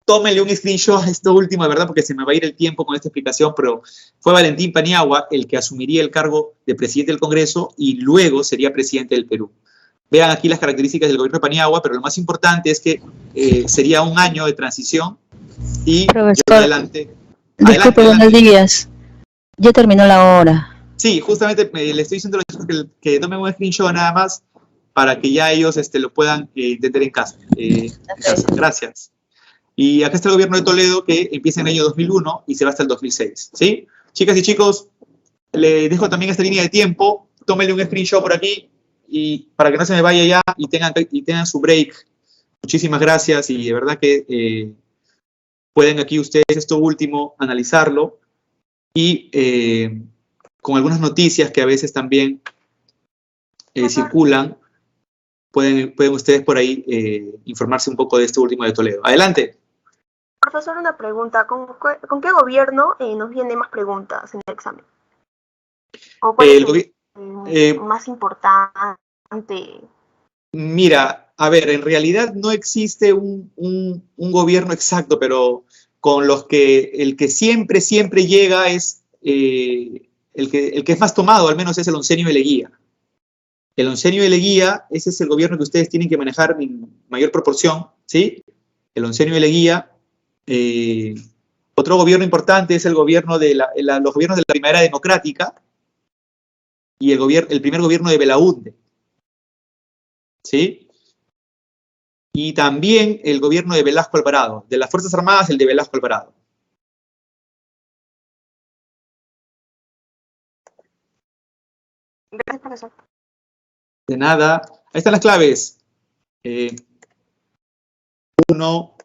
tómenle un screenshot a esto último, de verdad, porque se me va a ir el tiempo con esta explicación, pero fue Valentín Paniagua el que asumiría el cargo de presidente del Congreso y luego sería presidente del Perú. Vean aquí las características del gobierno de Paniagua, pero lo más importante es que sería un año de transición y Profesor, adelante. Disculpe, buenos días. Ya terminó la hora. Sí, justamente le estoy diciendo a los chicos que tomen un screenshot nada más para que ya ellos lo puedan entender en casa. Gracias. Y acá está el gobierno de Toledo que empieza en el año 2001 y se va hasta el 2006. ¿Sí? Chicas y chicos, les dejo también esta línea de tiempo. Tómenle un screenshot por aquí y para que no se me vaya ya y tengan su break. Muchísimas gracias y de verdad que pueden aquí ustedes esto último analizarlo y con algunas noticias que a veces también circulan, pueden ustedes por ahí informarse un poco de esto último de Toledo. Adelante. Profesor, una pregunta. ¿Con qué gobierno nos vienen más preguntas en el examen? ¿O cuál es el más importante? Mira, a ver, en realidad no existe un gobierno exacto, pero con los que el que siempre llega es el que es más tomado, al menos es el oncenio de Leguía. El oncenio de Leguía, ese es el gobierno que ustedes tienen que manejar en mayor proporción, ¿sí? El oncenio de Leguía. Otro gobierno importante es el gobierno de los gobiernos de la Primavera Democrática y el primer gobierno de Belaúnde, ¿sí? Y también el gobierno de Velasco Alvarado, de las Fuerzas Armadas, el de Velasco Alvarado. Gracias, profesor. De nada. Ahí están las claves. 1.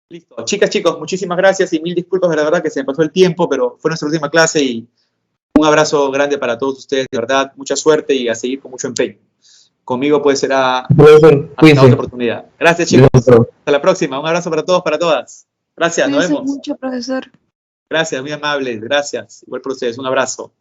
Listo. Chicas, chicos, muchísimas gracias y mil disculpas, de la verdad que se me pasó el tiempo, pero fue nuestra última clase y un abrazo grande para todos ustedes, de verdad, mucha suerte y a seguir con mucho empeño. Conmigo pues será hasta otra oportunidad. Gracias, chicos. Hasta la próxima. Un abrazo para todos, para todas. Gracias, nos vemos. Mucho, profesor. Gracias, muy amables. Gracias. Igual para ustedes. Un abrazo.